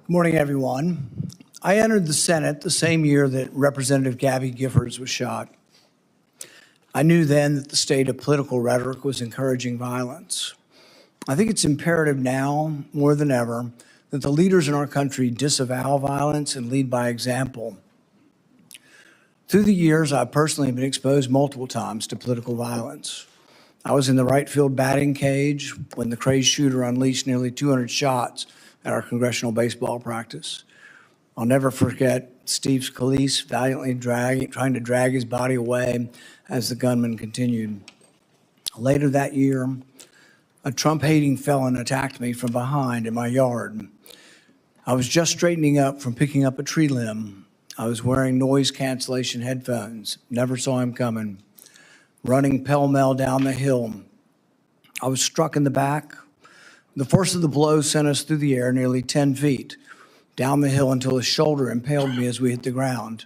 Good morning, everyone. I entered the Senate the same year that Representative Gabby Giffords was shot. I knew then that the state of political rhetoric was encouraging violence. I think it's imperative now, more than ever, that the leaders in our country disavow violence and lead by example. Through the years, I've personally been exposed multiple times to political violence. I was in the right field batting cage when the crazed shooter unleashed nearly 200 shots at our congressional baseball practice. I'll never forget Steve Scalise valiantly trying to drag his body away as the gunman continued. Later that year, a Trump-hating felon attacked me from behind in my yard. I was just straightening up from picking up a tree limb. I was wearing noise cancellation headphones, never saw him coming, running pell-mell down the hill. I was struck in the back. The force of the blow sent us through the air nearly 10 feet, down the hill until his shoulder impaled me as we hit the ground.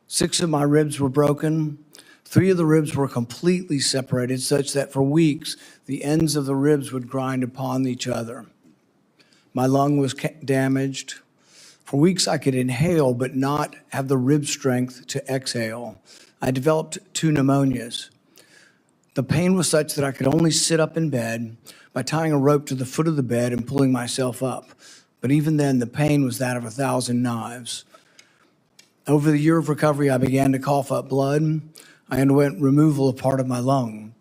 6 of my ribs were broken. 3 of the ribs were completely separated, such that for weeks, the ends of the ribs would grind upon each other. My lung was damaged. For weeks, I could inhale, but not have the rib strength to exhale. I developed 2 pneumonias. The pain was such that I could only sit up in bed by tying a rope to the foot of the bed and pulling myself up. But even then, the pain was that of 1,000 knives. Over the year of recovery, I began to cough up blood. I underwent removal of part of my lung.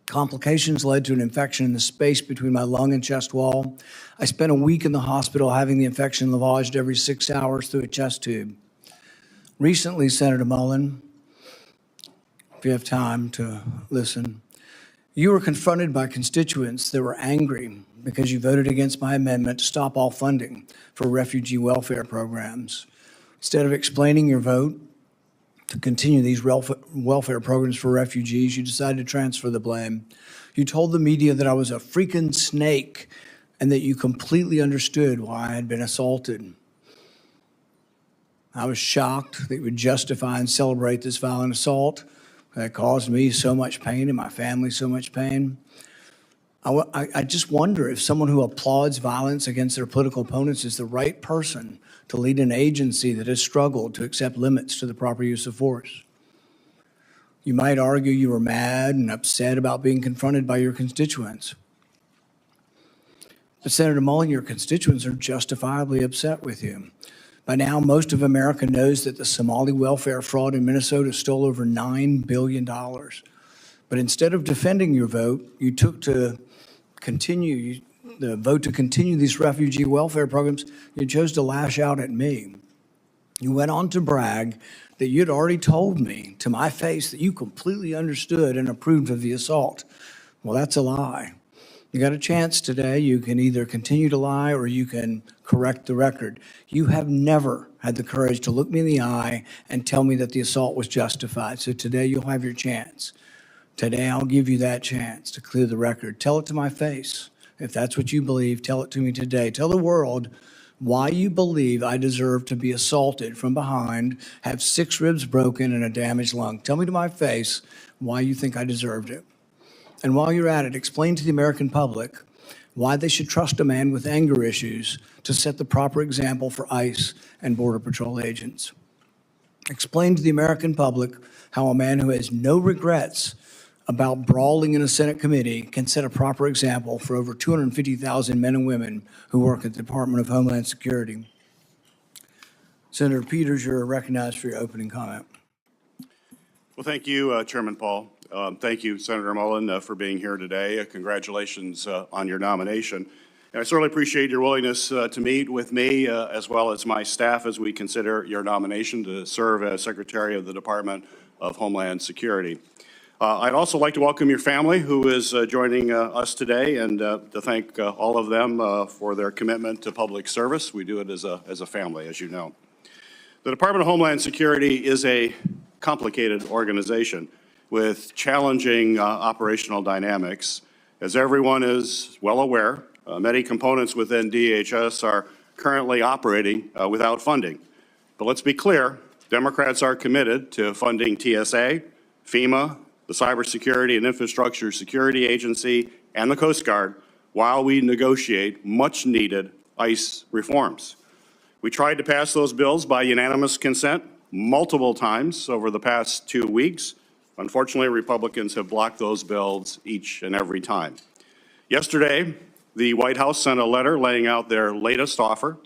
Complications led to an infection in the space between my lung and chest wall. I spent a week in the hospital having the infection lavaged every 6 hours through a chest tube. Recently, Senator Mullin, if you have time to listen, you were confronted by constituents that were angry because you voted against my amendment to stop all funding for refugee welfare programs. Instead of explaining your vote to continue these welfare programs for refugees, you decided to transfer the blame. You told the media that I was a freaking snake and that you completely understood why I had been assaulted. I was shocked that you would justify and celebrate this violent assault that caused me so much pain and my family so much pain. I just wonder if someone who applauds violence against their political opponents is the right person to lead an agency that has struggled to accept limits to the proper use of force. You might argue you were mad and upset about being confronted by your constituents. But Senator Mullin, your constituents are justifiably upset with you. By now, most of America knows that the Somali welfare fraud in Minnesota stole over $9 billion. But instead of defending your vote, you took to continue the vote to continue these refugee welfare programs. You chose to lash out at me. You went on to brag that you'd already told me to my face that you completely understood and approved of the assault. Well, that's a lie. You got a chance today. You can either continue to lie or you can correct the record. You have never had the courage to look me in the eye and tell me that the assault was justified. So today you'll have your chance. Today I'll give you that chance to clear the record. Tell it to my face. If that's what you believe, tell it to me today. Tell the world why you believe I deserve to be assaulted from behind, have 6 ribs broken and a damaged lung. Tell me to my face why you think I deserved it. And while you're at it, explain to the American public why they should trust a man with anger issues to set the proper example for ICE and Border Patrol agents. Explain to the American public how a man who has no regrets about brawling in a Senate committee can set a proper example for over 250,000 men and women who work at the Department of Homeland Security. Senator Peters, you're recognized for your opening comment. Well, thank you, Chairman Paul. Thank you, Senator Mullin, for being here today. Congratulations on your nomination. And I certainly appreciate your willingness to meet with me as well as my staff as we consider your nomination to serve as Secretary of the Department of Homeland Security. I'd also like to welcome your family who is joining us today and to thank all of them for their commitment to public service. We do it as a family, as you know. The Department of Homeland Security is a complicated organization with challenging operational dynamics. As everyone is well aware, many components within DHS are currently operating without funding. But let's be clear, Democrats are committed to funding TSA, FEMA, the Cybersecurity and Infrastructure Security Agency, and the Coast Guard while we negotiate much-needed ICE reforms. We tried to pass those bills by unanimous consent multiple times over the past 2 weeks. Unfortunately, Republicans have blocked those bills each and every time. Yesterday, the White House sent a letter laying out their latest offer,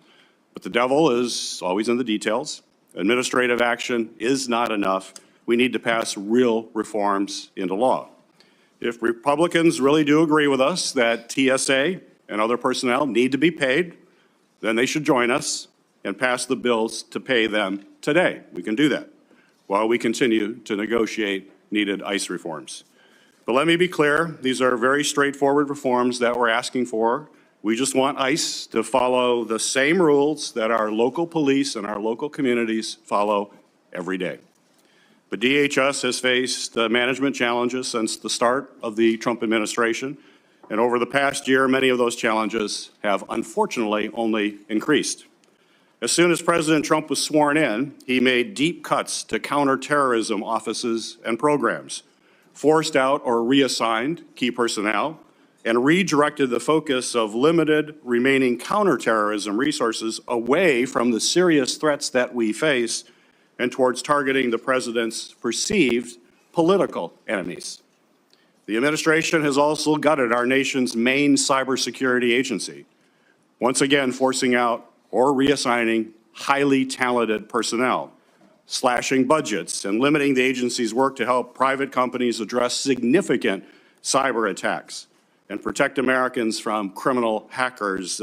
but the devil is always in the details. Administrative action is not enough. We need to pass real reforms into law. If Republicans really do agree with us that TSA and other personnel need to be paid, then they should join us and pass the bills to pay them today. We can do that while we continue to negotiate needed ICE reforms. But let me be clear, these are very straightforward reforms that we're asking for. We just want ICE to follow the same rules that our local police and our local communities follow every day. But DHS has faced management challenges since the start of the Trump administration, and over the past year, many of those challenges have unfortunately only increased. As soon as President Trump was sworn in, he made deep cuts to counterterrorism offices and programs, forced out or reassigned key personnel, and redirected the focus of limited remaining counterterrorism resources away from the serious threats that we face and towards targeting the president's perceived political enemies. The administration has also gutted our nation's main cybersecurity agency, once again forcing out or reassigning highly talented personnel, slashing budgets, and limiting the agency's work to help private companies address significant cyber attacks and protect Americans from criminal hackers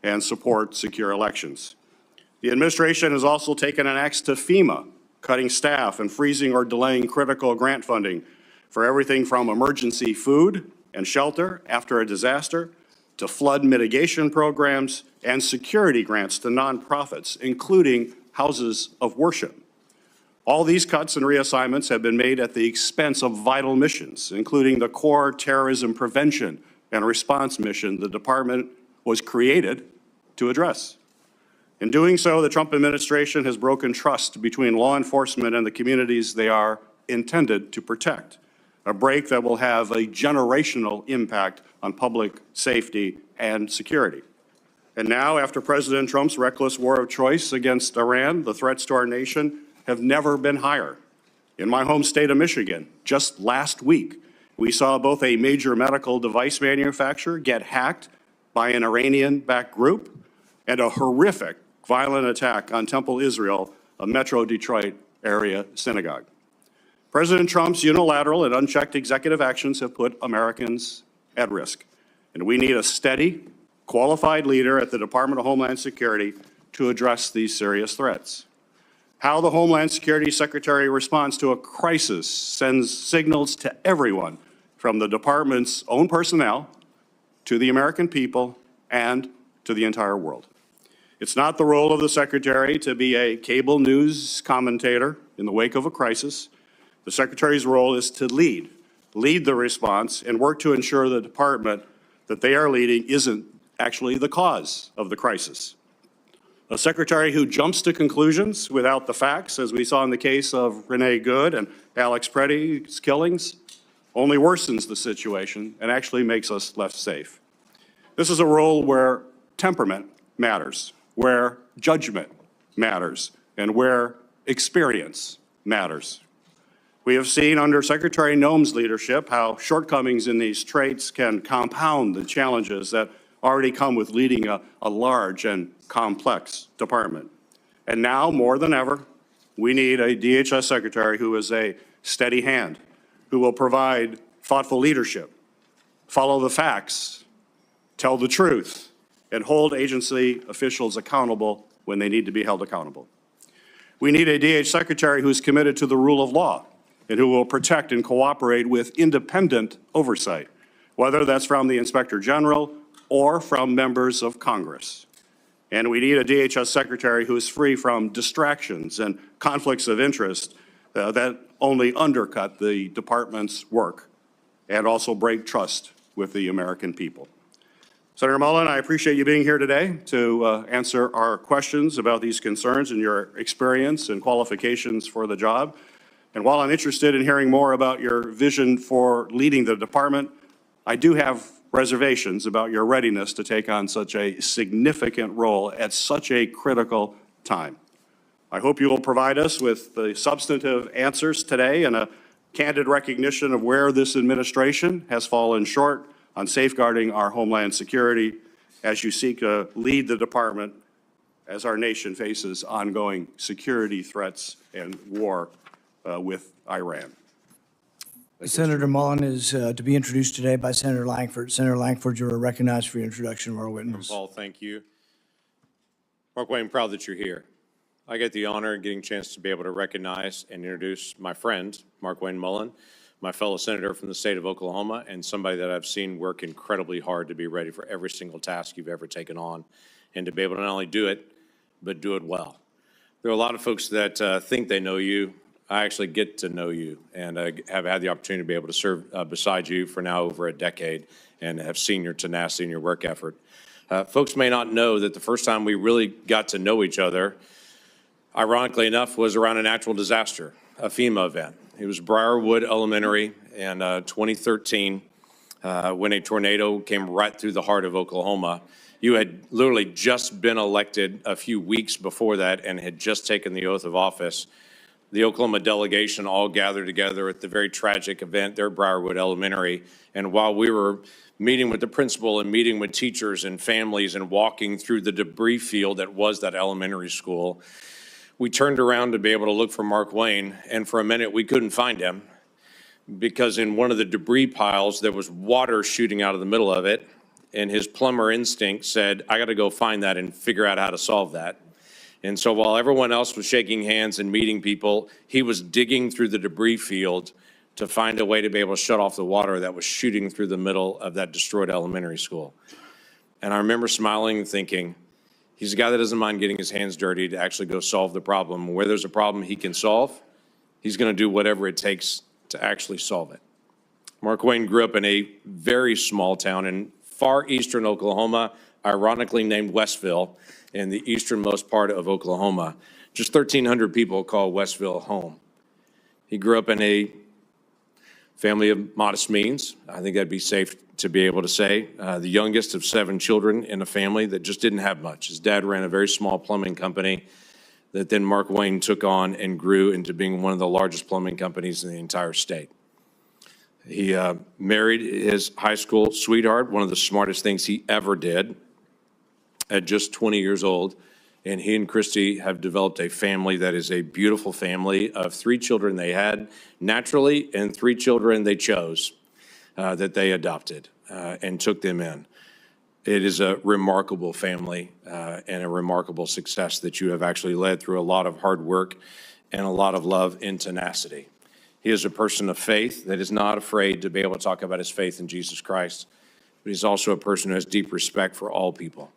and support secure elections. The administration has also taken an axe to FEMA, cutting staff and freezing or delaying critical grant funding for everything from emergency food and shelter after a disaster to flood mitigation programs and security grants to nonprofits, including houses of worship. All these cuts and reassignments have been made at the expense of vital missions, including the core terrorism prevention and response mission the department was created to address. In doing so, the Trump administration has broken trust between law enforcement and the communities they are intended to protect, a break that will have a generational impact on public safety and security. And now, after President Trump's reckless war of choice against Iran, the threats to our nation have never been higher. In my home state of Michigan, just last week, we saw both a major medical device manufacturer get hacked by an Iranian-backed group and a horrific violent attack on Temple Israel, a Metro Detroit area synagogue. President Trump's unilateral and unchecked executive actions have put Americans at risk, and we need a steady, qualified leader at the Department of Homeland Security to address these serious threats. How the Homeland Security Secretary responds to a crisis sends signals to everyone, from the department's own personnel to the American people and to the entire world. It's not the role of the Secretary to be a cable news commentator in the wake of a crisis. The Secretary's role is to lead the response and work to ensure the department that they are leading isn't actually the cause of the crisis. A secretary who jumps to conclusions without the facts, as we saw in the case of Renee Good and Alex Preddy's killings, only worsens the situation and actually makes us less safe. This is a role where temperament matters, where judgment matters, and where experience matters. We have seen under Secretary Noem's leadership how shortcomings in these traits can compound the challenges that already come with leading a large and complex department. And now, more than ever, we need a DHS secretary who is a steady hand, who will provide thoughtful leadership, follow the facts, tell the truth, and hold agency officials accountable when they need to be held accountable. We need a DHS secretary who is committed to the rule of law and who will protect and cooperate with independent oversight, whether that's from the Inspector General or from members of Congress. And we need a DHS secretary who is free from distractions and conflicts of interest that only undercut the department's work and also break trust with the American people. Senator Mullin, I appreciate you being here today to answer our questions about these concerns and your experience and qualifications for the job. And while I'm interested in hearing more about your vision for leading the department, I do have reservations about your readiness to take on such a significant role at such a critical time. I hope you will provide us with the substantive answers today and a candid recognition of where this administration has fallen short on safeguarding our homeland security as you seek to lead the department as our nation faces ongoing security threats and war with Iran. Senator Mullin is to be introduced today by Senator Lankford. Senator Lankford, you are recognized for your introduction of our witness. Paul, thank you. Markwayne, I'm proud that you're here. I get the honor of getting a chance to be able to recognize and introduce my friend, Markwayne Mullin, my fellow senator from the state of Oklahoma, and somebody that I've seen work incredibly hard to be ready for every single task you've ever taken on, and to be able to not only do it, but do it well. There are a lot of folks that think they know you. I actually get to know you, and I have had the opportunity to be able to serve beside you for now over a decade and have seen your tenacity and your work effort. Folks may not know that the first time we really got to know each other, ironically enough, was around a natural disaster, a FEMA event. It was Briarwood Elementary in 2013 when a tornado came right through the heart of Oklahoma. You had literally just been elected a few weeks before that and had just taken the oath of office. The Oklahoma delegation all gathered together at the very tragic event there at Briarwood Elementary. And while we were meeting with the principal and meeting with teachers and families and walking through the debris field that was that elementary school, we turned around to be able to look for Markwayne, and for a minute we couldn't find him because in one of the debris piles there was water shooting out of the middle of it, and his plumber instinct said, I got to go find that and figure out how to solve that. And so while everyone else was shaking hands and meeting people, he was digging through the debris field to find a way to be able to shut off the water that was shooting through the middle of that destroyed elementary school. And I remember smiling and thinking, he's a guy that doesn't mind getting his hands dirty to actually go solve the problem. Where there's a problem he can solve, he's going to do whatever it takes to actually solve it. Markwayne grew up in a very small town in far eastern Oklahoma, ironically named Westville, in the easternmost part of Oklahoma. Just 1,300 people call Westville home. He grew up in a family of modest means. I think that'd be safe to be able to say. The youngest of 7 children in a family that just didn't have much. His dad ran a very small plumbing company that then Markwayne took on and grew into being one of the largest plumbing companies in the entire state. He married his high school sweetheart, one of the smartest things he ever did, at just 20 years old. And he and Kristi have developed a family that is a beautiful family of 3 children they had naturally and 3 children they chose that they adopted and took them in. It is a remarkable family and a remarkable success that you have actually led through a lot of hard work and a lot of love and tenacity. He is a person of faith that is not afraid to be able to talk about his faith in Jesus Christ, but he's also a person who has deep respect for all people.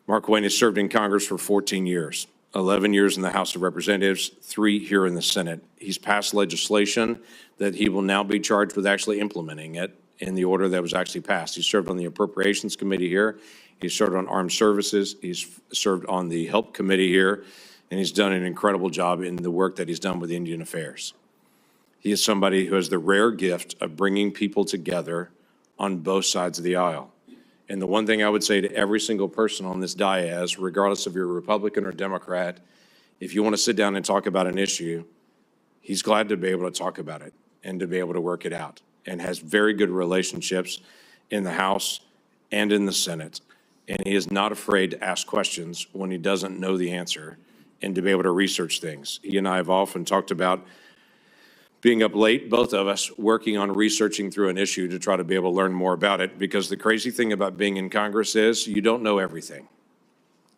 Markwayne has served in Congress for 14 years, 11 years in the House of Representatives, 3 here in the Senate. He's passed legislation that he will now be charged with actually implementing it in the order that was actually passed. He served on the Appropriations Committee here. He's served on Armed Services. He's served on the Help Committee here, and he's done an incredible job in the work that he's done with Indian Affairs. He is somebody who has the rare gift of bringing people together on both sides of the aisle. And the one thing I would say to every single person on this dais, regardless if you're a Republican or Democrat, if you want to sit down and talk about an issue, he's glad to be able to talk about it and to be able to work it out, and has very good relationships in the House and in the Senate. And he is not afraid to ask questions when he doesn't know the answer and to be able to research things. He and I have often talked about being up late, both of us, working on researching through an issue to try to be able to learn more about it, because the crazy thing about being in Congress is you don't know everything.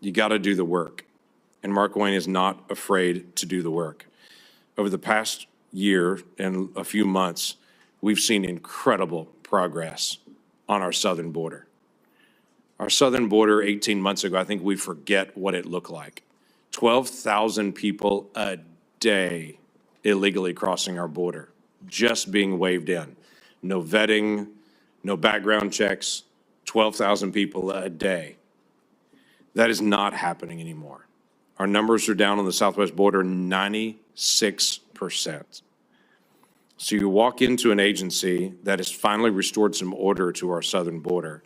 You got to do the work. And Markwayne is not afraid to do the work. Over the past year and a few months, we've seen incredible progress on our southern border. Our southern border 18 months ago, I think we forget what it looked like. 12,000 people a day illegally crossing our border, just being waved in. No vetting, no background checks, 12,000 people a day. That is not happening anymore. Our numbers are down on the southwest border 96%. So you walk into an agency that has finally restored some order to our southern border,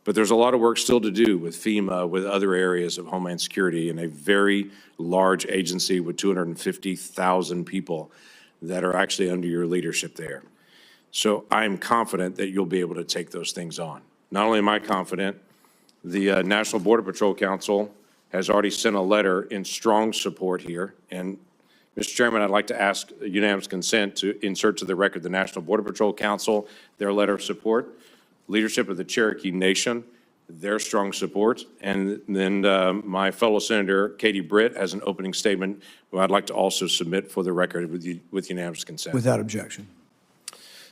but there's a lot of work still to do with FEMA, with other areas of Homeland Security, and a very large agency with 250,000 people that are actually under your leadership there. So I'm confident that you'll be able to take those things on. Not only am I confident, the National Border Patrol Council has already sent a letter in strong support here. And Mr. Chairman, I'd like to ask unanimous consent to insert to the record the National Border Patrol Council, their letter of support, leadership of the Cherokee Nation, their strong support, and then my fellow Senator Katie Britt has an opening statement who I'd like to also submit for the record with unanimous consent. Without objection.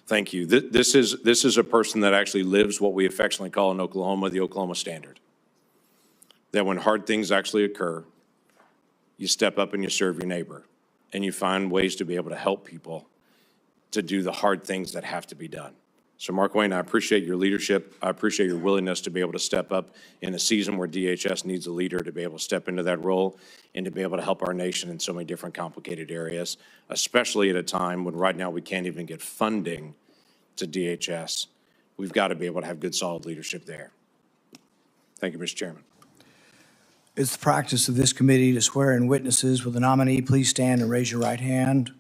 Thank you. This is a person that actually lives what we affectionately call in Oklahoma the Oklahoma standard. That when hard things actually occur, you step up and you serve your neighbor, and you find ways to be able to help people to do the hard things that have to be done. So Markwayne, I appreciate your leadership. I appreciate your willingness to be able to step up in a season where DHS needs a leader to be able to step into that role and to be able to help our nation in so many different complicated areas, especially at a time when right now we can't even get funding to DHS. We've got to be able to have good, solid leadership there. Thank you, Mr. Chairman. It's the practice of this committee to swear in witnesses. Will the nominee please stand and raise your right hand?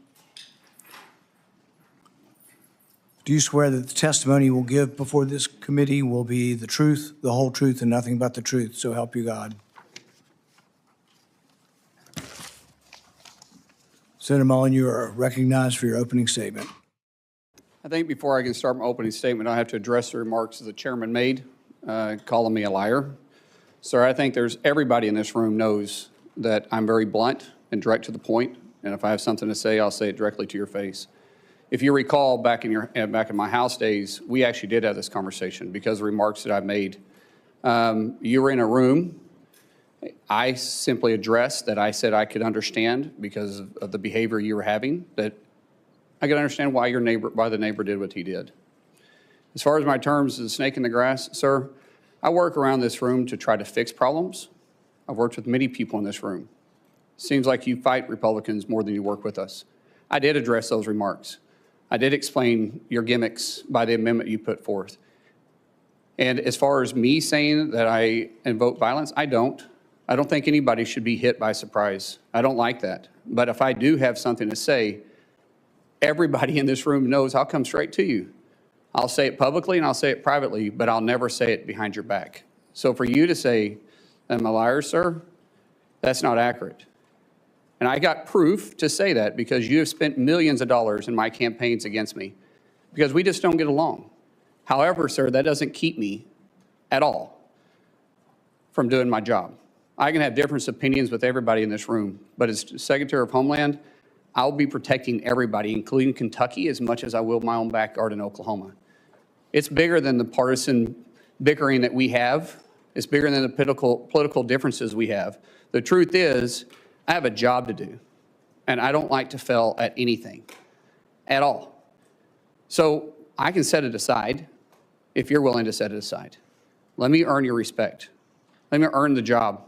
Do you swear that the testimony you will give before this committee will be the truth, the whole truth, and nothing but the truth? So help you God. Senator Mullin, you are recognized for your opening statement. I think before I can start my opening statement, I have to address the remarks the chairman made, calling me a liar. Sir, I think everybody in this room knows that I'm very blunt and direct to the point, and if I have something to say, I'll say it directly to your face. If you recall, back in my House days, we actually did have this conversation because of the remarks that I've made. You were in a room. I simply addressed that I said I could understand because of the behavior you were having, that I could understand why the neighbor did what he did. As far as my terms of the snake in the grass, sir, I work around this room to try to fix problems. I've worked with many people in this room. Seems like you fight Republicans more than you work with us. I did address those remarks. I did explain your gimmicks by the amendment you put forth. And as far as me saying that I invoke violence, I don't. I don't think anybody should be hit by surprise. I don't like that. But if I do have something to say, everybody in this room knows I'll come straight to you. I'll say it publicly and I'll say it privately, but I'll never say it behind your back. So for you to say I'm a liar, sir, that's not accurate. And I got proof to say that because you have spent millions of dollars in my campaigns against me because we just don't get along. However, sir, that doesn't keep me at all from doing my job. I can have different opinions with everybody in this room, but as Secretary of Homeland, I'll be protecting everybody, including Kentucky, as much as I will my own backyard in Oklahoma. It's bigger than the partisan bickering that we have. It's bigger than the political differences we have. The truth is, I have a job to do, and I don't like to fail at anything at all. So I can set it aside if you're willing to set it aside. Let me earn your respect. Let me earn the job.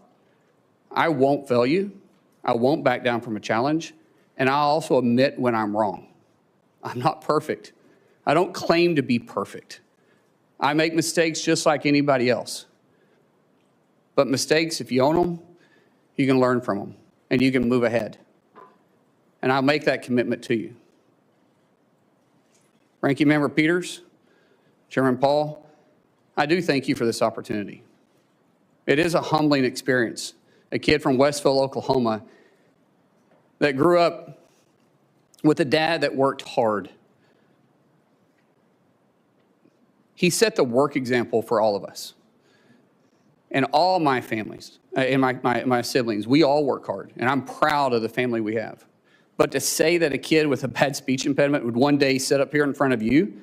I won't fail you. I won't back down from a challenge, and I'll also admit when I'm wrong. I'm not perfect. I don't claim to be perfect. I make mistakes just like anybody else. But mistakes, if you own them, you can learn from them. And you can move ahead. And I'll make that commitment to you. Ranking Member Peters, Chairman Paul, I do thank you for this opportunity. It is a humbling experience. A kid from Westville, Oklahoma, that grew up with a dad that worked hard. He set the work example for all of us. And all my families, and my siblings, we all work hard, and I'm proud of the family we have. But to say that a kid with a bad speech impediment would one day sit up here in front of you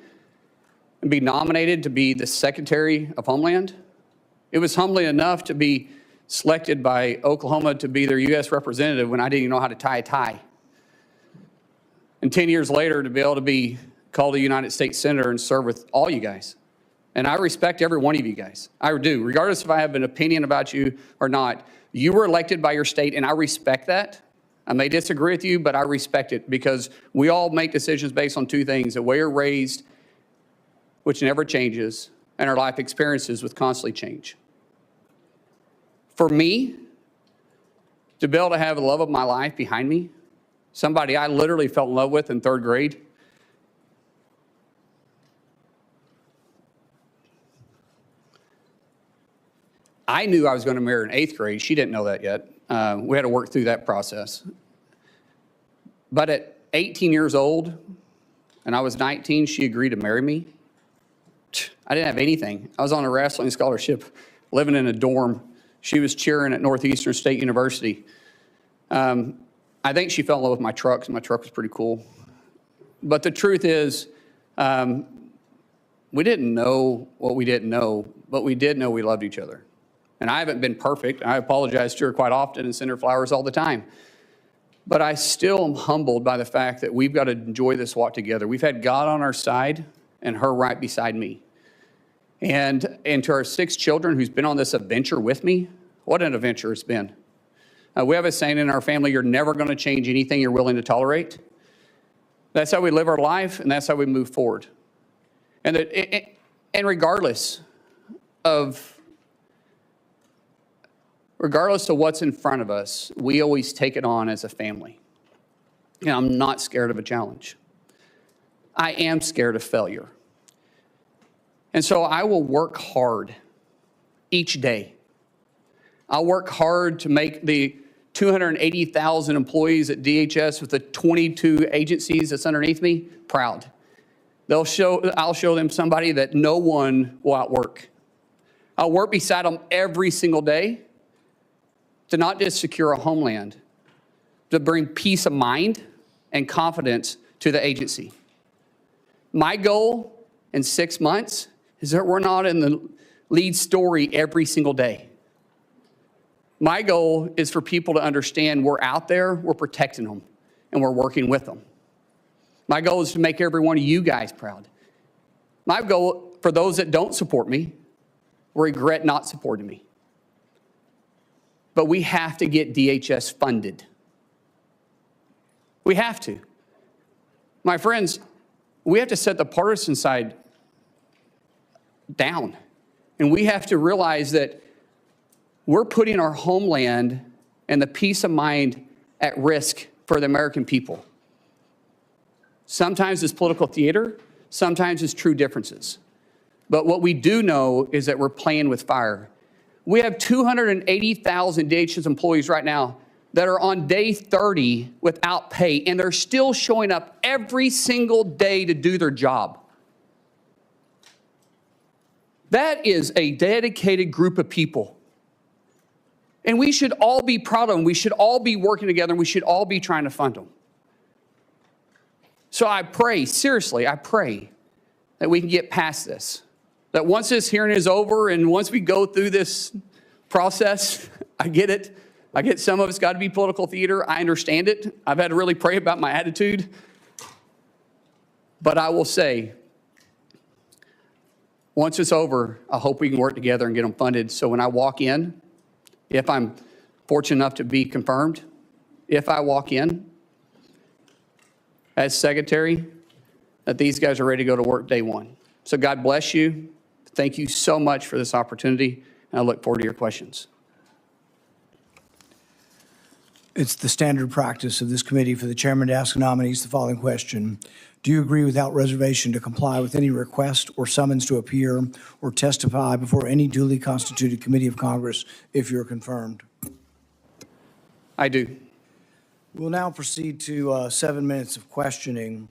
and be nominated to be the Secretary of Homeland, it was humbling enough to be selected by Oklahoma to be their U.S. representative when I didn't even know how to tie a tie. And 10 years later, to be able to be called a United States Senator and serve with all you guys. And I respect every one of you guys. I do. Regardless if I have an opinion about you or not, you were elected by your state, and I respect that. I may disagree with you, but I respect it because we all make decisions based on two things: the way you're raised, which never changes, and our life experiences, which constantly change. For me, to be able to have the love of my life behind me, somebody I literally fell in love with in 3rd grade, I knew I was going to marry her in 8th grade. She didn't know that yet. We had to work through that process. But at 18 years old, and I was 19, she agreed to marry me. I didn't have anything. I was on a wrestling scholarship, living in a dorm. She was cheering at Northeastern State University. I think she fell in love with my truck, because my truck was pretty cool. But the truth is, we didn't know what we didn't know, but we did know we loved each other. And I haven't been perfect. I apologize to her quite often and send her flowers all the time. But I still am humbled by the fact that we've got to enjoy this walk together. We've had God on our side and her right beside me. And to our 6 children who's been on this adventure with me, what an adventure it's been. We have a saying in our family: you're never going to change anything you're willing to tolerate. That's how we live our life, and that's how we move forward. And regardless of what's in front of us, we always take it on as a family. And I'm not scared of a challenge. I am scared of failure. And so I will work hard each day. I'll work hard to make the 280,000 employees at DHS with the 22 agencies that's underneath me proud. I'll show them somebody that no one will outwork. I'll work beside them every single day to not just secure a homeland, to bring peace of mind and confidence to the agency. My goal in 6 months is that we're not in the lead story every single day. My goal is for people to understand we're out there, we're protecting them, and we're working with them. My goal is to make every one of you guys proud. My goal for those that don't support me, regret not supporting me. But we have to get DHS funded. We have to. My friends, we have to set the partisan side down. And we have to realize that we're putting our homeland and the peace of mind at risk for the American people. Sometimes it's political theater, sometimes it's true differences. But what we do know is that we're playing with fire. We have 280,000 DHS employees right now that are on day 30 without pay, and they're still showing up every single day to do their job. That is a dedicated group of people. And we should all be proud of them. We should all be working together, and we should all be trying to fund them. So I pray, seriously, I pray that we can get past this. That once this hearing is over and once we go through this process, I get it. I get some of it's got to be political theater. I understand it. I've had to really pray about my attitude. But I will say, once it's over, I hope we can work together and get them funded. So when I walk in, if I'm fortunate enough to be confirmed, if I walk in as secretary, that these guys are ready to go to work day one. So God bless you. Thank you so much for this opportunity, and I look forward to your questions. It's the standard practice of this committee for the chairman to ask nominees the following question. Do you agree without reservation to comply with any request or summons to appear or testify before any duly constituted committee of Congress if you're confirmed? I do. We'll now proceed to 7 minutes of questioning.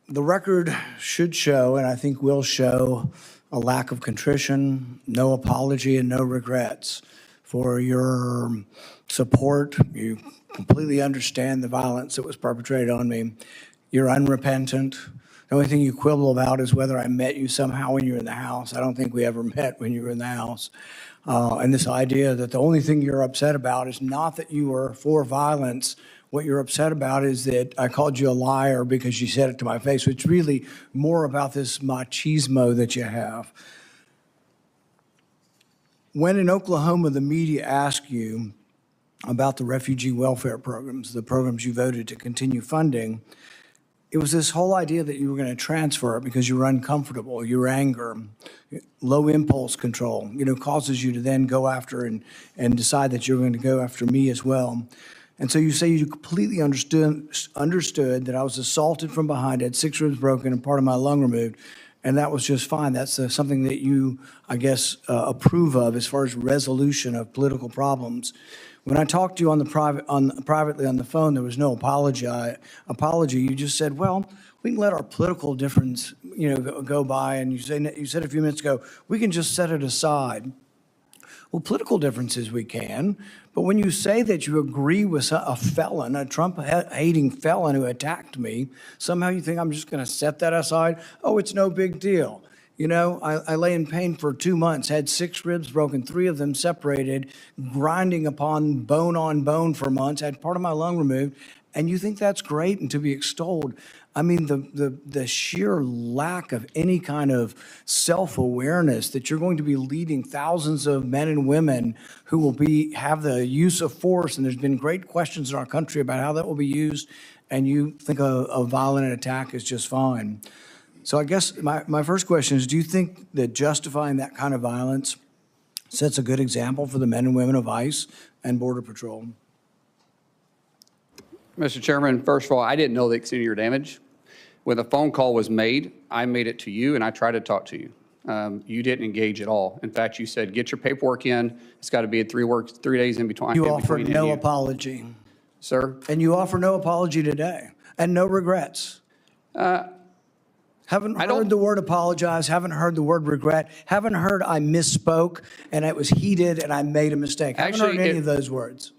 The record should show, and I think will show, a lack of contrition, no apology, and no regrets for your support. You completely understand the violence that was perpetrated on me. You're unrepentant. The only thing you quibble about is whether I met you somehow when you were in the House. I don't think we ever met when you were in the House. And this idea that the only thing you're upset about is not that you were for violence. What you're upset about is that I called you a liar because you said it to my face. So it's really more about this machismo that you have. When in Oklahoma, the media asked you about the refugee welfare programs, the programs you voted to continue funding, it was this whole idea that you were going to transfer it because you were uncomfortable, your anger, low impulse control, causes you to then go after and decide that you're going to go after me as well. And so you say you completely understood that I was assaulted from behind, had 6 ribs broken and part of my lung removed, and that was just fine. That's something that you, I guess, approve of as far as resolution of political problems. When I talked to you privately on the phone, there was no apology. You just said, well, we can let our political difference, go by. And you said a few minutes ago, we can just set it aside. Well, political differences we can, but when you say that you agree with a felon, a Trump-hating felon who attacked me, somehow you think I'm just going to set that aside? Oh, it's no big deal. I lay in pain for 2 months, had 6 ribs broken, 3 of them separated, grinding upon bone for months, had part of my lung removed, and you think that's great and to be extolled. I mean, the sheer lack of any kind of self-awareness that you're going to be leading thousands of men and women who will have the use of force, and there's been great questions in our country about how that will be used, and you think a violent attack is just fine. So I guess my first question is, do you think that justifying that kind of violence sets a good example for the men and women of ICE and Border Patrol? Mr. Chairman, first of all, I didn't know the extent of your damage. When the phone call was made, I made it to you and I tried to talk to you. You didn't engage at all. In fact, you said, get your paperwork in. It's got to be 3 days in between. You offered no apology. Sir? And you offer no apology today and no regrets. Haven't heard the word apologize, haven't heard the word regret, haven't heard I misspoke and it was heated and I made a mistake. Haven't heard any of those words.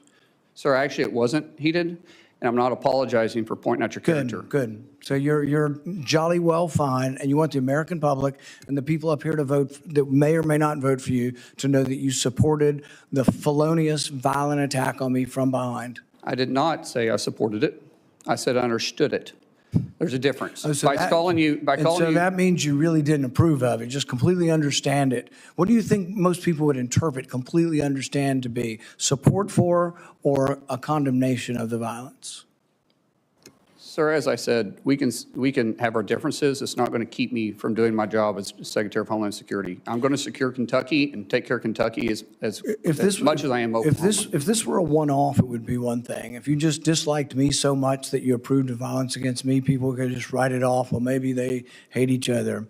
Sir, actually, it wasn't heated, and I'm not apologizing for pointing out your character. Good. So you're jolly well fine, and you want the American public and the people up here to vote that may or may not vote for you to know that you supported the felonious, violent attack on me from behind. I did not say I supported it. I said I understood it. There's a difference. So that means you really didn't approve of it, just completely understand it. What do you think most people would interpret completely understand to be? Support for or a condemnation of the violence? Sir, as I said, we can have our differences. It's not going to keep me from doing my job as Secretary of Homeland Security. I'm going to secure Kentucky and take care of Kentucky as much as I am Oklahoma. If this were a one-off, it would be one thing. If you just disliked me so much that you approved of violence against me, people could just write it off. Well, maybe they hate each other.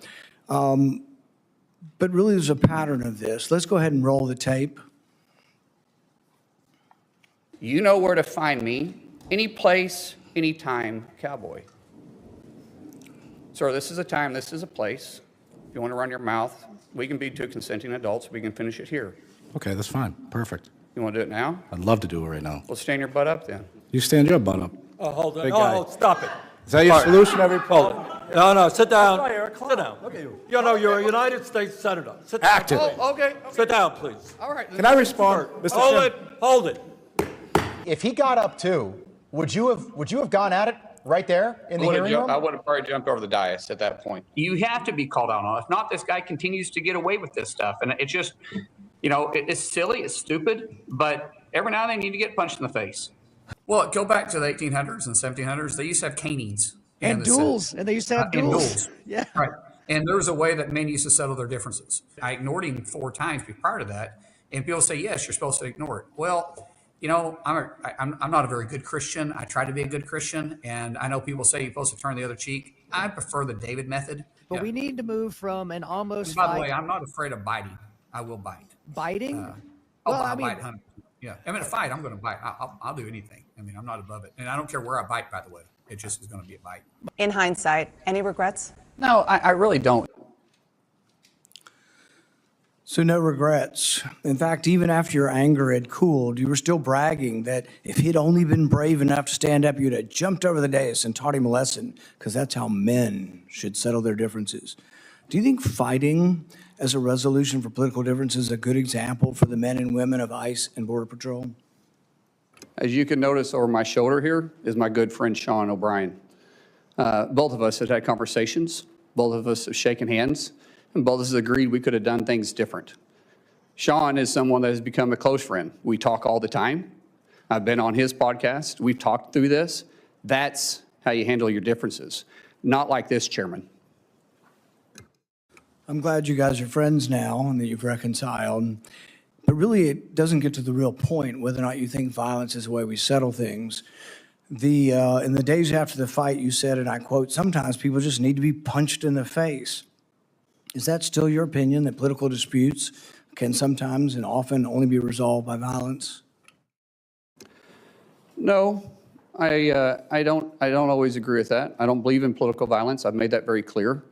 But really, there's a pattern of this. Let's go ahead and roll the tape. You know where to find me, any place, anytime, cowboy. Sir, this is a time, this is a place. If you want to run your mouth, we can be 2 consenting adults. We can finish it here. Okay, that's fine. Perfect. You want to do it now? I'd love to do it right now. Well, stand your butt up then. You stand your butt up. Oh, hold on. Big guy. Oh, stop it. Is that your solution, everybody? No, sit down. Sit down. Look at you. You're a United States Senator. Sit down. Active. Oh, okay. Sit down, please. All right. Can I respond, Mr. Chairman? Hold it. If he got up too, would you have gone at it right there in the hearing room? I would have probably jumped over the dais at that point. You have to be called out on it. If not, this guy continues to get away with this stuff. And it's just, it's silly, it's stupid, but every now and then you need to get punched in the face. Well, go back to the 1800s and 1700s. They used to have canings. And duels. And they used to have duels. Yeah. Right. And there was a way that men used to settle their differences. I ignored him 4 times prior to that. And people say, yes, you're supposed to ignore it. Well, I'm not a very good Christian. I try to be a good Christian. And I know people say you're supposed to turn the other cheek. I prefer the David method. But we need to move from an almost By the way, I'm not afraid of biting. I will bite. Biting? I'll bite 100%. Yeah. I mean, a fight, I'm going to bite. I'll do anything. I mean, I'm not above it. And I don't care where I bite, by the way. It just is going to be a bite. In hindsight, any regrets? No, I really don't. So no regrets. In fact, even after your anger had cooled, you were still bragging that if he'd only been brave enough to stand up, you'd have jumped over the dais and taught him a lesson, because that's how men should settle their differences. Do you think fighting as a resolution for political differences is a good example for the men and women of ICE and Border Patrol? As you can notice over my shoulder here is my good friend Sean O'Brien. Both of us have had conversations. Both of us have shaken hands. And both of us agreed we could have done things different. Sean is someone that has become a close friend. We talk all the time. I've been on his podcast. We've talked through this. That's how you handle your differences. Not like this, Chairman. I'm glad you guys are friends now and that you've reconciled. But really, it doesn't get to the real point whether or not you think violence is the way we settle things. In the days after the fight, you said, and I quote, "Sometimes people just need to be punched in the face." Is that still your opinion, that political disputes can sometimes and often only be resolved by violence? No, I don't always agree with that. I don't believe in political violence. I've made that very clear.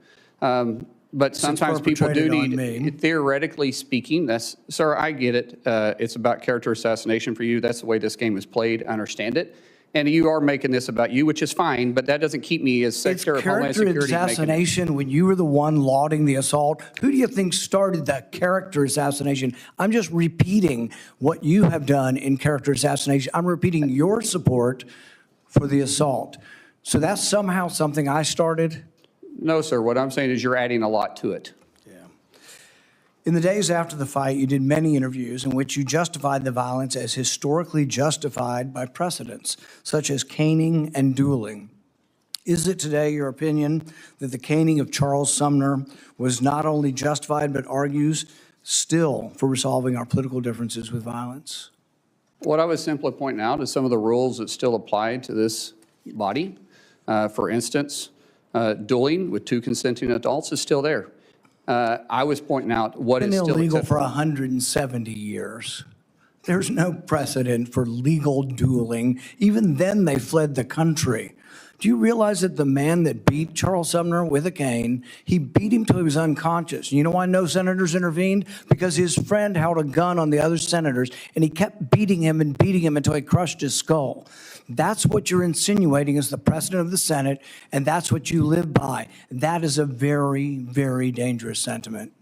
But sometimes people do need, theoretically speaking, sir, I get it. It's about character assassination for you. That's the way this game is played. I understand it. And you are making this about you, which is fine, but that doesn't keep me as Secretary of Homeland Security. It's character assassination when you were the one lauding the assault. Who do you think started that character assassination? I'm just repeating what you have done in character assassination. I'm repeating your support for the assault. So that's somehow something I started? No, sir. What I'm saying is you're adding a lot to it. In the days after the fight, you did many interviews in which you justified the violence as historically justified by precedents, such as caning and dueling. Is it today your opinion that the caning of Charles Sumner was not only justified, but argues still for resolving our political differences with violence? What I was simply pointing out is some of the rules that still apply to this body. For instance, dueling with 2 consenting adults is still there. I was pointing out what is still illegal for 170 years. There's no precedent for legal dueling. Even then, they fled the country. Do you realize that the man that beat Charles Sumner with a cane, he beat him till he was unconscious? You know why no senators intervened? Because his friend held a gun on the other senators, and he kept beating him until he crushed his skull. That's what you're insinuating as the president of the Senate, and that's what you live by. That is a very, very dangerous sentiment.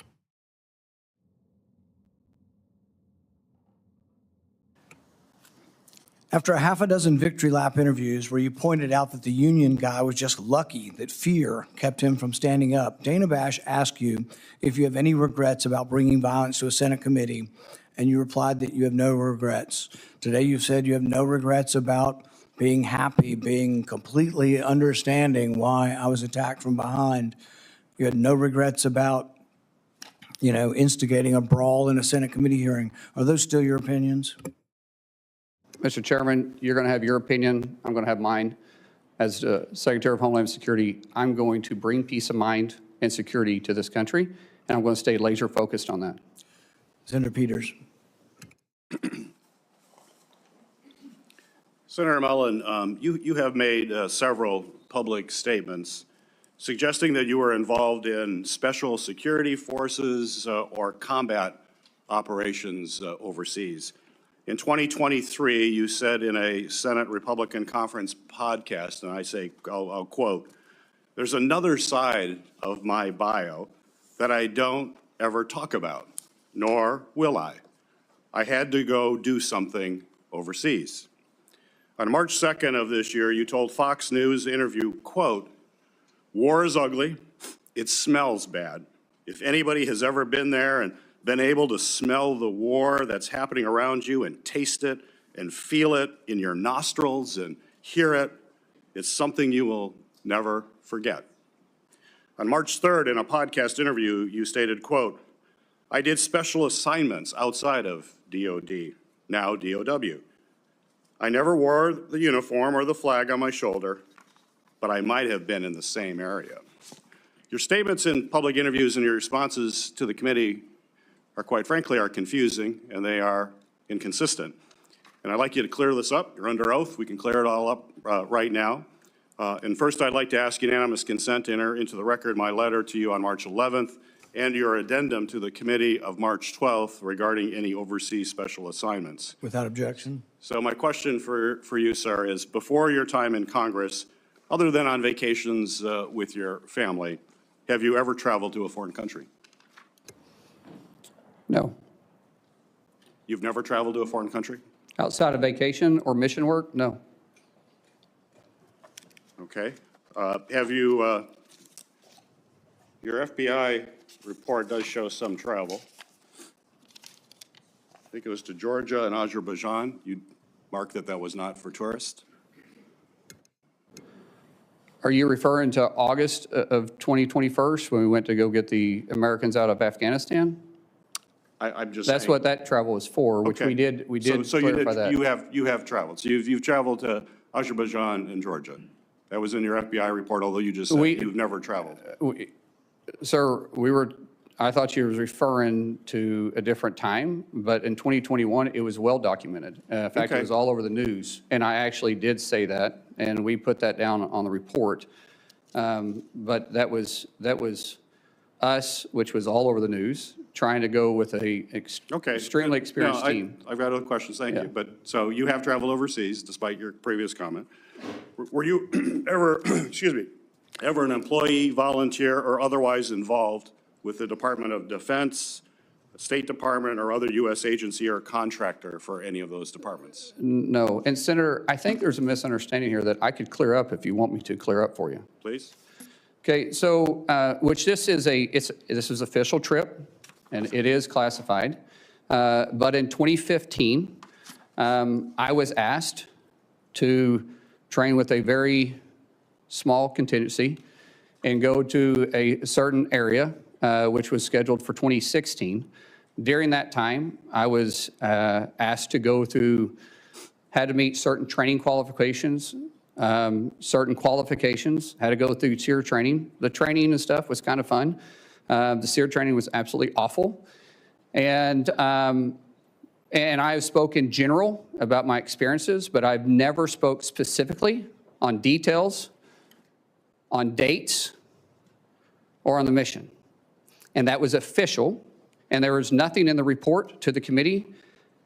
After a half a dozen victory lap interviews where you pointed out that the union guy was just lucky that fear kept him from standing up, Dana Bash asked you if you have any regrets about bringing violence to a Senate committee, and you replied that you have no regrets. Today you've said you have no regrets about being happy, being completely understanding why I was attacked from behind. You had no regrets about, instigating a brawl in a Senate committee hearing. Are those still your opinions? Mr. Chairman, you're going to have your opinion. I'm going to have mine. As Secretary of Homeland Security, I'm going to bring peace of mind and security to this country, and I'm going to stay laser focused on that. Senator Peters. Senator Mullin, you have made several public statements suggesting that you were involved in special security forces or combat operations overseas. In 2023, you said in a Senate Republican Conference podcast, and I'll quote, "There's another side of my bio that I don't ever talk about, nor will I. I had to go do something overseas." On March 2nd of this year, you told Fox News interview, quote, "War is ugly. It smells bad. If anybody has ever been there and been able to smell the war that's happening around you and taste it and feel it in your nostrils and hear it, it's something you will never forget." On March 3rd, in a podcast interview, you stated, quote, "I did special assignments outside of DOD, now DOW. I never wore the uniform or the flag on my shoulder, but I might have been in the same area." Your statements in public interviews and your responses to the committee are, quite frankly, confusing, and they are inconsistent. And I'd like you to clear this up. You're under oath. We can clear it all up right now. And first, I'd like to ask unanimous consent to enter into the record my letter to you on March 11th and your addendum to the committee of March 12th regarding any overseas special assignments. Without objection. So my question for you, sir, is before your time in Congress, other than on vacations with your family, have you ever traveled to a foreign country? No. You've never traveled to a foreign country? Outside of vacation or mission work? No. Okay. Have you, your FBI report does show some travel. I think it was to Georgia and Azerbaijan. mark that that was not for tourists? Are you referring to August of 2021 when we went to go get the Americans out of Afghanistan? I'm just That's saying. what that travel was for, which Okay. we did So clarify that. you have traveled. So you've traveled to Azerbaijan and Georgia. That was in your FBI report, although you just said you've never traveled. Sir, I thought you was referring to a different time, but in 2021, it was well documented. In fact, Okay. it was all over the news, and I actually did say that, and we put that down on the report. But that was us, which was all over the news, trying to go with a Okay. extremely experienced No, team. I've got other questions, thank Yeah. you. But, so you have traveled overseas, despite your previous comment. Were you ever, excuse me, ever an employee, volunteer, or otherwise involved with the Department of Defense, the State Department, or other U.S. agency or contractor for any of those departments? No, and Senator, I think there's a misunderstanding here that I could clear up if you want me to clear up for you. Please? Okay, so, which this is this is official trip, and it is classified. But in 2015, I was asked to train with a very small contingency and go to a certain area, which was scheduled for 2016. During that time, I was asked to go through, had to meet certain training qualifications, had to go through SEER training. The training and stuff was kind of fun. The SEER training was absolutely awful. And I have spoken general about my experiences, but I've never spoke specifically on details, on dates, or on the mission. And that was official, and there was nothing in the report to the committee.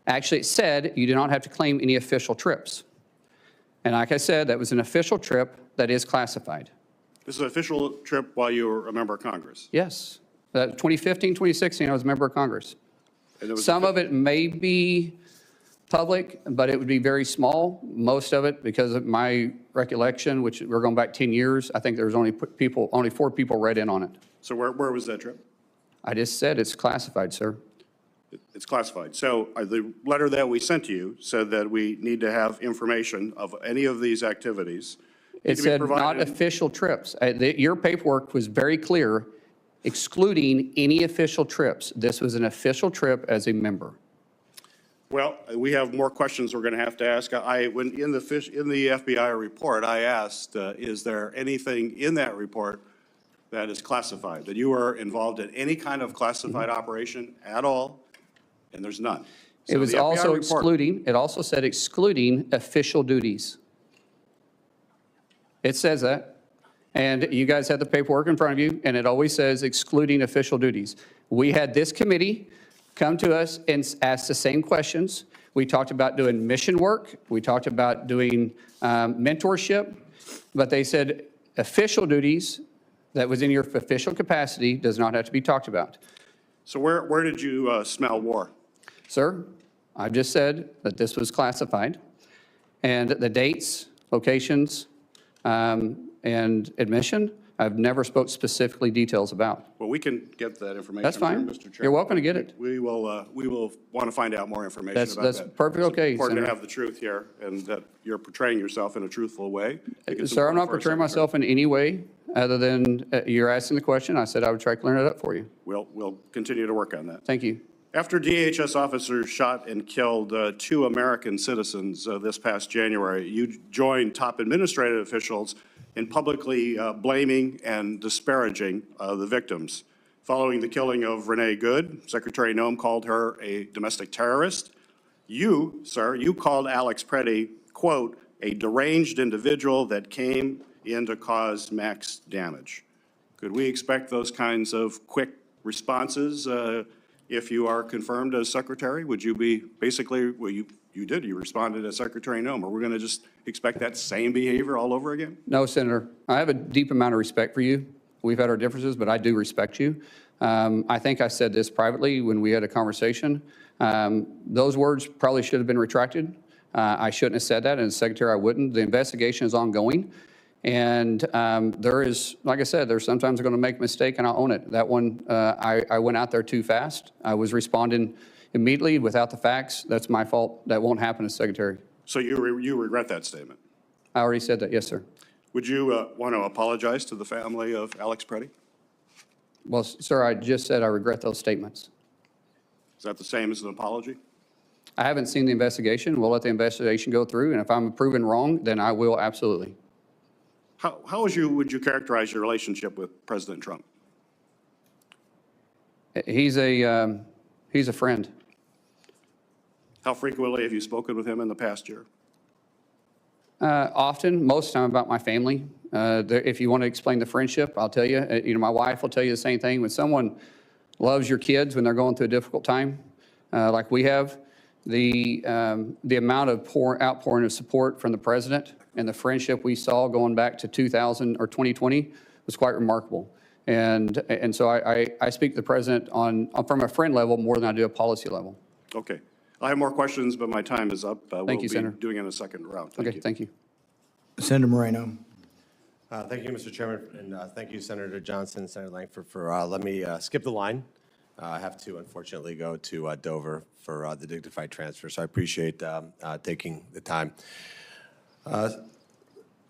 Actually, it said you do not have to claim any official trips. And like I said, that was an official trip that is classified. This is an official trip while you were a member of Congress? Yes. 2015, 2016, I was a member of Congress. And it was Some of it may be public, but it would be very small. Most of it, because of my recollection, which we're going back 10 years, I think there was only 4 people read in on it. So where was that trip? I just said it's classified, sir. It's classified. So the letter that we sent to you said that we need to have information of any of these activities. It said not official trips. Your paperwork was very clear, excluding any official trips. This was an official trip as a member. Well, we have more questions we're going to have to ask. When in the FBI report, I asked, is there anything in that report that is classified, that you were involved in any kind of classified operation at all? And there's none. It was also excluding, it also said excluding official duties. It says that. And you guys have the paperwork in front of you, and it always says excluding official duties. We had this committee come to us and ask the same questions. We talked about doing mission work. We talked about doing mentorship. But they said official duties that was in your official capacity does not have to be talked about. So where did you smell war? Sir, I just said that this was classified, and the dates, locations, and admission, I've never spoke specifically details about. Well, we can get that information. That's fine. Mr. Chairman. You're welcome to get it. We will want to find out more information about that. That's perfectly okay, It's important to Senator. have the truth here, and that you're portraying yourself in a truthful way. Sir, I'm not portraying myself in any way other than you're asking the question. I said I would try clearing it up for you. We'll continue to work on that. Thank you. After DHS officers shot and killed 2 American citizens this past January, you joined top administrative officials in publicly blaming and disparaging the victims. Following the killing of Renee Good, Secretary Noem called her a domestic terrorist. You, sir, you called Alex Preddy, quote, a deranged individual that came in to cause max damage. Could we expect those kinds of quick responses if you are confirmed as secretary? Would you be basically, well, you responded as Secretary Noem. Are we going to just expect that same behavior all over again? No, Senator. I have a deep amount of respect for you. We've had our differences, but I do respect you. I think I said this privately when we had a conversation. Those words probably should have been retracted. I shouldn't have said that, and as Secretary, I wouldn't. The investigation is ongoing. And there is, like I said, there's sometimes going to make a mistake, and I'll own it. That one, I went out there too fast. I was responding immediately without the facts. That's my fault. That won't happen as Secretary. So you regret that statement? I already said that, yes, sir. Would you want to apologize to the family of Alex Preddy? Well, sir, I just said I regret those statements. Is that the same as an apology? I haven't seen the investigation. We'll let the investigation go through, and if I'm proven wrong, then I will absolutely. How would you characterize your relationship with President Trump? He's a friend. How frequently have you spoken with him in the past year? Often, most of the time about my family. If you want to explain the friendship, I'll tell you. My wife will tell you the same thing. When someone loves your kids when they're going through a difficult time, like we have, the amount of outpouring of support from the president and the friendship we saw going back to 2000 or 2020 was quite remarkable. And so I speak to the president from a friend level more than I do a policy level. Okay. I have more questions, but my time is up. Thank you, Senator. We'll be doing it in a second round. Thank you. Senator Moreno. Thank you, Mr. Chairman, and thank you, Senator Johnson, Senator Langford, for letting me skip the line. I have to, unfortunately, go to Dover for the dignified transfer, so I appreciate taking the time.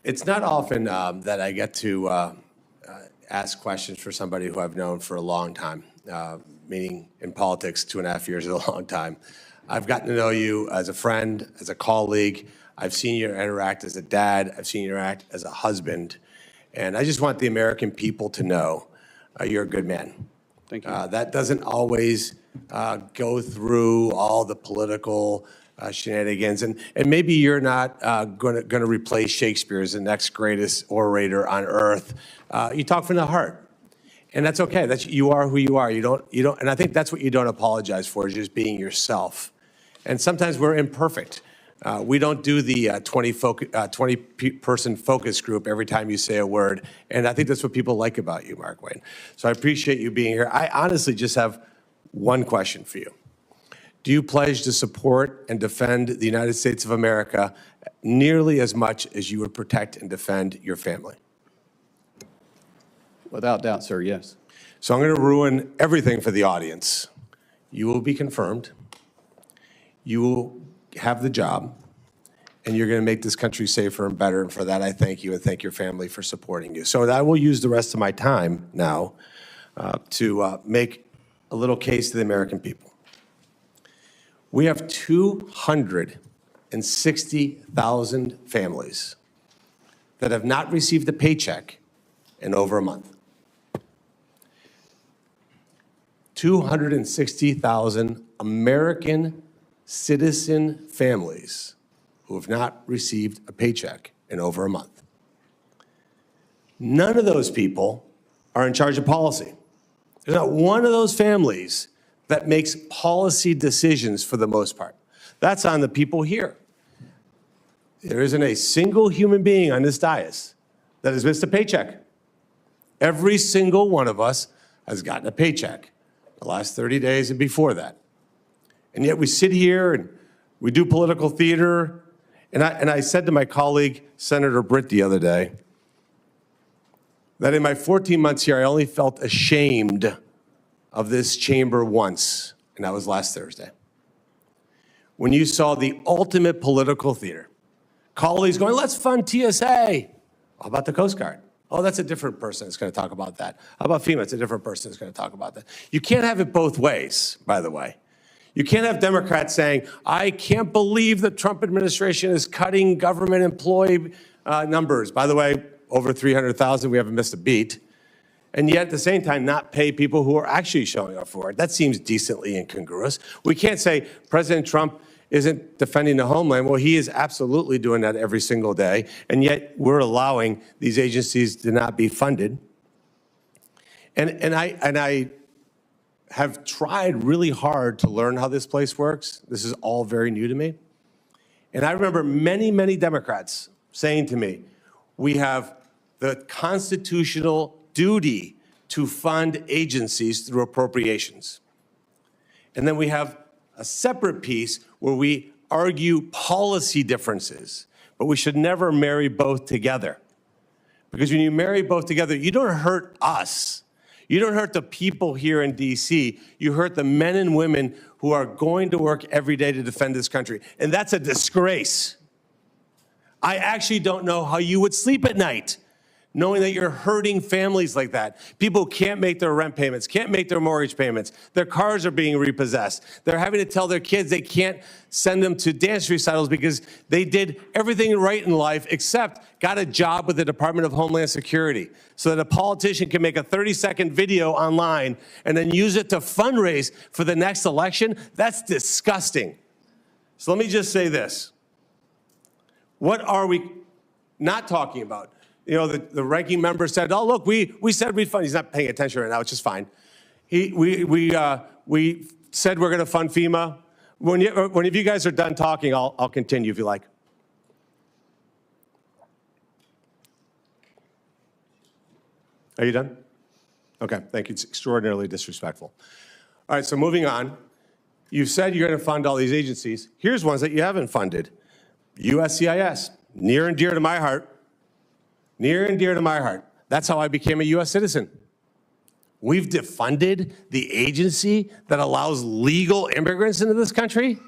It's not often that I get to ask questions for somebody who I've known for a long time, meaning in politics, 2.5 years is a long time. I've gotten to know you as a friend, as a colleague. I've seen you interact as a dad. I've seen you interact as a husband. And I just want the American people to know you're a good man. Thank you. That doesn't always go through all the political shenanigans. And maybe you're not going to replace Shakespeare as the next greatest orator on earth. You talk from the heart. And that's okay. You are who you are. You don't, and I think that's what you don't apologize for, is just being yourself. And sometimes we're imperfect. We don't do the 20-person focus group every time you say a word. And I think that's what people like about you, Markwayne. So I appreciate you being here. I honestly just have one question for you. Do you pledge to support and defend the United States of America nearly as much as you would protect and defend your family? Without doubt, sir, yes. So I'm going to ruin everything for the audience. You will be confirmed. You will have the job, and you're going to make this country safer and better. And for that, I thank you and thank your family for supporting you. So I will use the rest of my time now to make a little case to the American people. We have 260,000 families that have not received a paycheck in over a month. 260,000 American citizen families who have not received a paycheck in over a month. None of those people are in charge of policy. There's not one of those families that makes policy decisions for the most part. That's on the people here. There isn't a single human being on this dais that has missed a paycheck. Every single one of us has gotten a paycheck the last 30 days and before that. And yet we sit here and we do political theater. And I said to my colleague, Senator Britt, the other day, that in my 14 months here, I only felt ashamed of this chamber once, and that was last Thursday. When you saw the ultimate political theater, colleagues going, let's fund TSA. How about the Coast Guard? Oh, that's a different person that's going to talk about that. How about FEMA? It's a different person that's going to talk about that. You can't have it both ways, by the way. You can't have Democrats saying, I can't believe the Trump administration is cutting government employee numbers. By the way, over 300,000, we haven't missed a beat. And yet at the same time, not pay people who are actually showing up for it. That seems decently incongruous. We can't say President Trump isn't defending the homeland. Well, he is absolutely doing that every single day. And yet we're allowing these agencies to not be funded. And I have tried really hard to learn how this place works. This is all very new to me. And I remember many, many Democrats saying to me, we have the constitutional duty to fund agencies through appropriations. And then we have a separate piece where we argue policy differences, but we should never marry both together. Because when you marry both together, you don't hurt us. You don't hurt the people here in DC. You hurt the men and women who are going to work every day to defend this country. And that's a disgrace. I actually don't know how you would sleep at night, knowing that you're hurting families like that. People can't make their rent payments, can't make their mortgage payments. Their cars are being repossessed. They're having to tell their kids they can't send them to dance recitals because they did everything right in life except got a job with the Department of Homeland Security so that a politician can make a 30-second video online and then use it to fundraise for the next election. That's disgusting. So let me just say this. What are we not talking about? You know, the ranking member said, oh, look, we said we'd fund. He's not paying attention right now, which is fine. We said we're going to fund FEMA. When you guys are done talking, I'll continue if you like. Are you done? Okay, thank you. It's extraordinarily disrespectful. All right, so moving on. You've said you're going to fund all these agencies. Here's ones that you haven't funded. USCIS, near and dear to my heart. Near and dear to my heart. That's how I became a U.S. citizen. We've defunded the agency that allows legal immigrants into this country?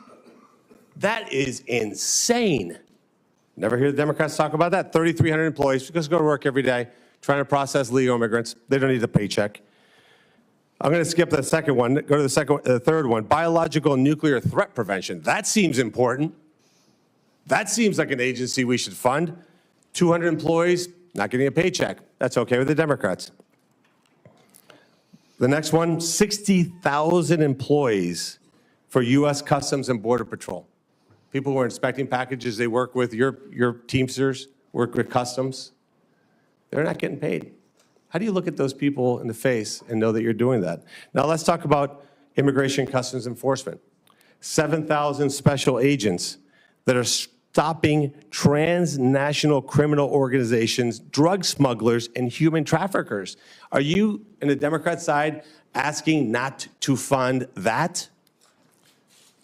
That is insane. Never hear the Democrats talk about that. 3,300 employees just go to work every day trying to process legal immigrants. They don't need a paycheck. I'm going to skip the second one. Go to the third one. Biological and nuclear threat prevention. That seems important. That seems like an agency we should fund. 200 employees, not getting a paycheck. That's okay with the Democrats. The next one, 60,000 employees for U.S. Customs and Border Patrol. People who are inspecting packages, they work with your Teamsters, work with Customs. They're not getting paid. How do you look at those people in the face and know that you're doing that? Now let's talk about Immigration Customs Enforcement. 7,000 special agents that are stopping transnational criminal organizations, drug smugglers, and human traffickers. Are you, in the Democrat side, asking not to fund that?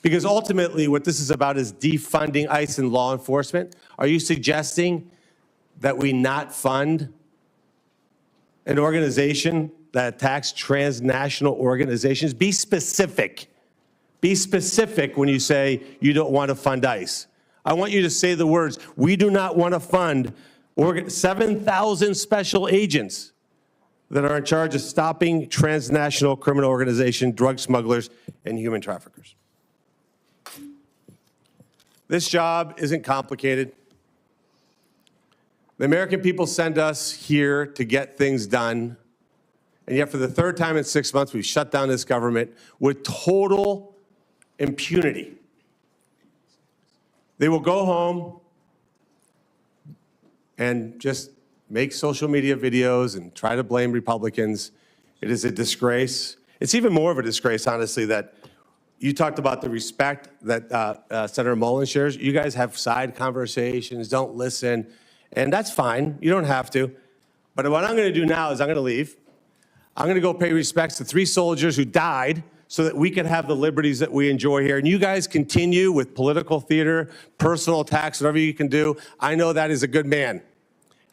Because ultimately, what this is about is defunding ICE and law enforcement. Are you suggesting that we not fund an organization that attacks transnational organizations? Be specific. Be specific when you say you don't want to fund ICE. I want you to say the words, we do not want to fund 7,000 special agents that are in charge of stopping transnational criminal organizations, drug smugglers, and human traffickers. This job isn't complicated. The American people send us here to get things done, and yet for the third time in 6 months, we've shut down this government with total impunity. They will go home and just make social media videos and try to blame Republicans. It is a disgrace. It's even more of a disgrace, honestly, that you talked about the respect that Senator Mullin shares. You guys have side conversations, don't listen, and that's fine. You don't have to. But what I'm going to do now is I'm going to leave. I'm going to go pay respects to 3 soldiers who died so that we can have the liberties that we enjoy here. And you guys continue with political theater, personal attacks, whatever you can do. I know that is a good man.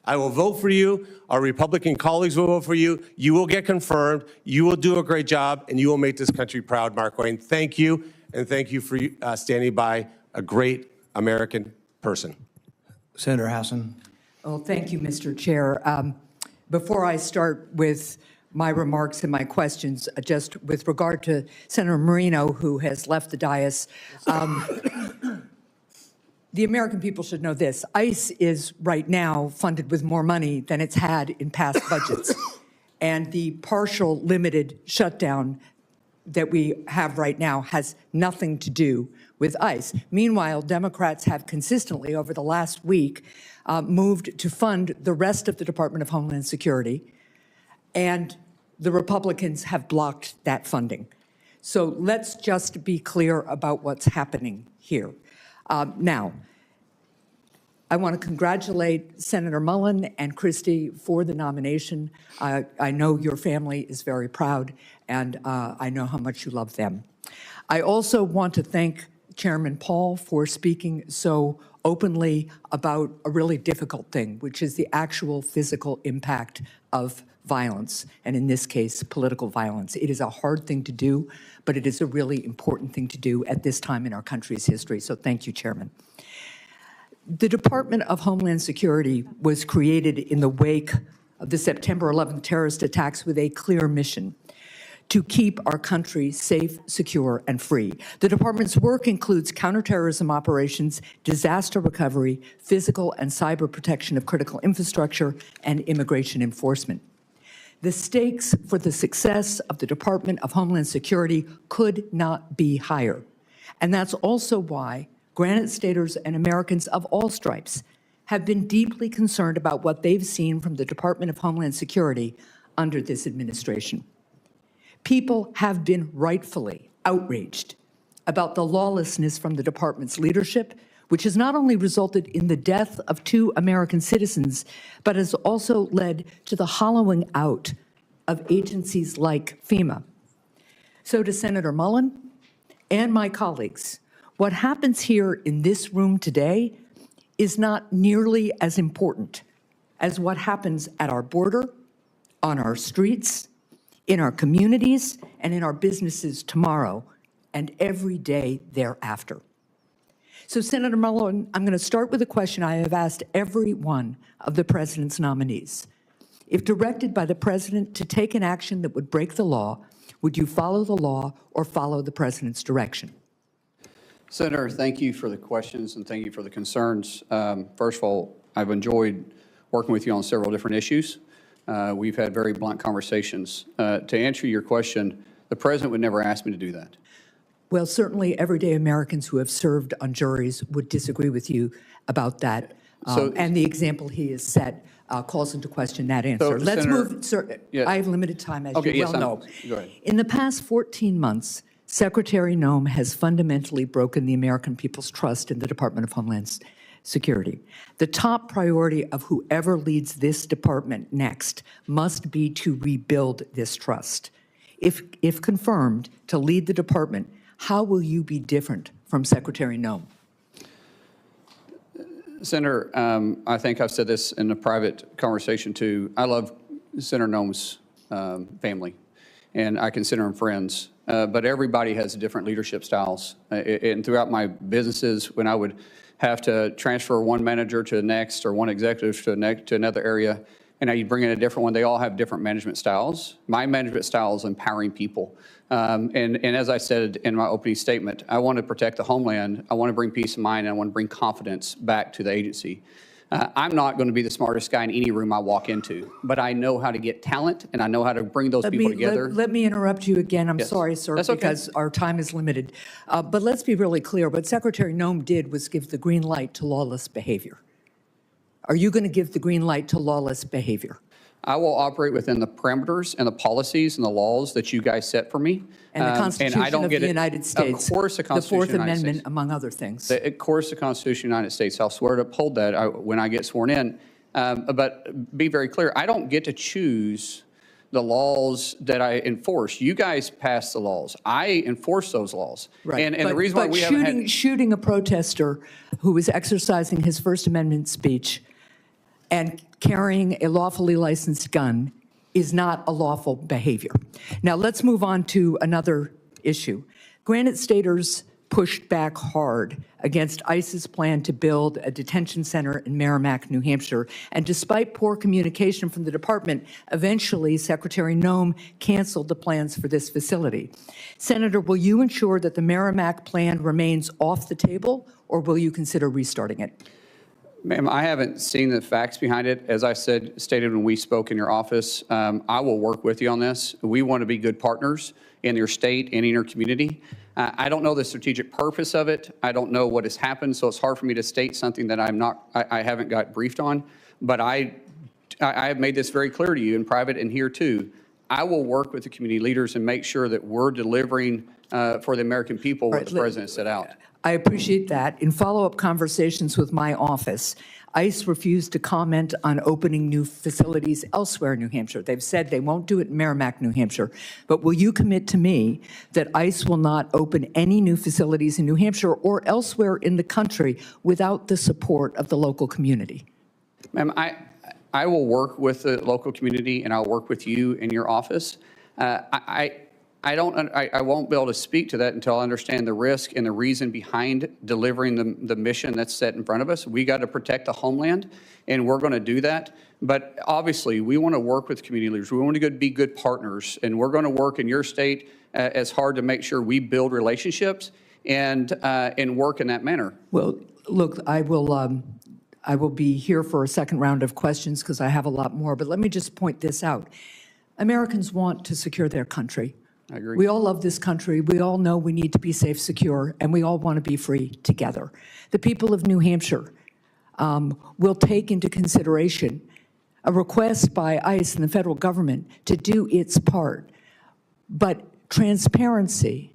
I will vote for you. Our Republican colleagues will vote for you. You will get confirmed. You will do a great job, and you will make this country proud, Markwayne. Thank you, and thank you for standing by a great American person. Senator Hassan. Oh, thank you, Mr. Chair. Before I start with my remarks and my questions, just with regard to Senator Marino, who has left the dais, the American people should know this. ICE is right now funded with more money than it's had in past budgets. And the partial limited shutdown that we have right now has nothing to do with ICE. Meanwhile, Democrats have consistently over the last week moved to fund the rest of the Department of Homeland Security, and the Republicans have blocked that funding. So let's just be clear about what's happening here. Now, I want to congratulate Senator Mullin and Kristi for the nomination. I know your family is very proud, and I know how much you love them. I also want to thank Chairman Paul for speaking so openly about a really difficult thing, which is the actual physical impact of violence, and in this case, political violence. It is a hard thing to do, but it is a really important thing to do at this time in our country's history. So thank you, Chairman. The Department of Homeland Security was created in the wake of the September 11th terrorist attacks with a clear mission: to keep our country safe, secure, and free. The department's work includes counterterrorism operations, disaster recovery, physical and cyber protection of critical infrastructure, and immigration enforcement. The stakes for the success of the Department of Homeland Security could not be higher. And that's also why Granite Staters and Americans of all stripes have been deeply concerned about what they've seen from the Department of Homeland Security under this administration. People have been rightfully outraged about the lawlessness from the department's leadership, which has not only resulted in the death of 2 American citizens, but has also led to the hollowing out of agencies like FEMA. So to Senator Mullin and my colleagues, what happens here in this room today is not nearly as important as what happens at our border, on our streets, in our communities, and in our businesses tomorrow and every day thereafter. So, Senator Mullin, I'm going to start with a question I have asked every one of the president's nominees. If directed by the president to take an action that would break the law, would you follow the law or follow the president's direction? Senator, thank you for the questions and thank you for the concerns. First of all, I've enjoyed working with you on several different issues. We've had very blunt conversations. To answer your question, the president would never ask me to do that. Well, certainly everyday Americans who have served on juries would disagree with you about that. And the example he has set calls into question that answer. Let's move, sir. Yeah. I have limited time, as you well know. Go ahead. In the past 14 months, Secretary Noem has fundamentally broken the American people's trust in the Department of Homeland Security. The top priority of whoever leads this department next must be to rebuild this trust. If confirmed to lead the department, how will you be different from Secretary Noem? Senator, I think I've said this in a private conversation too. I love Senator Noem's family, and I consider them friends. But everybody has different leadership styles. And throughout my businesses, when I would have to transfer one manager to the next or one executive to another area, and now you bring in a different one, they all have different management styles. My management style is empowering people. And as I said in my opening statement, I want to protect the homeland. I want to bring peace of mind. And I want to bring confidence back to the agency. I'm not going to be the smartest guy in any room I walk into, but I know how to get talent and I know how to bring those people together. Let me interrupt you again. I'm Yes. sorry, sir, That's okay. because our time is limited. But let's be really clear. What Secretary Noem did was give the green light to lawless behavior. Are you going to give the green light to lawless behavior? I will operate within the parameters and the policies and the laws that you guys set for me. And the Constitution I don't of get the it. United States. Of course, the Constitution Fourth of the United Amendment, States. among other things. Of course, the Constitution of the United States. I'll swear to uphold that when I get sworn in. But be very clear, I don't get to choose the laws that I enforce. You guys pass the laws. I enforce those laws. Right. And the reason why we haven't had... shooting a protester who was exercising his First Amendment speech and carrying a lawfully licensed gun is not a lawful behavior. Now, let's move on to another issue. Granite Staters pushed back hard against ICE's plan to build a detention center in Merrimack, New Hampshire. And despite poor communication from the department, eventually Secretary Noem canceled the plans for this facility. Senator, will you ensure that the Merrimack plan remains off the table, or will you consider restarting it? Ma'am, I haven't seen the facts behind it. As I stated when we spoke in your office, I will work with you on this. We want to be good partners in your state and in your community. I don't know the strategic purpose of it. I don't know what has happened, so it's hard for me to state something that I haven't got briefed on. But I have made this very clear to you in private and here too. I will work with the community leaders and make sure that we're delivering for the American people what the president set out. I appreciate that. In follow-up conversations with my office, ICE refused to comment on opening new facilities elsewhere in New Hampshire. They've said they won't do it in Merrimack, New Hampshire. But will you commit to me that ICE will not open any new facilities in New Hampshire or elsewhere in the country without the support of the local community? Ma'am, I will work with the local community and I'll work with you in your office. I won't be able to speak to that until I understand the risk and the reason behind delivering the mission that's set in front of us. We got to protect the homeland, and we're going to do that. But obviously, we want to work with community leaders. We want to be good partners, and we're going to work in your state as hard to make sure we build relationships and work in that manner. Well, look, I will be here for a second round of questions because I have a lot more, but let me just point this out. Americans want to secure their country. I agree. We all love this country. We all know we need to be safe, secure, and we all want to be free together. The people of New Hampshire will take into consideration a request by ICE and the federal government to do its part. But transparency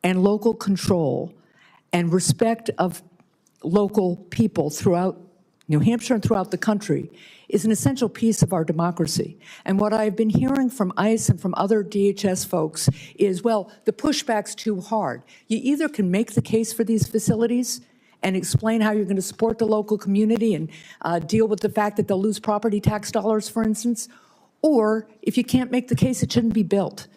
and local control and respect of local people throughout New Hampshire and throughout the country is an essential piece of our democracy. And what I've been hearing from ICE and from other DHS folks is, well, the pushback's too hard. You either can make the case for these facilities and explain how you're going to support the local community and deal with the fact that they'll lose property tax dollars, for instance, or if you can't make the case, it shouldn't be built.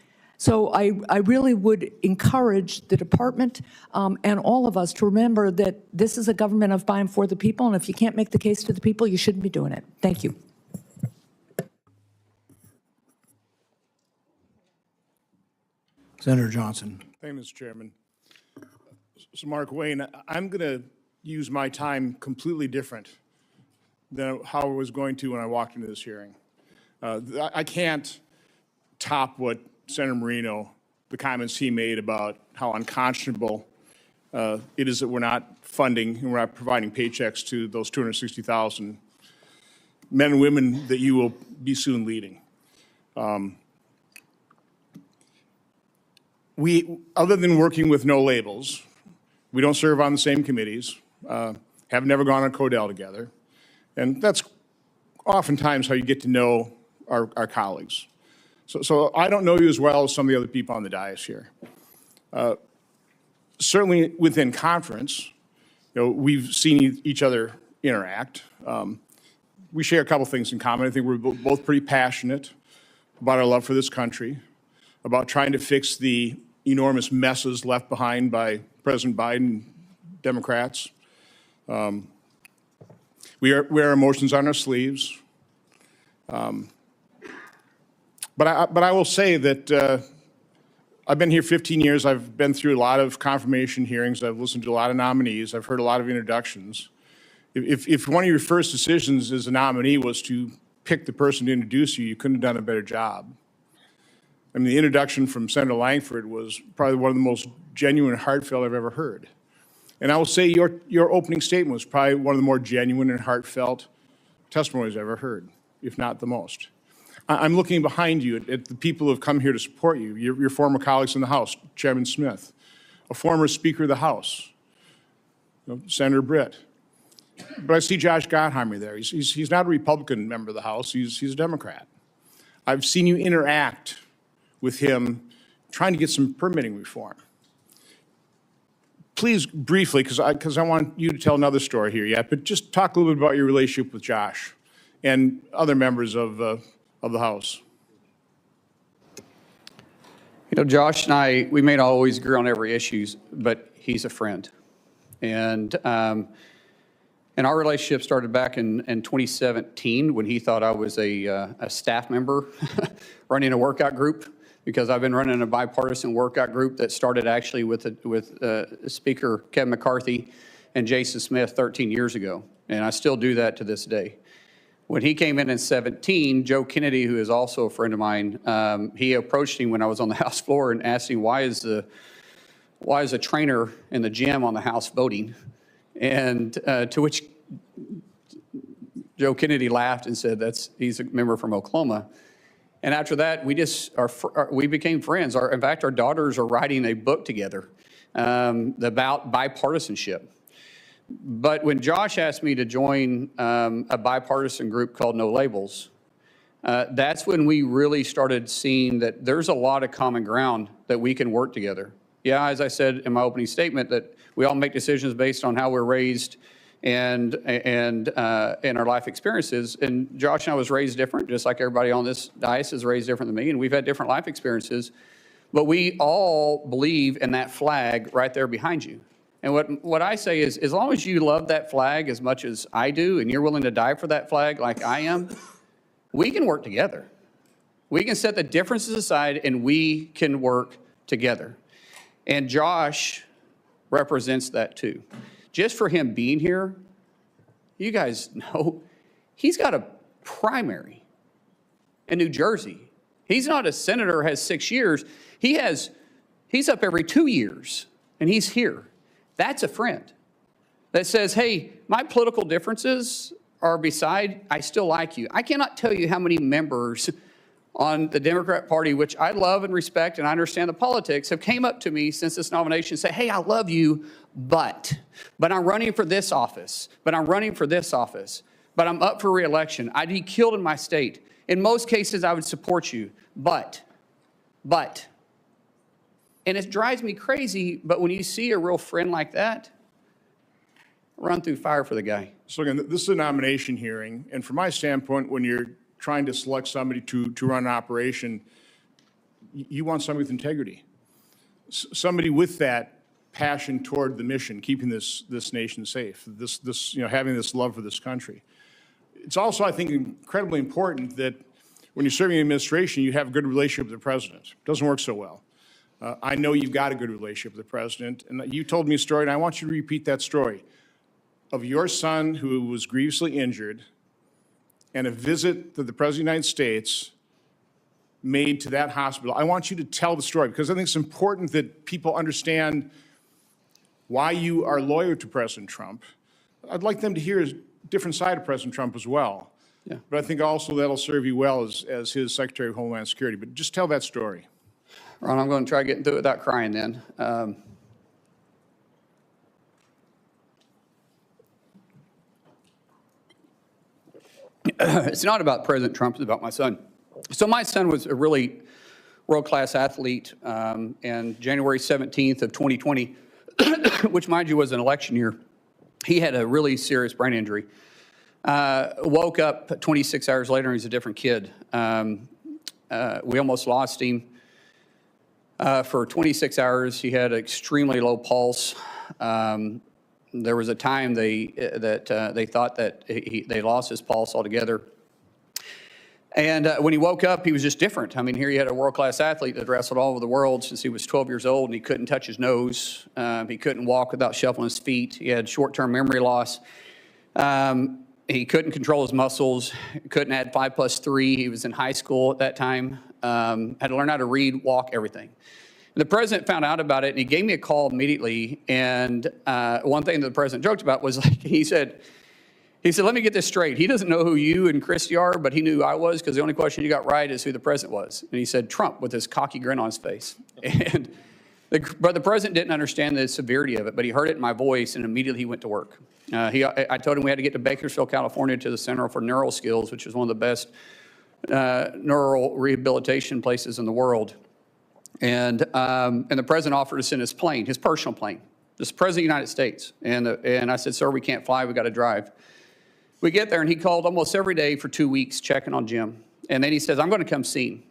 So I really would encourage the department and all of us to remember that this is a government of by and for the people, and if you can't make the case to the people, you shouldn't be doing it. Thank you. Senator Johnson. Thank you, Mr. Chairman. So, Markwayne, I'm going to use my time completely different than how I was going to when I walked into this hearing. I can't top what Senator Marino, the comments he made about how unconscionable it is that we're not funding and we're not providing paychecks to those 260,000 men and women that you will be soon leading. We, other than working with no labels, we don't serve on the same committees, have never gone on Codell together, and that's oftentimes how you get to know our colleagues. So I don't know you as well as some of the other people on the dais here. Certainly within conference, we've seen each other interact. We share a couple things in common. I think we're both pretty passionate about our love for this country, about trying to fix the enormous messes left behind by President Biden, Democrats. We wear emotions on our sleeves. But I will say that I've been here 15 years. I've been through a lot of confirmation hearings. I've listened to a lot of nominees. I've heard a lot of introductions. If one of your first decisions as a nominee was to pick the person to introduce you, you couldn't have done a better job. I mean, the introduction from Senator Langford was probably one of the most genuine and heartfelt I've ever heard. And I will say your opening statement was probably one of the more genuine and heartfelt testimonies I've ever heard, if not the most. I'm looking behind you at the people who have come here to support you, your former colleagues in the House, Chairman Smith, a former Speaker of the House, Senator Britt. But I see Josh Gottheimer there. He's not a Republican member of the House. He's a Democrat. I've seen you interact with him trying to get some permitting reform. Please, briefly, because I want you to tell another story here yet, but just talk a little bit about your relationship with Josh and other members of the House. Josh and I, we may not always agree on every issue, but he's a friend. And our relationship started back in 2017 when he thought I was a staff member running a workout group, because I've been running a bipartisan workout group that started actually with Speaker Kevin McCarthy and Jason Smith 13 years ago. And I still do that to this day. When he came in 17, Joe Kennedy, who is also a friend of mine, he approached him when I was on the House floor and asked him, why is a trainer in the gym on the House voting? And to which Joe Kennedy laughed and said, he's a member from Oklahoma. And after that, we became friends. In fact, our daughters are writing a book together about bipartisanship. But when Josh asked me to join a bipartisan group called No Labels, that's when we really started seeing that there's a lot of common ground that we can work together. Yeah, as I said in my opening statement, that we all make decisions based on how we're raised and our life experiences. And Josh and I was raised different, just like everybody on this dais is raised different than me, and we've had different life experiences. But we all believe in that flag right there behind you. And what I say is, as long as you love that flag as much as I do, and you're willing to die for that flag like I am, we can work together. We can set the differences aside, and we can work together. And Josh represents that too. Just for him being here, you guys know, he's got a primary in New Jersey. He's not a senator, has 6 years. He's up every 2 years, and he's here. That's a friend that says, hey, my political differences are beside, I still like you. I cannot tell you how many members on the Democrat Party, which I love and respect, and I understand the politics, have came up to me since this nomination and say, hey, I love you, but I'm running for this office, but I'm running for this office, but I'm up for re-election. I'd be killed in my state. In most cases, I would support you, but. And it drives me crazy, but when you see a real friend like that, run through fire for the guy. So again, this is a nomination hearing, and from my standpoint, when you're trying to select somebody to run an operation, you want somebody with integrity, somebody with that passion toward the mission, keeping this nation safe, having this love for this country. It's also, I think, incredibly important that when you're serving the administration, you have a good relationship with the president. It doesn't work so well. I know you've got a good relationship with the president, and you told me a story, and I want you to repeat that story of your son who was grievously injured and a visit that the President of the United States made to that hospital. I want you to tell the story because I think it's important that people understand why you are loyal to President Trump. I'd like them to hear a different side of President Trump as well. Yeah. But I think also that'll serve you well as his Secretary of Homeland Security. But just tell that story. Ron, I'm going to try getting through it without crying then. It's not about President Trump, it's about my son. So my son was a really world-class athlete, and January 17th of 2020, which mind you was an election year, he had a really serious brain injury. Woke up 26 hours later and he's a different kid. We almost lost him. For 26 hours, he had extremely low pulse. There was a time they thought that they lost his pulse altogether. And when he woke up, he was just different. I mean, here he had a world-class athlete that wrestled all over the world since he was 12 years old, and he couldn't touch his nose. He couldn't walk without shuffling his feet. He had short-term memory loss. He couldn't control his muscles, couldn't add 5 + 3. He was in high school at that time, had to learn how to read, walk, everything. And the president found out about it, and he gave me a call immediately. And one thing that the president joked about was, like, he said, let me get this straight. He doesn't know who you and Kristi are, but he knew who I was because the only question you got right is who the president was. And he said, Trump, with this cocky grin on his face. And but the president didn't understand the severity of it, but he heard it in my voice, and immediately he went to work. I told him we had to get to Bakersfield, California, to the Center for Neural Skills, which is one of the best neural rehabilitation places in the world. And the president offered to send his plane, his personal plane. This is the president of the United States. And I said, sir, we can't fly, we got to drive. We get there, and he called almost every day for 2 weeks checking on Jim. And then he says, I'm going to come see him.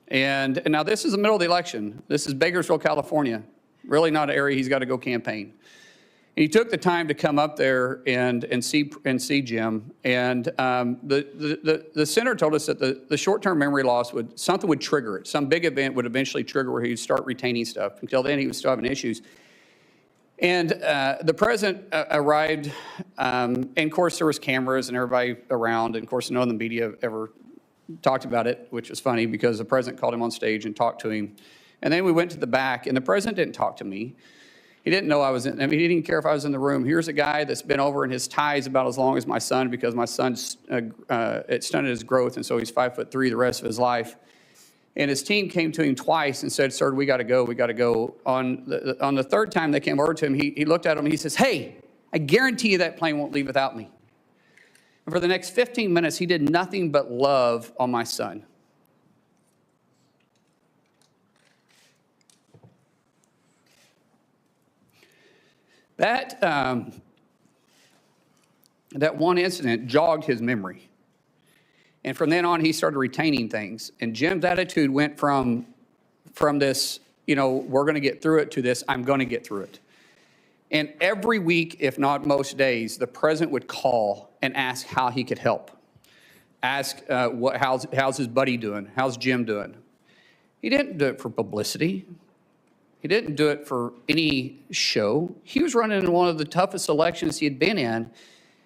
And now this is the middle of the election. This is Bakersfield, California. Really not an area he's got to go campaign. And he took the time to come up there and see Jim. And the senator told us that the short-term memory loss something would trigger it. Some big event would eventually trigger where he'd start retaining stuff. Until then, he was still having issues. And the president arrived, and of course there was cameras and everybody around, and of course none of the media ever talked about it, which was funny because the president called him on stage and talked to him. And then we went to the back, and the president didn't talk to me. He didn't know I was in, I mean, he didn't care if I was in the room. Here's a guy that's been over, and his tie is about as long as my son because my son's, it stunted his growth, and so he's 5'3" the rest of his life. And his team came to him twice and said, sir, we got to go, we got to go. On the third time they came over to him, he looked at him and he says, hey, I guarantee you that plane won't leave without me. And for the next 15 minutes, he did nothing but love on my son. That one incident jogged his memory. And from then on, he started retaining things. And Jim's attitude went from from this, we're going to get through it to this, I'm going to get through it. And every week, if not most days, the president would call and ask how he could help. Ask how's his buddy doing? How's Jim doing? He didn't do it for publicity. He didn't do it for any show. He was running in one of the toughest elections he had been in,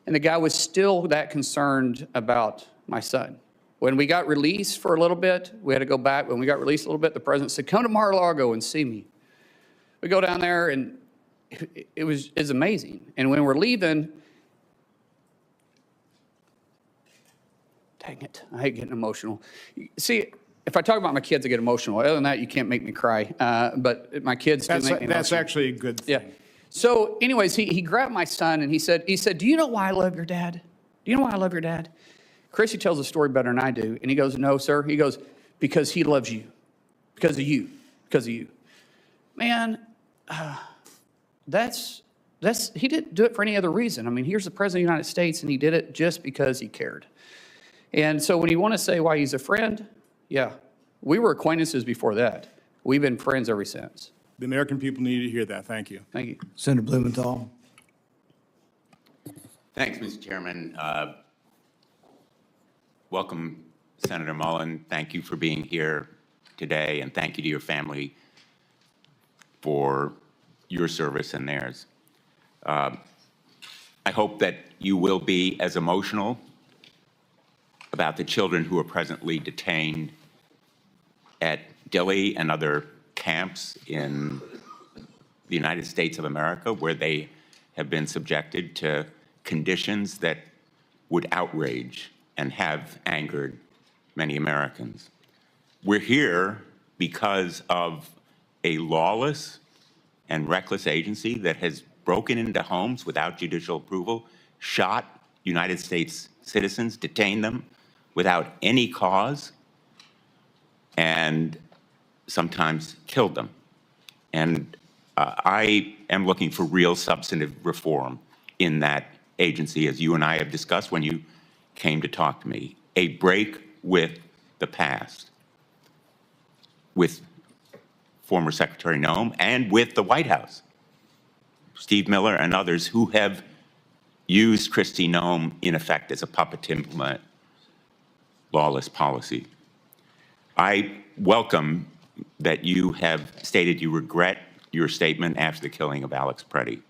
and the guy was still that concerned about my son. When we got released for a little bit, we had to go back. When we got released a little bit, the president said, come to Mar-a-Lago and see me. We go down there, and it's amazing. And when we're leaving, dang it, I hate getting emotional. See, if I talk about my kids, I get emotional. Other than that, you can't make me cry. But my kids do make me emotional. That's actually a good thing. Yeah. So anyways, he grabbed my son and he said, do you know why I love your dad? Do you know why I love your dad? Kristi tells the story better than I do. And he goes, no, sir. He goes, because he loves you. Because of you. Because of you. Man, he didn't do it for any other reason. I mean, here's the President of the United States, and he did it just because he cared. And so when you want to say why he's a friend, yeah, we were acquaintances before that. We've been friends ever since. The American people need to hear that. Thank you. Thank you. Senator Blumenthal. Thanks, Mr. Chairman. Welcome, Senator Mullin. Thank you for being here today, and thank you to your family for your service and theirs. I hope that you will be as emotional about the children who are presently detained at Dilley and other camps in the United States of America, where they have been subjected to conditions that would outrage and have angered many Americans. We're here because of a lawless and reckless agency that has broken into homes without judicial approval, shot United States citizens, detained them without any cause, and sometimes killed them. And I am looking for real substantive reform in that agency, as you and I have discussed when you came to talk to me. A break with the past, with former Secretary Noem and with the White House, Steve Miller and others who have used Kristi Noem in effect as a puppet to implement lawless policy. I welcome that you have stated you regret your statement after the killing of Alex Preddy.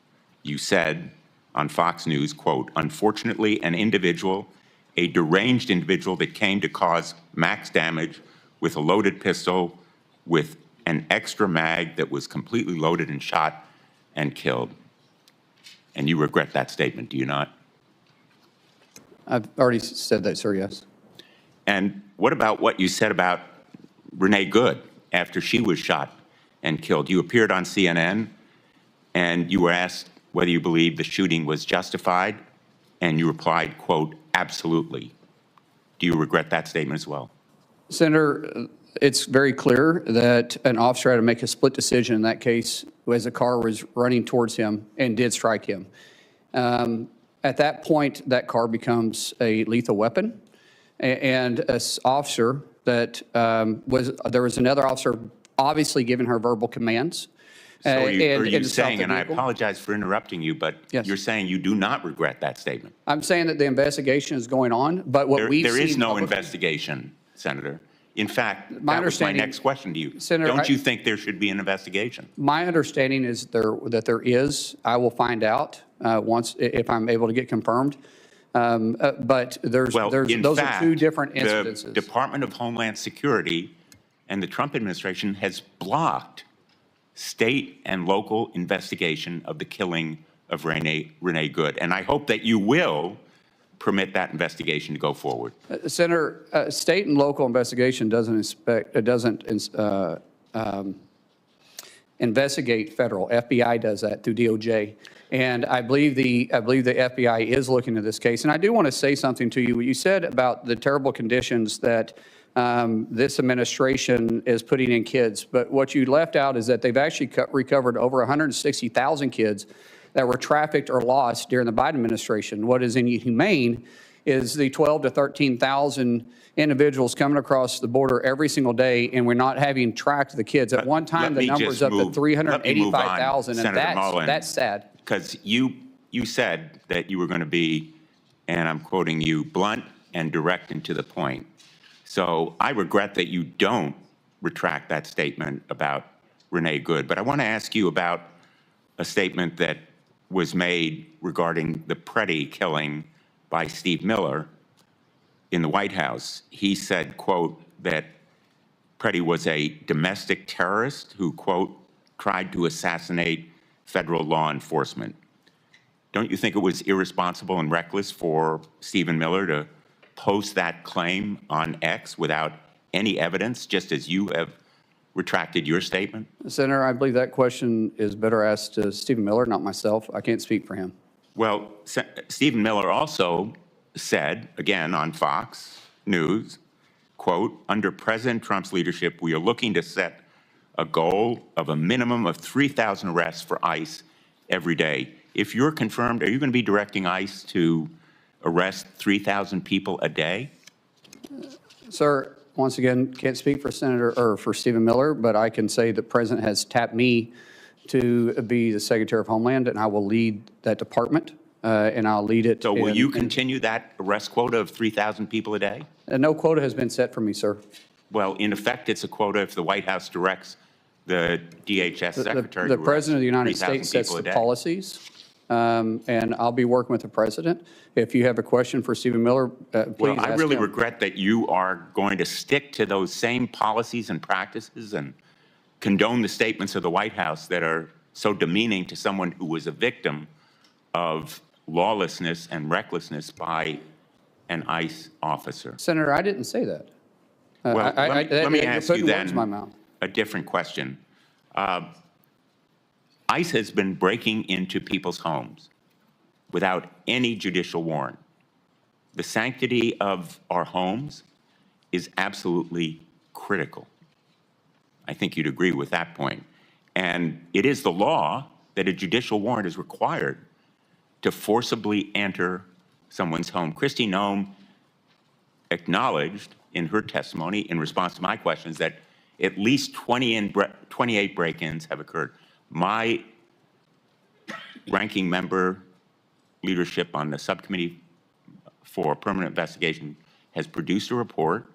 You said on Fox News, quote, unfortunately, an individual, a deranged individual that came to cause max damage with a loaded pistol with an extra mag that was completely loaded and shot and killed. And you regret that statement, do you not? I've already said that, sir, yes. And what about what you said about Renee Good after she was shot and killed? You appeared on CNN and you were asked whether you believed the shooting was justified, and you replied, quote, absolutely. Do you regret that statement as well? Senator, it's very clear that an officer had to make a split decision in that case as the car was running towards him and did strike him. At that point, that car becomes a lethal weapon. And an officer that there was another officer obviously giving her verbal commands. So are you saying, and I apologize for interrupting you, but yes, you're saying you do not regret that statement? I'm saying that the investigation is going on, but what we've seen... There is no investigation, Senator. In fact, that was my next question to you. Senator, don't you think there should be an investigation? My understanding is that there is. I will find out if I'm able to get confirmed. But those are two different incidences. The Department of Homeland Security and the Trump administration has blocked state and local investigation of the killing of Renee Good. And I hope that you will permit that investigation to go forward. Senator, state and local investigation doesn't investigate federal. FBI does that through DOJ. And I believe the FBI is looking at this case. And I do want to say something to you. What you said about the terrible conditions that this administration is putting in kids. But what you left out is that they've actually recovered over 160,000 kids that were trafficked or lost during the Biden administration. What is inhumane is the 12 to 13,000 individuals coming across the border every single day, and we're not having tracked the kids. At one time, the number's up to 385,000, and that's sad. Because you said that you were going to be, and I'm quoting you, blunt and direct and to the point. So I regret that you don't retract that statement about Renee Good. But I want to ask you about a statement that was made regarding the Preddy killing by Steve Miller in the White House. He said, quote, that Preddy was a domestic terrorist who, quote, tried to assassinate federal law enforcement. Don't you think it was irresponsible and reckless for Stephen Miller to post that claim on X without any evidence, just as you have retracted your statement? Senator, I believe that question is better asked to Stephen Miller, not myself. I can't speak for him. Well, Stephen Miller also said, again on Fox News, quote, under President Trump's leadership, we are looking to set a goal of a minimum of 3,000 arrests for ICE every day. If you're confirmed, are you going to be directing ICE to arrest 3,000 people a day? Sir, once again, can't speak for Senator or for Stephen Miller, but I can say the President has tapped me to be the Secretary of Homeland, and I will lead that department, and I'll lead it. So will you continue that arrest quota of 3,000 people a day? No quota has been set for me, sir. Well, in effect, it's a quota if the White House directs the DHS secretary The to President of the United 3,000 States sets people a the day. policies, and I'll be working with the President. If you have a question for Stephen Miller, please Well, I ask really him. regret that you are going to stick to those same policies and practices and condone the statements of the White House that are so demeaning to someone who was a victim of lawlessness and recklessness by an ICE officer. Senator, I didn't say that. Well, let me you're ask you putting words in my then mouth. a different question. ICE has been breaking into people's homes without any judicial warrant. The sanctity of our homes is absolutely critical. I think you'd agree with that point. And it is the law that a judicial warrant is required to forcibly enter someone's home. Kristi Noem acknowledged in her testimony in response to my questions that at least 28 break-ins have occurred. My ranking member leadership on the subcommittee for permanent investigation has produced a report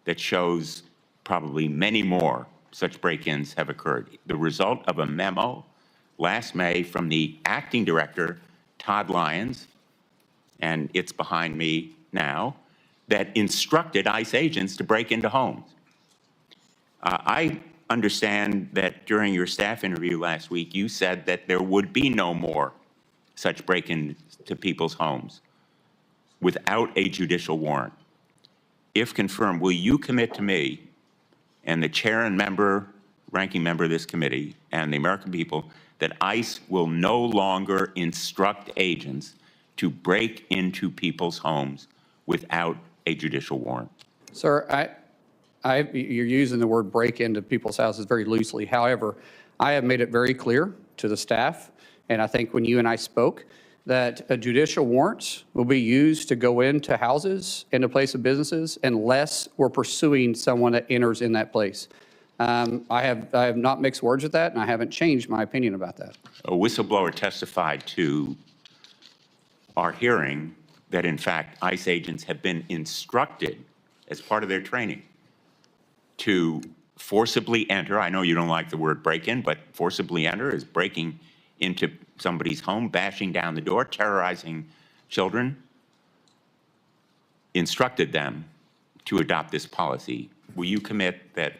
that shows probably many more such break-ins have occurred. The result of a memo last May from the acting director, Todd Lyons, and it's behind me now, that instructed ICE agents to break into homes. I understand that during your staff interview last week, you said that there would be no more such break-ins to people's homes without a judicial warrant. If confirmed, will you commit to me and the chair and ranking member of this committee and the American people that ICE will no longer instruct agents to break into people's homes without a judicial warrant? Sir, you're using the word break into people's houses very loosely. However, I have made it very clear to the staff, and I think when you and I spoke, that judicial warrants will be used to go into houses, into place of businesses, unless we're pursuing someone that enters in that place. I have not mixed words with that, and I haven't changed my opinion about that. A whistleblower testified to our hearing that, in fact, ICE agents have been instructed as part of their training to forcibly enter. I know you don't like the word break-in, but forcibly enter is breaking into somebody's home, bashing down the door, terrorizing children, instructed them to adopt this policy. Will you commit that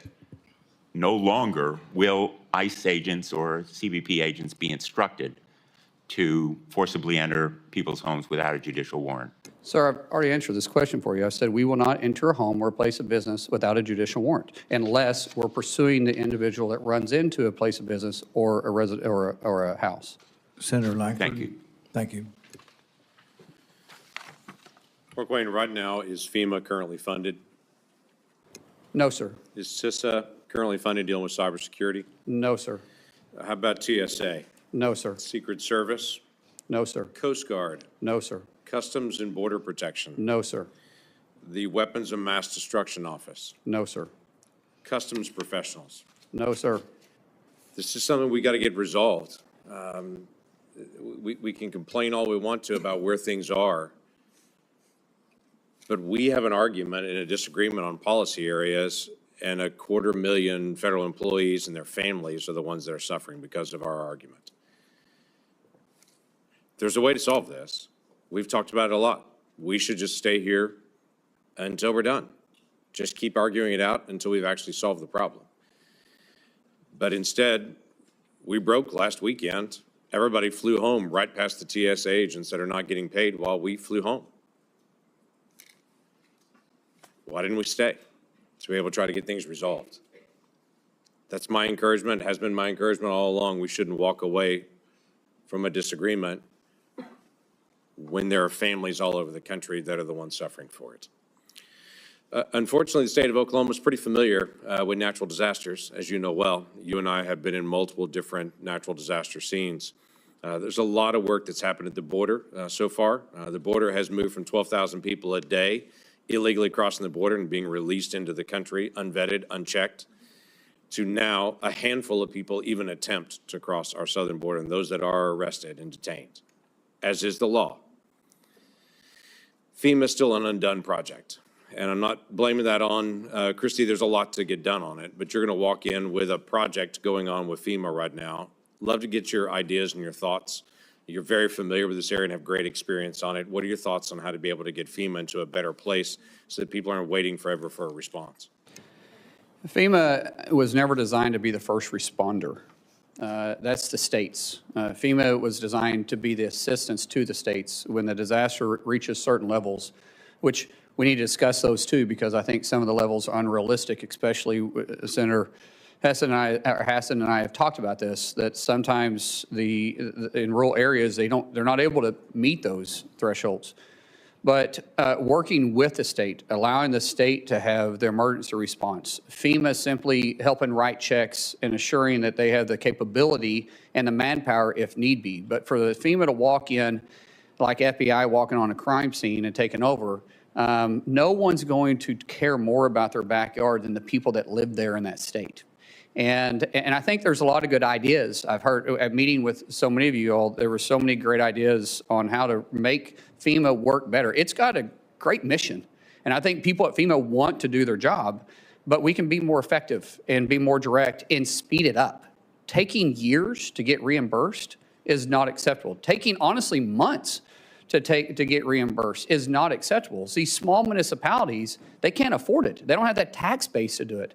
no longer will ICE agents or CBP agents be instructed to forcibly enter people's homes without a judicial warrant? Sir, I've already answered this question for you. I said we will not enter a home or a place of business without a judicial warrant unless we're pursuing the individual that runs into a place of business or a resident or a house. Senator Langford. Thank you. Thank you. Markwayne, right now, is FEMA currently funded? No, sir. Is CISA currently funded dealing with cybersecurity? No, sir. How about TSA? No, sir. Secret Service? No, sir. Coast Guard? No, sir. Customs and Border Protection, No, sir. the Weapons of Mass Destruction Office, No, sir. Customs Professionals. No, sir. This is something we got to get resolved. We can complain all we want to about where things are, but we have an argument and a disagreement on policy areas, and 250,000 federal employees and their families are the ones that are suffering because of our argument. There's a way to solve this. We've talked about it a lot. We should just stay here until we're done. Just keep arguing it out until we've actually solved the problem. But instead, we broke last weekend. Everybody flew home right past the TSA agents that are not getting paid while we flew home. Why didn't we stay? To be able to try to get things resolved. That's my encouragement, has been my encouragement all along. We shouldn't walk away from a disagreement when there are families all over the country that are the ones suffering for it. Unfortunately, the state of Oklahoma is pretty familiar with natural disasters, as you know well. You and I have been in multiple different natural disaster scenes. There's a lot of work that's happened at the border so far. The border has moved from 12,000 people a day illegally crossing the border and being released into the country, unvetted, unchecked, to now a handful of people even attempt to cross our southern border, and those that are arrested and detained, as is the law. FEMA is still an undone project. And I'm not blaming that on Kristi. There's a lot to get done on it, but you're going to walk in with a project going on with FEMA right now. Love to get your ideas and your thoughts. You're very familiar with this area and have great experience on it. What are your thoughts on how to be able to get FEMA into a better place so that people aren't waiting forever for a response? FEMA was never designed to be the first responder. That's the states. FEMA was designed to be the assistance to the states when the disaster reaches certain levels, which we need to discuss those too, because I think some of the levels are unrealistic, especially Senator Hassan and I have talked about this, that sometimes in rural areas, they're not able to meet those thresholds. But working with the state, allowing the state to have their emergency response, FEMA simply helping write checks and assuring that they have the capability and the manpower if need be. But for the FEMA to walk in like FBI walking on a crime scene and taking over, no one's going to care more about their backyard than the people that live there in that state. And I think there's a lot of good ideas. I've heard at meeting with so many of you all, there were so many great ideas on how to make FEMA work better. It's got a great mission. And I think people at FEMA want to do their job, but we can be more effective and be more direct and speed it up. Taking years to get reimbursed is not acceptable. Taking, honestly, months to get reimbursed is not acceptable. These small municipalities, they can't afford it. They don't have that tax base to do it.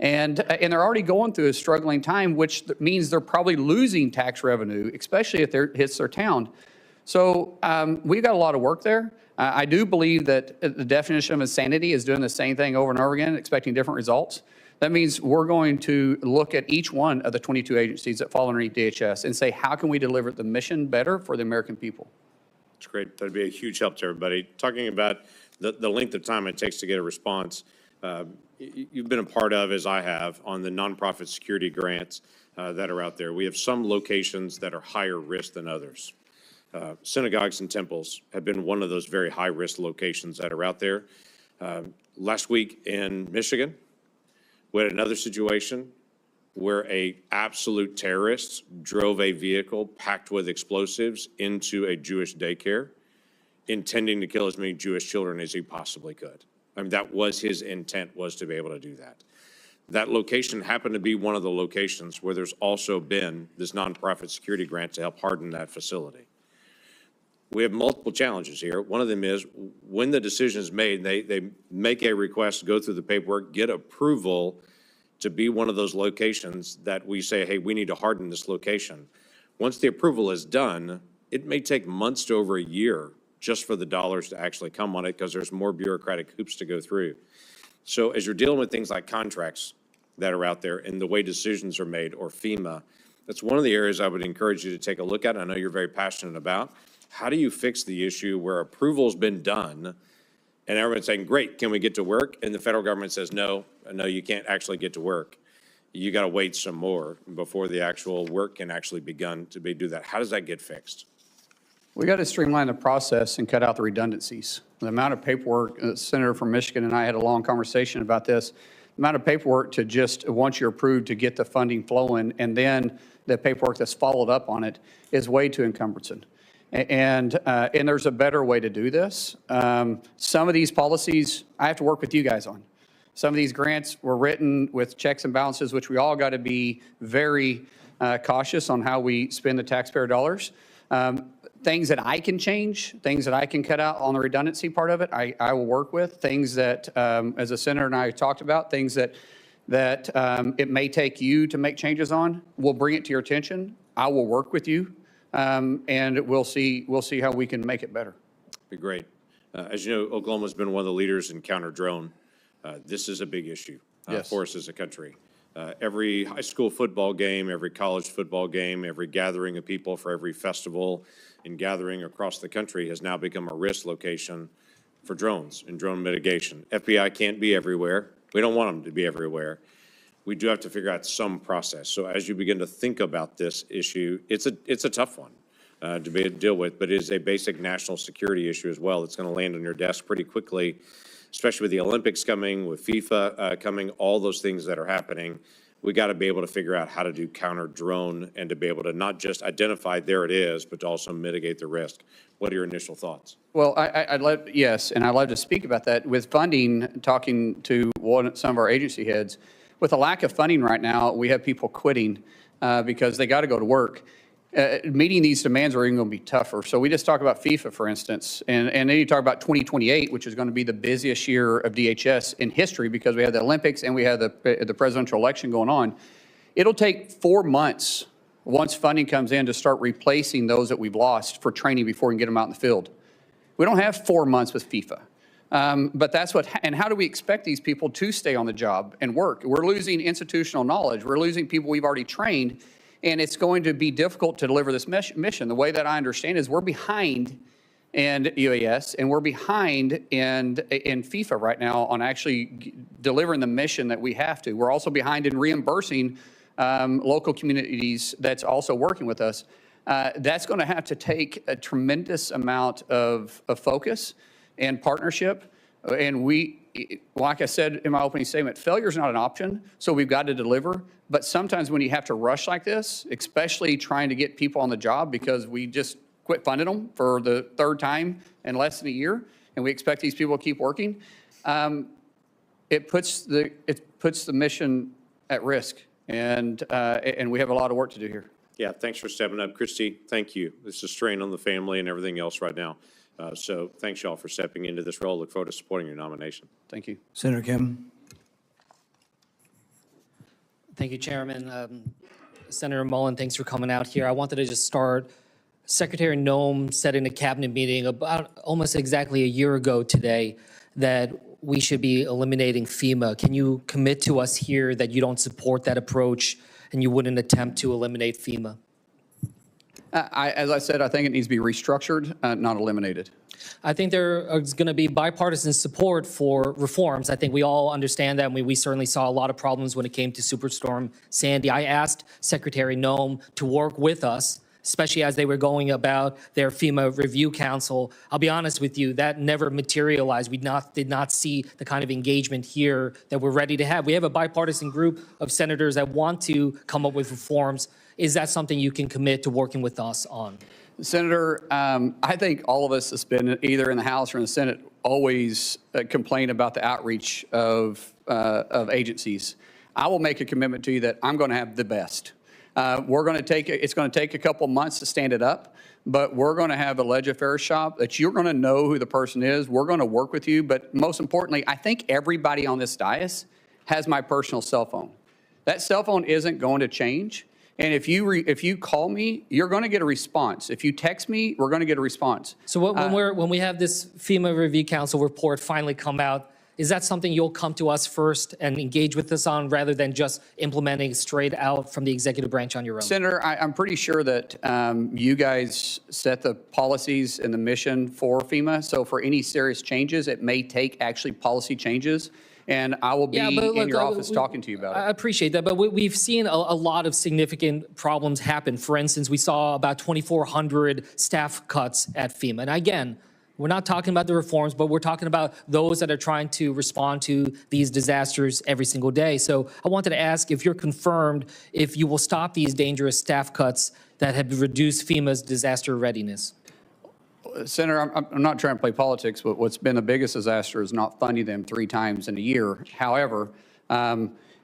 And they're already going through a struggling time, which means they're probably losing tax revenue, especially if it hits their town. So we've got a lot of work there. I do believe that the definition of insanity is doing the same thing over and over again, expecting different results. That means we're going to look at each one of the 22 agencies that fall underneath DHS and say, how can we deliver the mission better for the American people? It's great. That'd be a huge help to everybody. Talking about the length of time it takes to get a response, you've been a part of, as I have, on the nonprofit security grants that are out there. We have some locations that are higher risk than others. Synagogues and temples have been one of those very high-risk locations that are out there. Last week in Michigan, we had another situation where a absolute terrorist drove a vehicle packed with explosives into a Jewish daycare, intending to kill as many Jewish children as he possibly could. I mean, that was his intent, was to be able to do that. That location happened to be one of the locations where there's also been this nonprofit security grant to help harden that facility. We have multiple challenges here. One of them is when the decision is made, they make a request, go through the paperwork, get approval to be one of those locations that we say, hey, we need to harden this location. Once the approval is done, it may take months to over a year just for the dollars to actually come on it because there's more bureaucratic hoops to go through. So as you're dealing with things like contracts that are out there and the way decisions are made, or FEMA, that's one of the areas I would encourage you to take a look at. I know you're very passionate about. How do you fix the issue where approval's been done and everyone's saying, great, can we get to work? And the federal government says, no, you can't actually get to work. You got to wait some more before the actual work can actually begin to do that. How does that get fixed? We got to streamline the process and cut out the redundancies. The amount of paperwork, the senator from Michigan and I had a long conversation about this, the amount of paperwork to just, once you're approved, to get the funding flowing, and then the paperwork that's followed up on it is way too encumbersome. And there's a better way to do this. Some of these policies I have to work with you guys on. Some of these grants were written with checks and balances, which we all got to be very cautious on how we spend the taxpayer dollars. Things that I can change, things that I can cut out on the redundancy part of it, I will work with. Things that, as the senator and I talked about, things that it may take you to make changes on, we'll bring it to your attention. I will work with you, and we'll see how we can make it better. Be great. As you know, Oklahoma's been one of the leaders in counter-drone. This is a big issue for us as a country. Every high school football game, every college football game, every gathering of people for every festival and gathering across the country has now become a risk location for drones and drone mitigation. FBI can't be everywhere. We don't want them to be everywhere. We do have to figure out some process. So as you begin to think about this issue, it's a tough one to deal with, but it is a basic national security issue as well. It's going to land on your desk pretty quickly, especially with the Olympics coming, with FIFA coming, all those things that are happening. We got to be able to figure out how to do counter drone and to be able to not just identify there it is, but to also mitigate the risk. What are your initial thoughts? Well, I'd love to speak about that. With funding, talking to some of our agency heads, with a lack of funding right now, we have people quitting because they got to go to work. Meeting these demands are even going to be tougher. So we just talk about FIFA, for instance, and then you talk about 2028, which is going to be the busiest year of DHS in history because we have the Olympics and we have the presidential election going on. It'll take 4 months once funding comes in to start replacing those that we've lost for training before we can get them out in the field. We don't have 4 months with FIFA. But that's and how do we expect these people to stay on the job and work? We're losing institutional knowledge. We're losing people we've already trained. And it's going to be difficult to deliver this mission. The way that I understand is we're behind in UAS and we're behind in FIFA right now on actually delivering the mission that we have to. We're also behind in reimbursing local communities that's also working with us. That's going to have to take a tremendous amount of focus and partnership. And like I said in my opening statement, failure is not an option, so we've got to deliver. But sometimes when you have to rush like this, especially trying to get people on the job because we just quit funding them for the third time in less than a year, and we expect these people to keep working, it puts the mission at risk, and we have a lot of work to do here. Yeah, thanks for stepping up. Kristi, thank you. This is a strain on the family and everything else right now. So thanks, y'all, for stepping into this role. Look forward to supporting your nomination. Thank you. Senator Kim. Thank you, Chairman. Senator Mullin, thanks for coming out here. I wanted to just start. Secretary Noem said in a cabinet meeting about almost exactly a year ago today that we should be eliminating FEMA. Can you commit to us here that you don't support that approach and you wouldn't attempt to eliminate FEMA? As I said, I think it needs to be restructured, not eliminated. I think there is going to be bipartisan support for reforms. I think we all understand that, and we certainly saw a lot of problems when it came to Superstorm Sandy. I asked Secretary Noem to work with us, especially as they were going about their FEMA Review Council. I'll be honest with you, that never materialized. We did not see the kind of engagement here that we're ready to have. We have a bipartisan group of senators that want to come up with reforms. Is that something you can commit to working with us on? Senator, I think all of us that's been either in the House or in the Senate always complain about the outreach of agencies. I will make a commitment to you that I'm going to have the best. It's going to take a couple months to stand it up, but we're going to have a ledge affairs shop that you're going to know who the person is. We're going to work with you, but most importantly, I think everybody on this dais has my personal cell phone. That cell phone isn't going to change. And if you call me, you're going to get a response. If you text me, we're going to get a response. So when we have this FEMA Review Council report finally come out, is that something you'll come to us first and engage with us on rather than just implementing straight out from the executive branch on your own? Senator, I'm pretty sure that you guys set the policies and the mission for FEMA. So for any serious changes, it may take actually policy changes. and I will be in your office talking to you about it. I appreciate that, but we've seen a lot of significant problems happen. For instance, we saw about 2,400 staff cuts at FEMA. And again, we're not talking about the reforms, but we're talking about those that are trying to respond to these disasters every single day. So I wanted to ask if you're confirmed if you will stop these dangerous staff cuts that have reduced FEMA's disaster readiness. Senator, I'm not trying to play politics, but what's been the biggest disaster is not funding them 3 times in a year. However,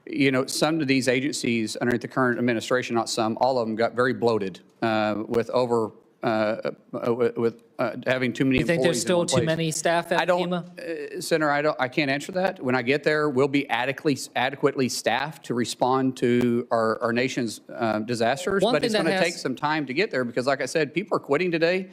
you know, some of these agencies underneath the current administration, not some, all of them got very bloated with having too many employees. You think there's still too place. many staff at FEMA? Senator, I can't answer that. When I get there, we'll be adequately staffed to respond to our nation's disasters. But it's going to take some time to get there because, like I said, people are quitting today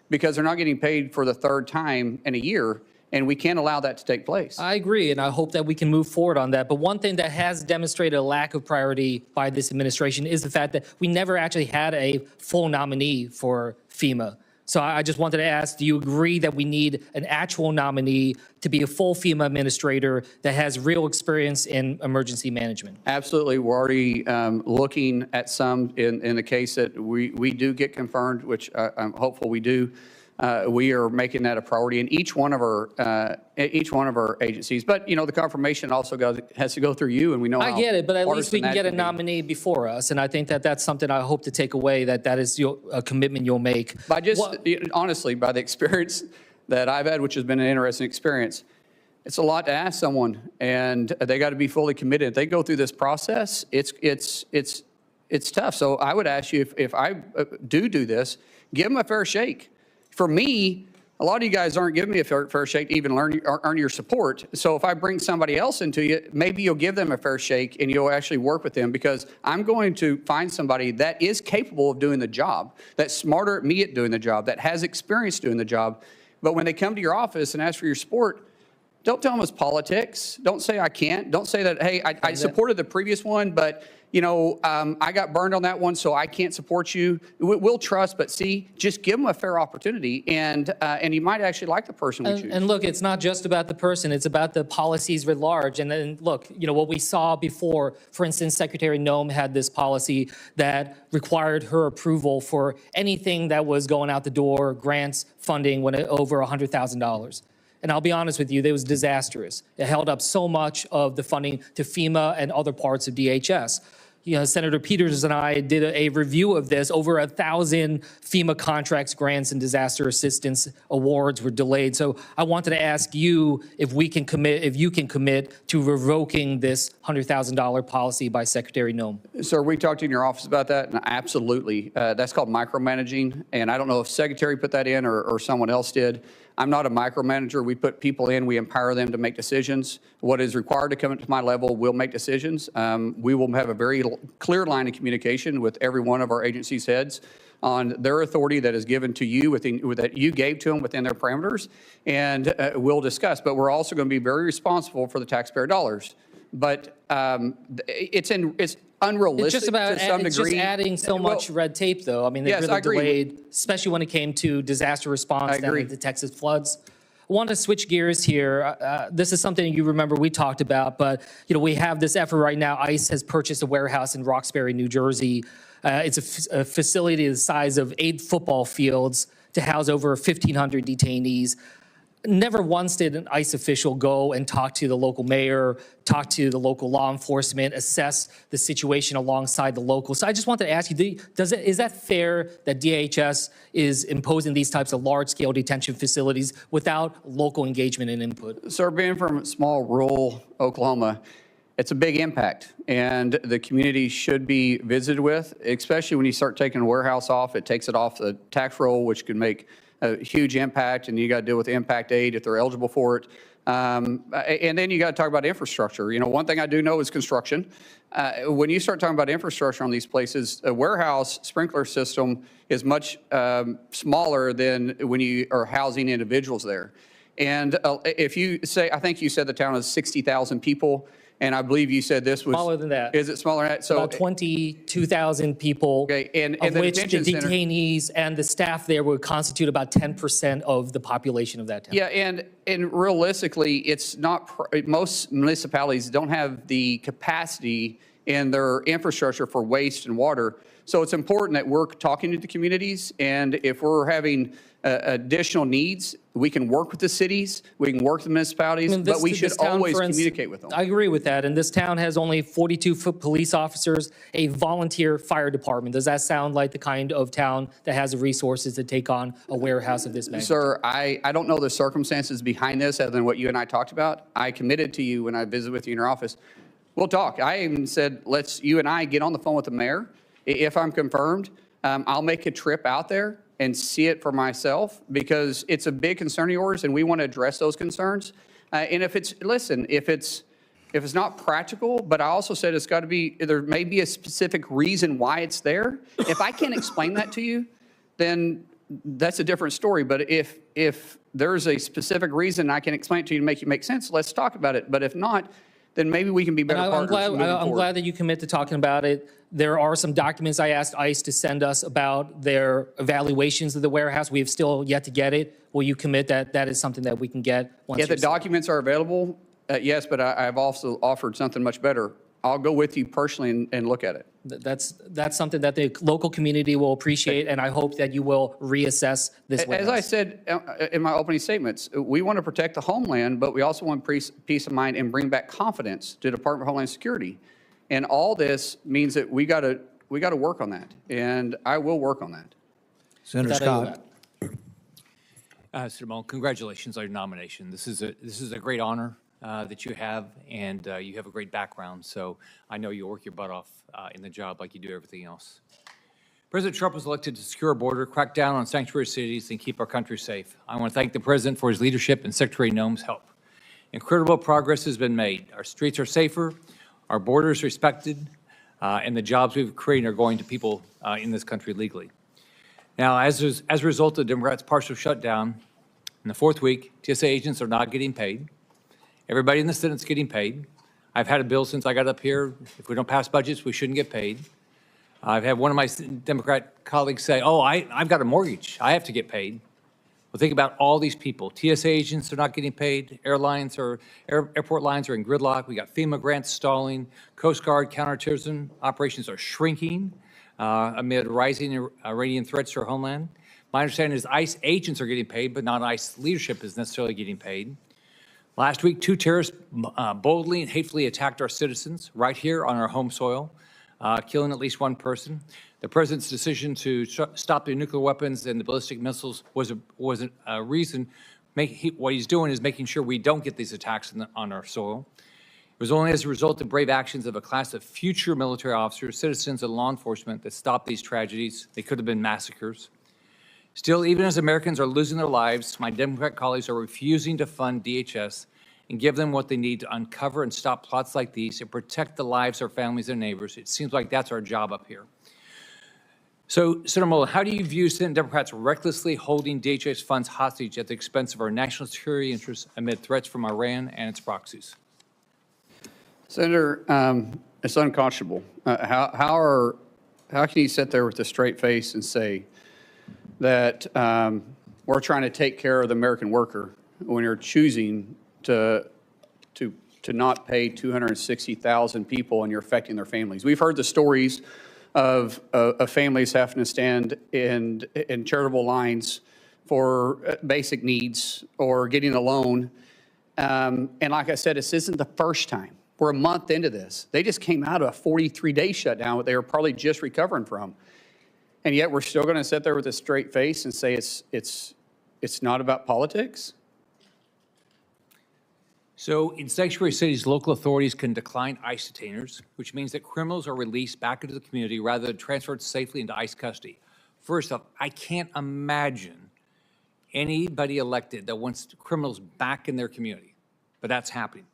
because they're not getting paid for the 3rd time in a year, and we can't allow that to take place. I agree, and I hope that we can move forward on that. But one thing that has demonstrated a lack of priority by this administration is the fact that we never actually had a full nominee for FEMA. So I just wanted to ask, do you agree that we need an actual nominee to be a full FEMA administrator that has real experience in emergency management? Absolutely. We're already looking at some in the case that we do get confirmed, which I'm hopeful we do. We are making that a priority in each one of our agencies. But you know, the confirmation also has to go through you, and we know. I get it, but at least we can get a nominee before us, and I think that that's something I hope to take away. That is a commitment you'll make. Honestly, by the experience that I've had, which has been an interesting experience, it's a lot to ask someone, and they got to be fully committed. If they go through this process, it's tough. So I would ask you if I do this, give them a fair shake. For me, a lot of you guys aren't giving me a fair shake to even earn your support. So if I bring somebody else into you, maybe you'll give them a fair shake and you'll actually work with them because I'm going to find somebody that is capable of doing the job, that's smarter than me at doing the job, that has experience doing the job. But when they come to your office and ask for your support, don't tell them it's politics. Don't say I can't. Don't say that, hey, I supported the previous one, but you know, I got burned on that one, so I can't support you. We'll trust, but see, just give them a fair opportunity, and you might actually like the person we choose. And look, it's not just about the person; it's about the policies writ large. And then look, you know what we saw before. For instance, Secretary Noem had this policy that required her approval for anything that was going out the door, grants, funding, when over $100,000. And I'll be honest with you, it was disastrous. It held up so much of the funding to FEMA and other parts of DHS. You know, Senator Peters and I did a review of this. Over 1,000 FEMA contracts, grants, and disaster assistance awards were delayed. So I wanted to ask you if you can commit to revoking this $100,000 policy by Secretary Noem. Sir, we talked in your office about that, and absolutely. That's called micromanaging, and I don't know if Secretary put that in or someone else did. I'm not a micromanager. We put people in, we empower them to make decisions. What is required to come into my level, we'll make decisions. We will have a very clear line of communication with every one of our agency's heads on their authority that is given to you, that you gave to them within their parameters, and we'll discuss. But we're also going to be very responsible for the taxpayer dollars. But it's unrealistic it's just about, to some degree. It's just adding so much red tape, though. I mean, they really delayed, especially when it came to disaster response down at the Texas floods. I want to switch gears here. This is something you remember we talked about, but you know we have this effort right now. ICE has purchased a warehouse in Roxbury, New Jersey. It's a facility the size of 8 football fields to house over 1,500 detainees. Never once did an ICE official go and talk to the local mayor, talk to the local law enforcement, assess the situation alongside the locals. So I just wanted to ask you, is that fair that DHS is imposing these types of large-scale detention facilities without local engagement and input? Sir, being from small rural Oklahoma, it's a big impact, and the community should be visited with, especially when you start taking a warehouse off. It takes it off the tax roll, which could make a huge impact, and you got to deal with impact aid if they're eligible for it. And then you got to talk about infrastructure. You know, one thing I do know is construction. When you start talking about infrastructure on these places, a warehouse sprinkler system is much smaller than when you are housing individuals there. And if you say, I think you said the town has 60,000 people, And I believe you said this was Smaller than that. Is it smaller than that? So About 22,000 people, okay, and of the which the detention center- detainees and the staff there would constitute about 10% of the population of that town. Yeah, and realistically, it's not, most municipalities don't have the capacity in their infrastructure for waste and water. So it's important that we're talking to the communities, and if we're having additional needs, we can work with the cities, we can work with the municipalities, I mean, but we this should town, always for instance, communicate with them. I agree with that. And this town has only 42 police officers, a volunteer fire department. Does that sound like the kind of town that has the resources to take on a warehouse of this magnitude? Sir, I don't know the circumstances behind this other than what you and I talked about. I committed to you when I visited with you in your office. We'll talk. I even said, let's, you and I, get on the phone with the mayor. If I'm confirmed, I'll make a trip out there and see it for myself, because it's a big concern of yours and we want to address those concerns. And if it's, listen, if it's not practical, but I also said it's got to be, there may be a specific reason why it's there. If I can't explain that to you, then that's a different story. But if there's a specific reason I can explain it to you to make you make sense, let's talk about it. But if not, then maybe we can be better partners. I'm glad that you commit to talking about it. There are some documents I asked ICE to send us about their evaluations of the warehouse. We have still yet to get it. Will you commit that that is something that we can get once If the documents are available, yes, but I've also offered something much better. I'll go with you personally and look at it. That's something that the local community will appreciate, and I hope that you will reassess this warehouse. As I said in my opening statements, we want to protect the homeland, but we also want peace of mind and bring back confidence to the Department of Homeland Security. And all this means that we got to work on that, and I will work on that. Senator Scott. Senator Mullin, congratulations on your nomination. This is a great honor that you have, and you have a great background. So I know you'll work your butt off in the job like you do everything else. President Trump was elected to secure our border, crack down on sanctuary cities, and keep our country safe. I want to thank the President for his leadership and Secretary Noem's help. Incredible progress has been made. Our streets are safer, our borders respected, and the jobs we've created are going to people in this country legally. Now, as a result of the Democrats' partial shutdown, in the fourth week, TSA agents are not getting paid. Everybody in the Senate's getting paid. I've had a bill since I got up here. If we don't pass budgets, we shouldn't get paid. I've had one of my Democrat colleagues say, oh, I've got a mortgage. I have to get paid. Well, think about all these people. TSA agents are not getting paid. Airport lines are in gridlock. We got FEMA grants stalling. Coast Guard counterterrorism operations are shrinking amid rising Iranian threats to our homeland. My understanding is ICE agents are getting paid, but not ICE leadership is necessarily getting paid. Last week, 2 terrorists boldly and hatefully attacked our citizens right here on our home soil, killing at least 1 person. The president's decision to stop the nuclear weapons and the ballistic missiles was a reason. What he's doing is making sure we don't get these attacks on our soil. It was only as a result of brave actions of a class of future military officers, citizens, and law enforcement that stopped these tragedies. They could have been massacres. Still, even as Americans are losing their lives, my Democrat colleagues are refusing to fund DHS and give them what they need to uncover and stop plots like these and protect the lives of our families and neighbors. It seems like that's our job up here. So, Senator Mullin, how do you view Senate Democrats recklessly holding DHS funds hostage at the expense of our national security interests amid threats from Iran and its proxies? Senator, it's unconscionable. How can you sit there with a straight face and say that we're trying to take care of the American worker when you're choosing to not pay 260,000 people and you're affecting their families? We've heard the stories of families having to stand in charitable lines for basic needs or getting a loan. And like I said, this isn't the first time. We're a month into this. They just came out of a 43-day shutdown that they were probably just recovering from. And yet we're still going to sit there with a straight face and say it's not about politics? So in sanctuary cities, local authorities can decline ICE detainers, which means that criminals are released back into the community rather than transferred safely into ICE custody. First off, I can't imagine anybody elected that wants criminals back in their community, but that's happening.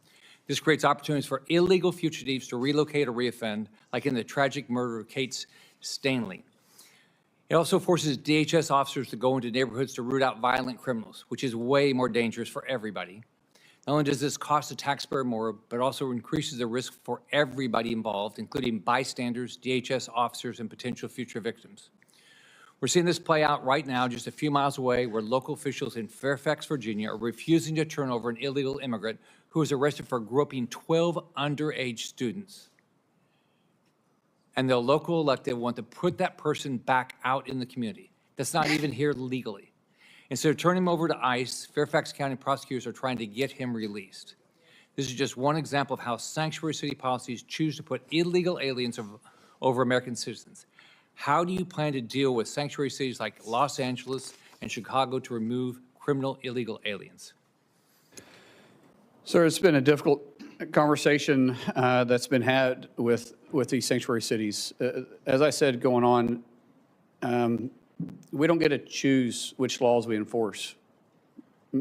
This creates opportunities for illegal fugitives to relocate or reoffend, like in the tragic murder of Kate Stanley. It also forces DHS officers to go into neighborhoods to root out violent criminals, which is way more dangerous for everybody. Not only does this cost the taxpayer more, but also increases the risk for everybody involved, including bystanders, DHS officers, and potential future victims. We're seeing this play out right now just a few miles away, where local officials in Fairfax, Virginia are refusing to turn over an illegal immigrant who was arrested for groping 12 underage students. And the local elected want to put that person back out in the community. That's not even here legally. Instead of turning him over to ICE, Fairfax County prosecutors are trying to get him released. This is just one example of how sanctuary city policies choose to put illegal aliens over American citizens. How do you plan to deal with sanctuary cities like Los Angeles and Chicago to remove criminal illegal aliens? Sir, it's been a difficult conversation that's been had with these sanctuary cities. As I said, going on, we don't get to choose which laws we enforce.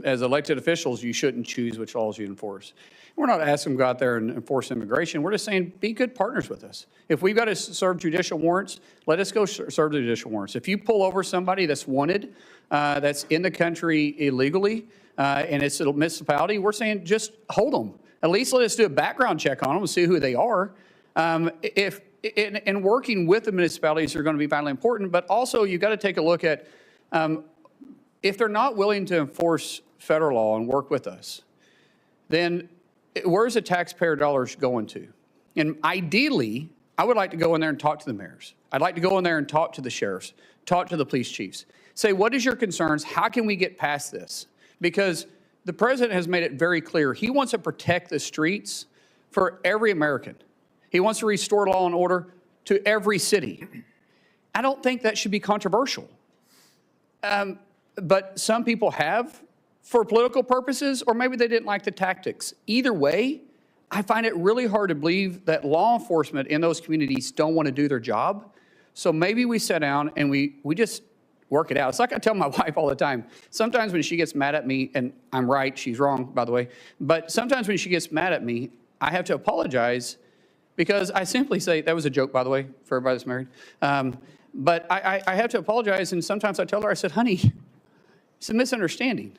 As elected officials, you shouldn't choose which laws you enforce. We're not asking them to go out there and enforce immigration. We're just saying, be good partners with us. If we've got to serve judicial warrants, let us go serve the judicial warrants. If you pull over somebody that's wanted, that's in the country illegally, and it's a municipality, we're saying just hold them. At least let us do a background check on them and see who they are. And working with the municipalities are going to be vitally important, but also you've got to take a look at if they're not willing to enforce federal law and work with us, then where's the taxpayer dollars going to? And ideally, I would like to go in there and talk to the mayors. I'd like to go in there and talk to the sheriffs, talk to the police chiefs, say, what is your concerns? How can we get past this? Because the president has made it very clear he wants to protect the streets for every American. He wants to restore law and order to every city. I don't think that should be controversial. But some people have for political purposes, or maybe they didn't like the tactics. Either way, I find it really hard to believe that law enforcement in those communities don't want to do their job. So maybe we sit down and we just work it out. It's like I tell my wife all the time. Sometimes when she gets mad at me, and I'm right, she's wrong, by the way, but sometimes when she gets mad at me, I have to apologize because I simply say, that was a joke, by the way, for everybody that's married. But I have to apologize, and sometimes I tell her, I said, honey, it's a misunderstanding.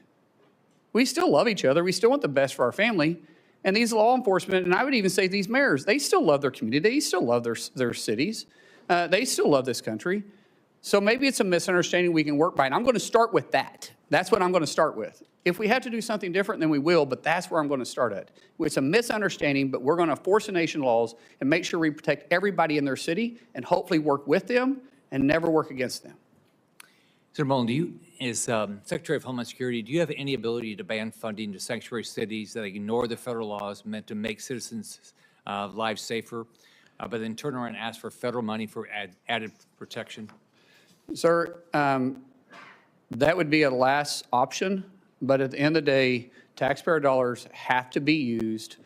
We still love each other. We still want the best for our family. And these law enforcement, and I would even say these mayors, they still love their community. They still love their cities. They still love this country. So maybe it's a misunderstanding we can work by. And I'm going to start with that. That's what I'm going to start with. If we have to do something different, then we will, but that's where I'm going to start at. It's a misunderstanding, but we're going to force the nation laws and make sure we protect everybody in their city and hopefully work with them and never work against them. Senator Mullin, as Secretary of Homeland Security, do you have any ability to ban funding to sanctuary cities that ignore the federal laws meant to make citizens' lives safer, but then turn around and ask for federal money for added protection? Sir, that would be a last option, but at the end of the day, taxpayer dollars have to be used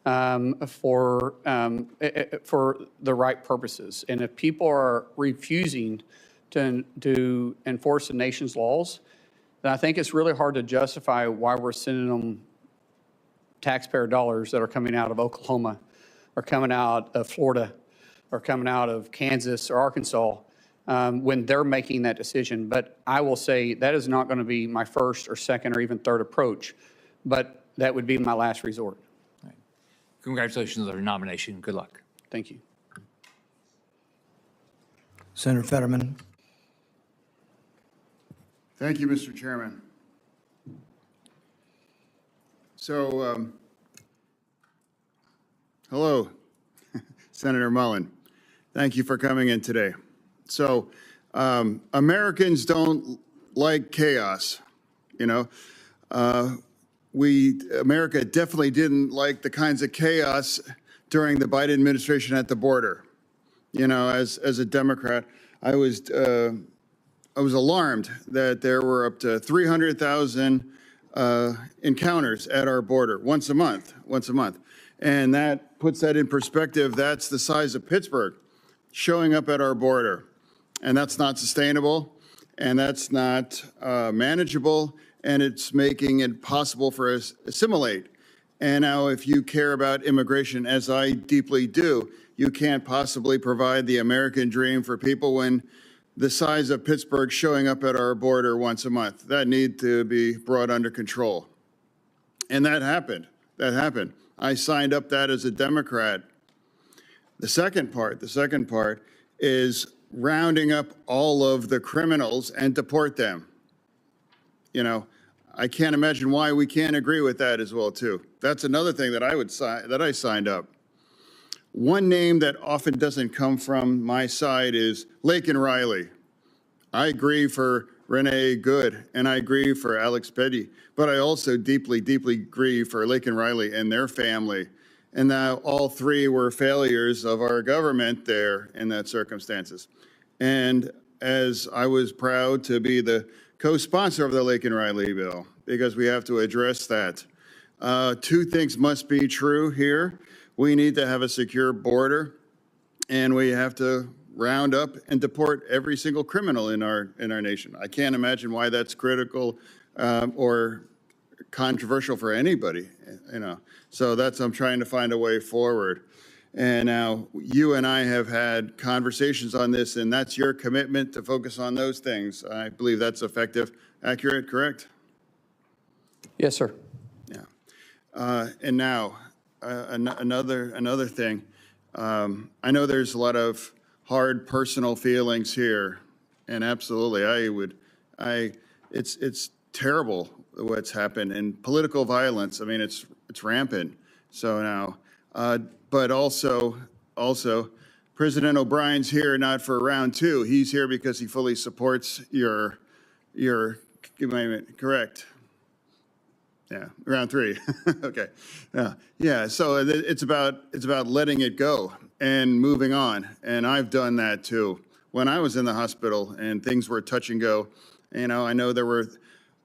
for the right purposes. And if people are refusing to enforce the nation's laws, then I think it's really hard to justify why we're sending them taxpayer dollars that are coming out of Oklahoma or coming out of Florida or coming out of Kansas or Arkansas when they're making that decision. But I will say that is not going to be my first or second or even third approach, but that would be my last resort. Right. Congratulations on your nomination. Good luck. Thank you. Senator Fetterman. Thank you, Mr. Chairman. So, hello, Senator Mullin. Thank you for coming in today. So, Americans don't like chaos, you know. America definitely didn't like the kinds of chaos during the Biden administration at the border. You know, as a Democrat, I was alarmed that there were up to 300,000 encounters at our border once a month. And that puts that in perspective. That's the size of Pittsburgh showing up at our border. And that's not sustainable, and that's not manageable, and it's making it possible for us to assimilate. And now if you care about immigration, as I deeply do, you can't possibly provide the American dream for people when the size of Pittsburgh showing up at our border once a month. That needs to be brought under control. And that happened that happened. I signed up that as a Democrat. The second part is rounding up all of the criminals and deport them. You know, I can't imagine why we can't agree with that as well, too. That's another thing that I signed up. One name that often doesn't come from my side is Laken Riley. I agree for Renee Good, and I agree for Alex Petty, but I also deeply, deeply agree for Laken Riley and their family. And now all three were failures of our government there in that circumstances. And as I was proud to be the co-sponsor of the Laken Riley bill, because we have to address that. Two things must be true here. We need to have a secure border, and we have to round up and deport every single criminal in our nation. I can't imagine why that's critical or controversial for anybody, you know. So I'm trying to find a way forward. And now you and I have had conversations on this, and that's your commitment to focus on those things. I believe that's effective, accurate, correct? Yes, sir. Yeah. And now another thing. I know there's a lot of hard personal feelings here, and absolutely, it's terrible what's happened, and political violence. I mean, it's rampant. So now, but also, President O'Brien's here not for round two. He's here because he fully supports your correct. Yeah, round three. Okay. Yeah. So it's about letting it go and moving on. And I've done that too. When I was in the hospital and things were touch and go, you know, I know there were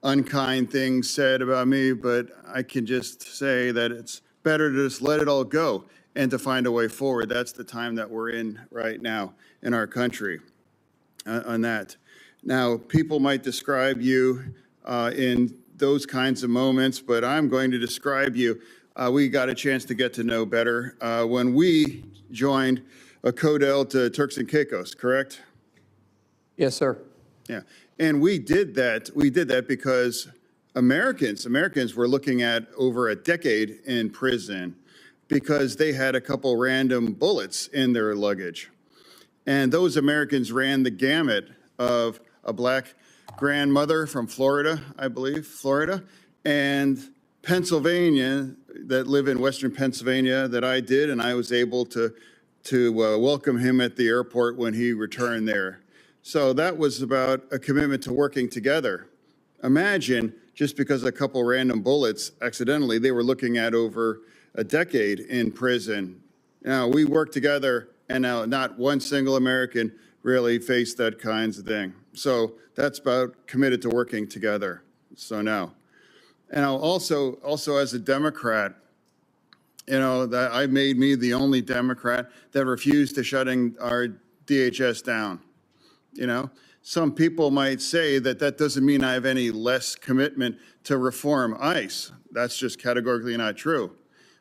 unkind things said about me, but I can just say that it's better to just let it all go and to find a way forward. That's the time that we're in right now in our country on that. Now, people might describe you in those kinds of moments, but I'm going to describe you. We got a chance to get to know better when we joined a Codel to Turks and Caicos, correct? Yes, sir. Yeah, and we did that because Americans were looking at over a decade in prison because they had a couple random bullets in their luggage. And those Americans ran the gamut of a black grandmother from Florida, I believe, and Pennsylvania, that live in Western Pennsylvania that I did, and I was able to welcome him at the airport when he returned there. So that was about a commitment to working together. Imagine just because a couple random bullets, accidentally, they were looking at over a decade in prison. Now, we worked together, and now not one single American really faced that kinds of thing. So that's about committed to working together. So now, and also as a Democrat, you know, that I made me the only Democrat that refused to shutting our DHS down. You know, some people might say that that doesn't mean I have any less commitment to reform ICE. That's just categorically not true.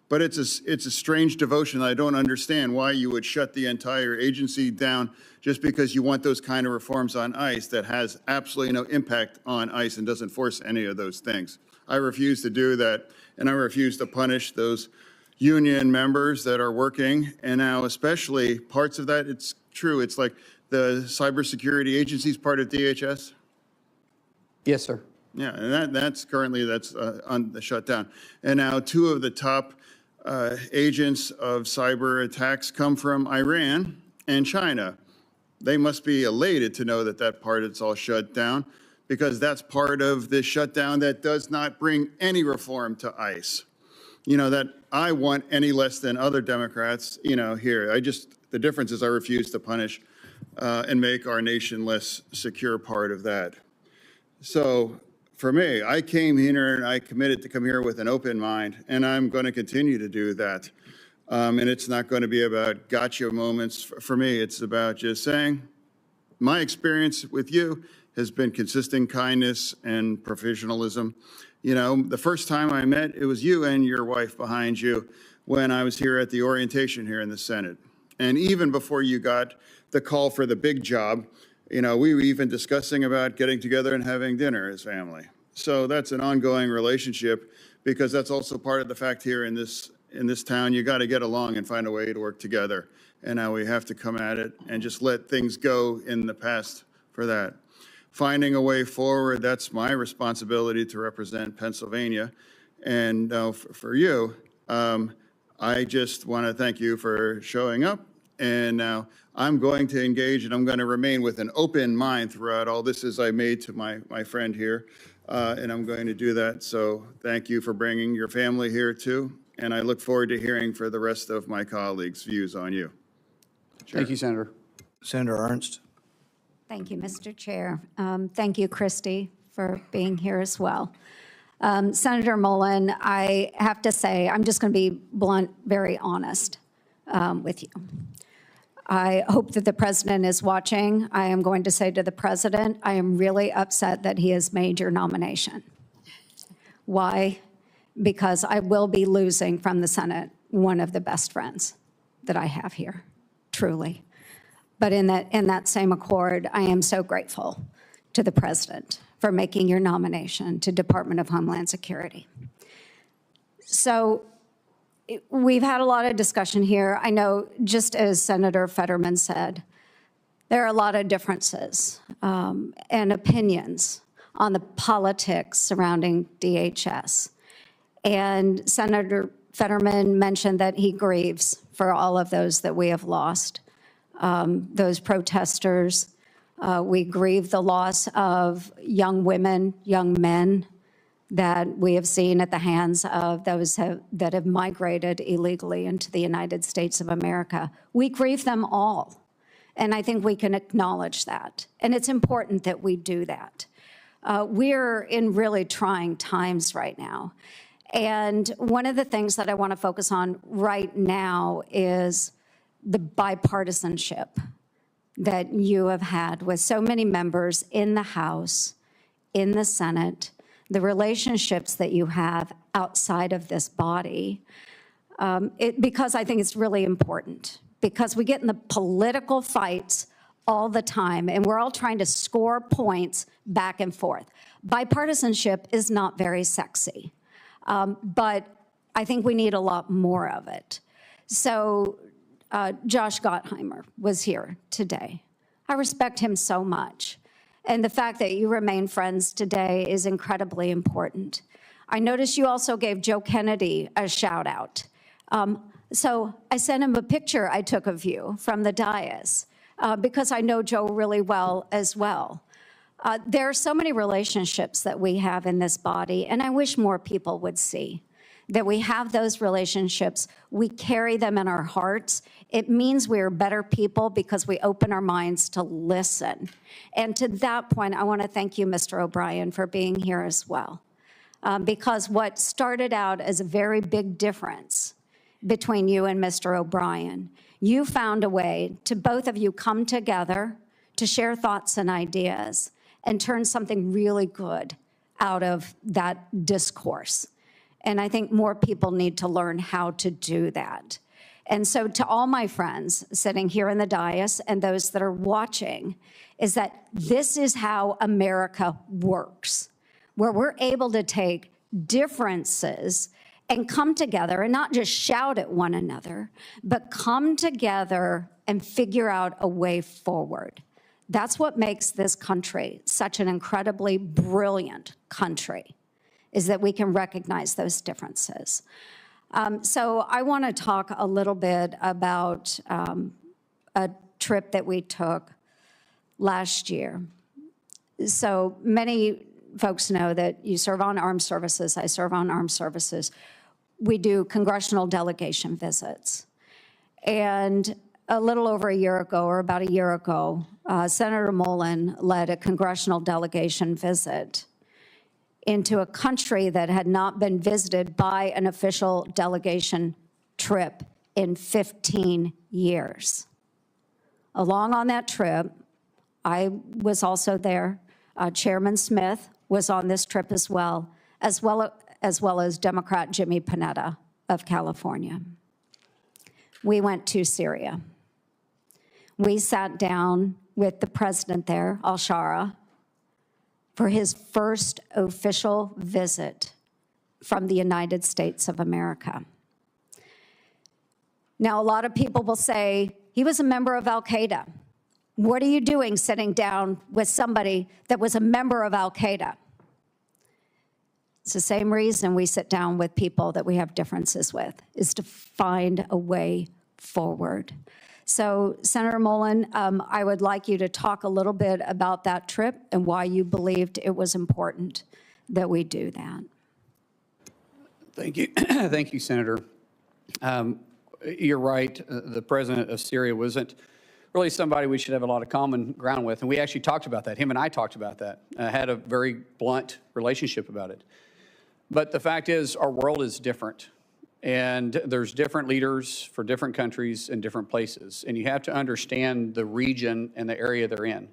But it's a strange devotion. I don't understand why you would shut the entire agency down just because you want those kind of reforms on ICE that has absolutely no impact on ICE and doesn't force any of those things. I refuse to do that, and I refuse to punish those union members that are working. And now especially parts of that, it's true. It's like the cybersecurity agency is part of DHS. Yes, sir. Yeah, and that's currently on the shutdown. And now two of the top agents of cyber attacks come from Iran and China. They must be elated to know that that part is all shut down, because that's part of this shutdown that does not bring any reform to ICE. You know, that I want any less than other Democrats, you know, here. The difference is I refuse to punish and make our nation less secure part of that. So for me, I came here and I committed to come here with an open mind, and I'm going to continue to do that. And it's not going to be about gotcha moments. For me, it's about just saying, my experience with you has been consistent kindness and professionalism. You know, the first time I met, it was you and your wife behind you when I was here at the orientation here in the Senate. And even before you got the call for the big job, you know, we were even discussing about getting together and having dinner as family. So that's an ongoing relationship. because that's also part of the fact here in this town. You got to get along and find a way to work together. And now we have to come at it and just let things go in the past for that. Finding a way forward, that's my responsibility to represent Pennsylvania. And for you, I just want to thank you for showing up. And now I'm going to engage, and I'm going to remain with an open mind throughout all this as I made to my friend here. And I'm going to do that. So thank you for bringing your family here too. And I look forward to hearing for the rest of my colleagues' views on you. Thank you, Senator. Senator Ernst. Thank you, Mr. Chair. Thank you, Kristi, for being here as well. Senator Mullin, I have to say, I'm just going to be blunt, very honest with you. I hope that the president is watching. I am going to say to the president, I am really upset that he has made your nomination. Why? Because I will be losing from the Senate one of the best friends that I have here, truly. But in that same accord, I am so grateful to the president for making your nomination to Department of Homeland Security. So we've had a lot of discussion here. I know, just as Senator Fetterman said, there are a lot of differences and opinions on the politics surrounding DHS. And Senator Fetterman mentioned that he grieves for all of those that we have lost. Those protesters. We grieve the loss of young women, young men that we have seen at the hands of those that have migrated illegally into the United States of America. We grieve them all, and I think we can acknowledge that, and it's important that we do that. We're in really trying times right now, and one of the things that I want to focus on right now is the bipartisanship that you have had with so many members in the House, in the Senate, the relationships that you have outside of this body, because I think it's really important, because we get in the political fights all the time, and we're all trying to score points back and forth. Bipartisanship is not very sexy, but I think we need a lot more of it. So Josh Gottheimer was here today. I respect him so much. And the fact that you remain friends today is incredibly important. I noticed you also gave Joe Kennedy a shout out. So I sent him a picture I took of you from the dais because I know Joe really well as well. There are so many relationships that we have in this body, and I wish more people would see that we have those relationships. We carry them in our hearts. It means we are better people because we open our minds to listen. And to that point, I want to thank you, Mr. O'Brien, for being here as well. Because what started out as a very big difference between you and Mr. O'Brien, you found a way to both of you come together to share thoughts and ideas and turn something really good out of that discourse. And I think more people need to learn how to do that. And so to all my friends sitting here in the dais and those that are watching, is that this is how America works, where we're able to take differences and come together and not just shout at one another, but come together and figure out a way forward. That's what makes this country such an incredibly brilliant country, is that we can recognize those differences. So I want to talk a little bit about a trip that we took last year. So many folks know that you serve on armed services, I serve on armed services. We do congressional delegation visits. And a little over a year ago, or about a year ago, Senator Mullin led a congressional delegation visit into a country that had not been visited by an official delegation trip in 15 years. Along on that trip, I was also there. Chairman Smith was on this trip as well as Democrat Jimmy Panetta of California. We went to Syria. We sat down with the president there, al-Shara, for his first official visit from the United States of America. Now, a lot of people will say, he was a member of Al-Qaeda. What are you doing sitting down with somebody that was a member of Al-Qaeda? It's the same reason we sit down with people that we have differences with, is to find a way forward. So, Senator Mullin, I would like you to talk a little bit about that trip and why you believed it was important that we do that. Thank you. Thank you, Senator. You're right. The president of Syria wasn't really somebody we should have a lot of common ground with. And we actually talked about that. Him and I talked about that. Had a very blunt relationship about it. But the fact is, our world is different. And there's different leaders for different countries and different places. And you have to understand the region and the area they're in.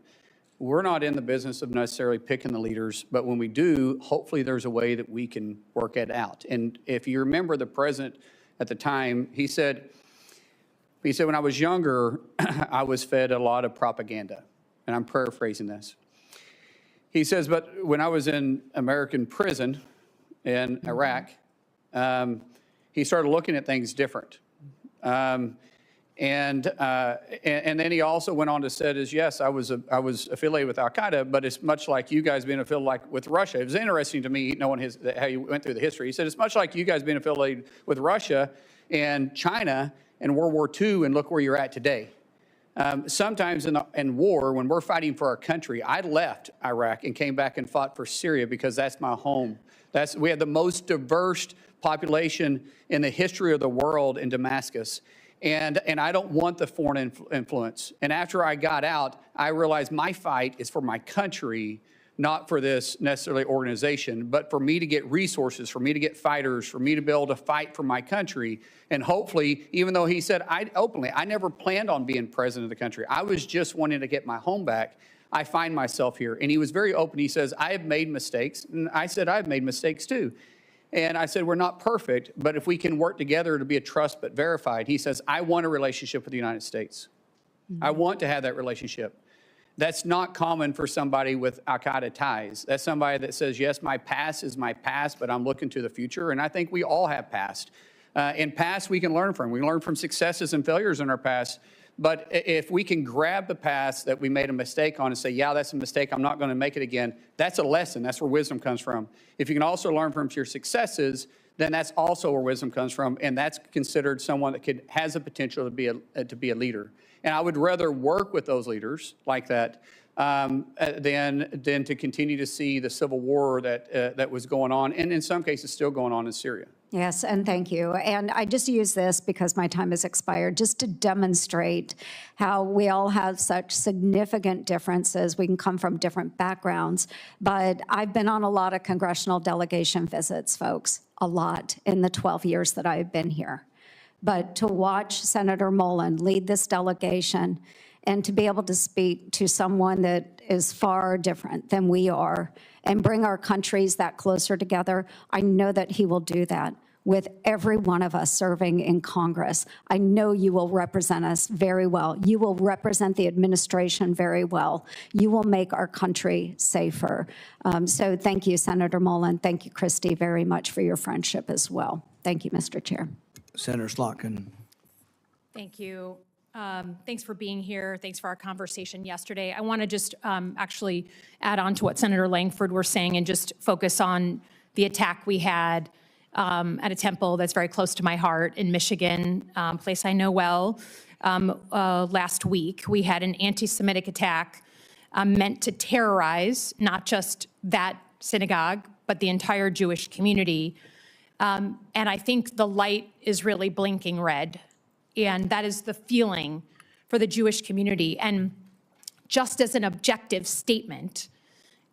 We're not in the business of necessarily picking the leaders, but when we do, hopefully there's a way that we can work it out. And if you remember the president at the time, he said, when I was younger, I was fed a lot of propaganda. And I'm paraphrasing this. He says, but when I was in American prison in Iraq, he started looking at things different. And then he also went on to say, yes, I was affiliated with Al-Qaeda, but it's much like you guys being affiliated with Russia. It was interesting to me knowing how you went through the history. He said, it's much like you guys being affiliated with Russia and China and World War II, and look where you're at today. Sometimes in war, when we're fighting for our country, I left Iraq and came back and fought for Syria because that's my home. We have the most diverse population in the history of the world in Damascus. And I don't want the foreign influence. And after I got out, I realized my fight is for my country, not for this necessarily organization, but for me to get resources, for me to get fighters, for me to be able to fight for my country. And hopefully, even though he said openly, I never planned on being president of the country. I was just wanting to get my home back. I find myself here. And he was very open. He says, I have made mistakes. And I said, I've made mistakes too. And I said, we're not perfect, but if we can work together to be a trust but verified, he says, I want a relationship with the United States. Mm-hmm. I want to have that relationship. That's not common for somebody with Al-Qaeda ties. That's somebody that says, yes, my past is my past, but I'm looking to the future. And I think we all have past. In past, we can learn from. We can learn from successes and failures in our past. But if we can grab the past that we made a mistake on and say, yeah, that's a mistake, I'm not going to make it again, that's a lesson. That's where wisdom comes from. If you can also learn from your successes, then that's also where wisdom comes from, and that's considered someone that has the potential to be a leader. And I would rather work with those leaders like that than to continue to see the civil war that was going on, and in some cases still going on in Syria. Yes, and thank you. And I just use this because my time has expired, just to demonstrate how we all have such significant differences. We can come from different backgrounds, but I've been on a lot of congressional delegation visits, folks, a lot in the 12 years that I've been here. But to watch Senator Mullin lead this delegation and to be able to speak to someone that is far different than we are and bring our countries that closer together, I know that he will do that with every one of us serving in Congress. I know you will represent us very well. You will represent the administration very well. You will make our country safer. So thank you, Senator Mullin. Thank you, Kristi, very much for your friendship as well. Thank you, Mr. Chair. Senator Slotkin. Thank you. Thanks for being here. Thanks for our conversation yesterday. I want to just actually add on to what Senator Langford was saying and just focus on the attack we had at a temple that's very close to my heart in Michigan, a place I know well. Last week, we had an anti-Semitic attack meant to terrorize not just that synagogue, but the entire Jewish community. And I think the light is really blinking red. And that is the feeling for the Jewish community. And just as an objective statement,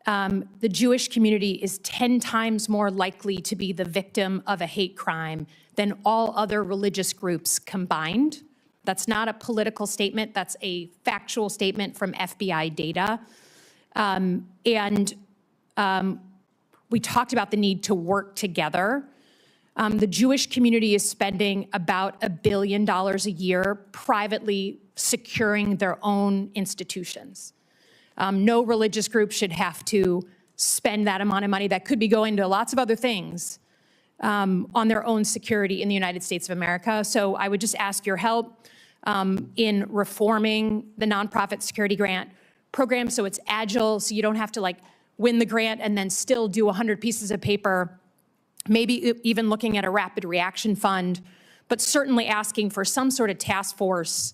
the Jewish community is 10 times more likely to be the victim of a hate crime than all other religious groups combined. That's not a political statement. That's a factual statement from FBI data. We talked about the need to work together. The Jewish community is spending about $1 billion a year privately securing their own institutions. No religious group should have to spend that amount of money that could be going to lots of other things on their own security in the United States of America. So I would just ask your help in reforming the nonprofit security grant program so it's agile, so you don't have to like win the grant and then still do 100 pieces of paper, maybe even looking at a rapid reaction fund, but certainly asking for some sort of task force.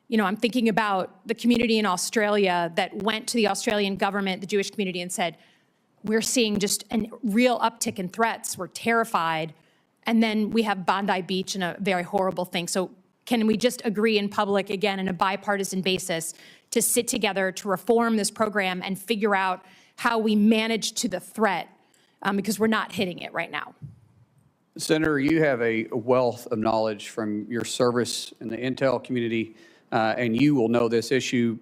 You know, I'm thinking about the community in Australia that went to the Australian government, the Jewish community, and said, we're seeing just a real uptick in threats. We're terrified. And then we have Bondi Beach and a very horrible thing. So can we just agree in public, again, on a bipartisan basis, to sit together to reform this program and figure out how we manage to the threat, because we're not hitting it right now. Senator, you have a wealth of knowledge from your service in the intel community, and you will know this issue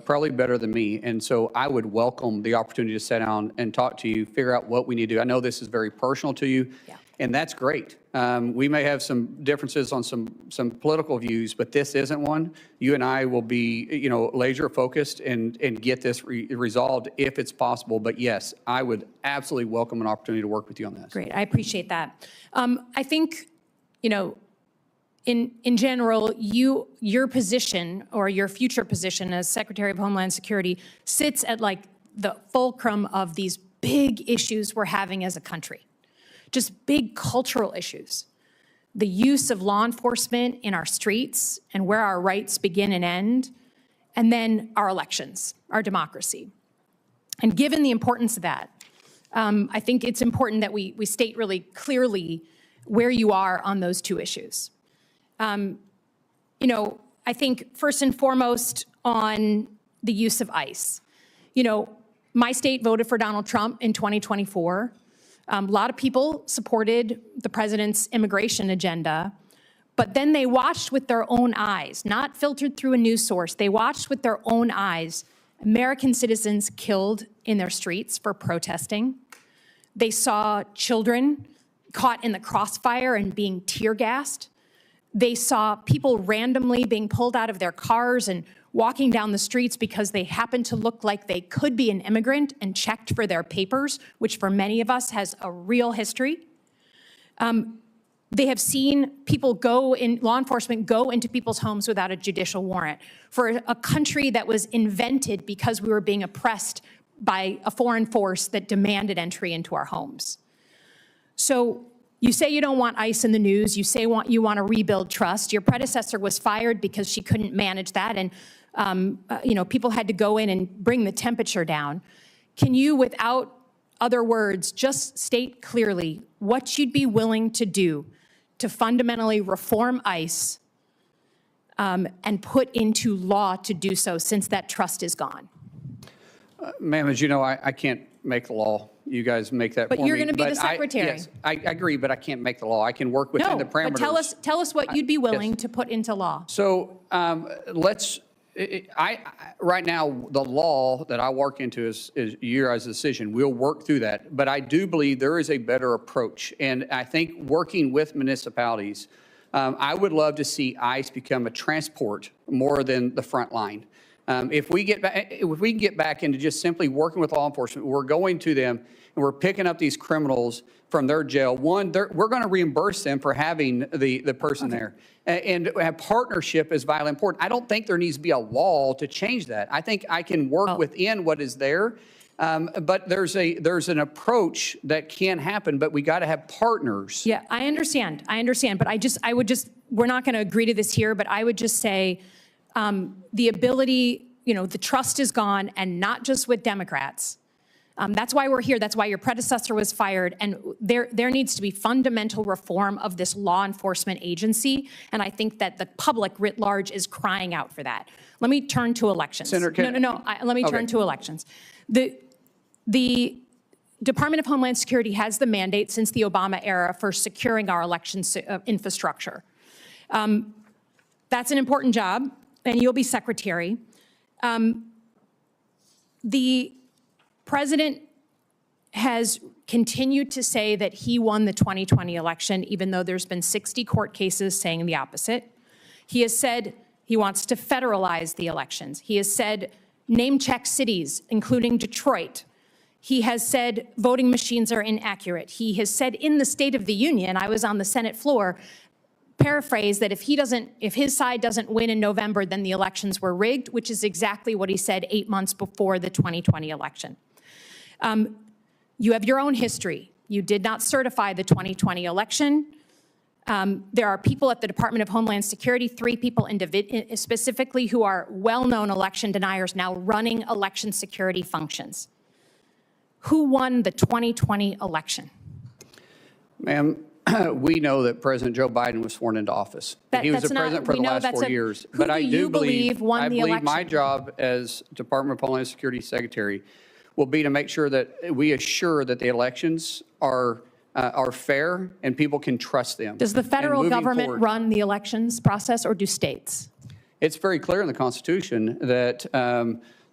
probably better than me. And so I would welcome the opportunity to sit down and talk to you, figure out what we need to do. I know this is very personal to you, and that's great. We may have some differences on some political views, but this isn't one. You and I will be, you know, laser focused and get this resolved if it's possible. But yes, I would absolutely welcome an opportunity to work with you on this. Great, I appreciate that. I think, you know, in general, your position or your future position as Secretary of Homeland Security sits at like the fulcrum of these big issues we're having as a country, just big cultural issues. The use of law enforcement in our streets and where our rights begin and end, and then our elections, our democracy. And given the importance of that, I think it's important that we state really clearly where you are on those two issues. You know, I think first and foremost on the use of ICE. You know, my state voted for Donald Trump in 2024. A lot of people supported the president's immigration agenda, but then they watched with their own eyes, not filtered through a news source. They watched with their own eyes American citizens killed in their streets for protesting. They saw children caught in the crossfire and being tear gassed. They saw people randomly being pulled out of their cars and walking down the streets because they happened to look like they could be an immigrant and checked for their papers, which for many of us has a real history. They have seen people law enforcement go into people's homes without a judicial warrant for a country that was invented because we were being oppressed by a foreign force that demanded entry into our homes. So you say you don't want ICE in the news. You say you want to rebuild trust. Your predecessor was fired because she couldn't manage that, and you know, people had to go in and bring the temperature down. Can you, without other words, just state clearly what you'd be willing to do to fundamentally reform ICE and put into law to do so, since that trust is gone? Ma'am, as you know, I can't make the law. You guys make that for me. But you're going to be the secretary. Yes, I agree, but I can't make the law. I can work within the parameters. But tell us what you'd be willing to put into law. So right now, the law that I work into is your guys' decision. We'll work through that. But I do believe there is a better approach. And I think working with municipalities, I would love to see ICE become a transport more than the front line. If we can get back into just simply working with law enforcement, we're going to them and we're picking up these criminals from their jail. One, we're going to reimburse them for having the person there. And have partnership is vitally important. I don't think there needs to be a law to change that. I think I can work within what is there. But there's an approach that can happen, but we got to have partners. Yeah, I understand. But we're not going to agree to this here, but I would just say, the ability, you know, the trust is gone, and not just with Democrats. That's why we're here. That's why your predecessor was fired. And there needs to be fundamental reform of this law enforcement agency. And I think that the public writ large is crying out for that. Let me turn to elections. Senator, let me turn to elections. The Department of Homeland Security has the mandate since the Obama era for securing our election infrastructure. That's an important job, and you'll be secretary. The president has continued to say that he won the 2020 election, even though there's been 60 court cases saying the opposite. He has said he wants to federalize the elections. He has said name check cities, including Detroit. He has said voting machines are inaccurate. He has said in the State of the Union, I was on the Senate floor, paraphrase that if his side doesn't win in November, then the elections were rigged, which is exactly what he said 8 months before the 2020 election. You have your own history. You did not certify the 2020 election. There are people at the Department of Homeland Security, 3 people specifically, who are well-known election deniers now running election security functions. Who won the 2020 election? Ma'am, we know that President Joe Biden was sworn into office. He was the president for the last 4 years. But I do believe won the election? My job as Department of Homeland Security Secretary will be to make sure that we assure that the elections are fair and people can trust them. Does the federal government run the elections process, or do states? It's very clear in the Constitution that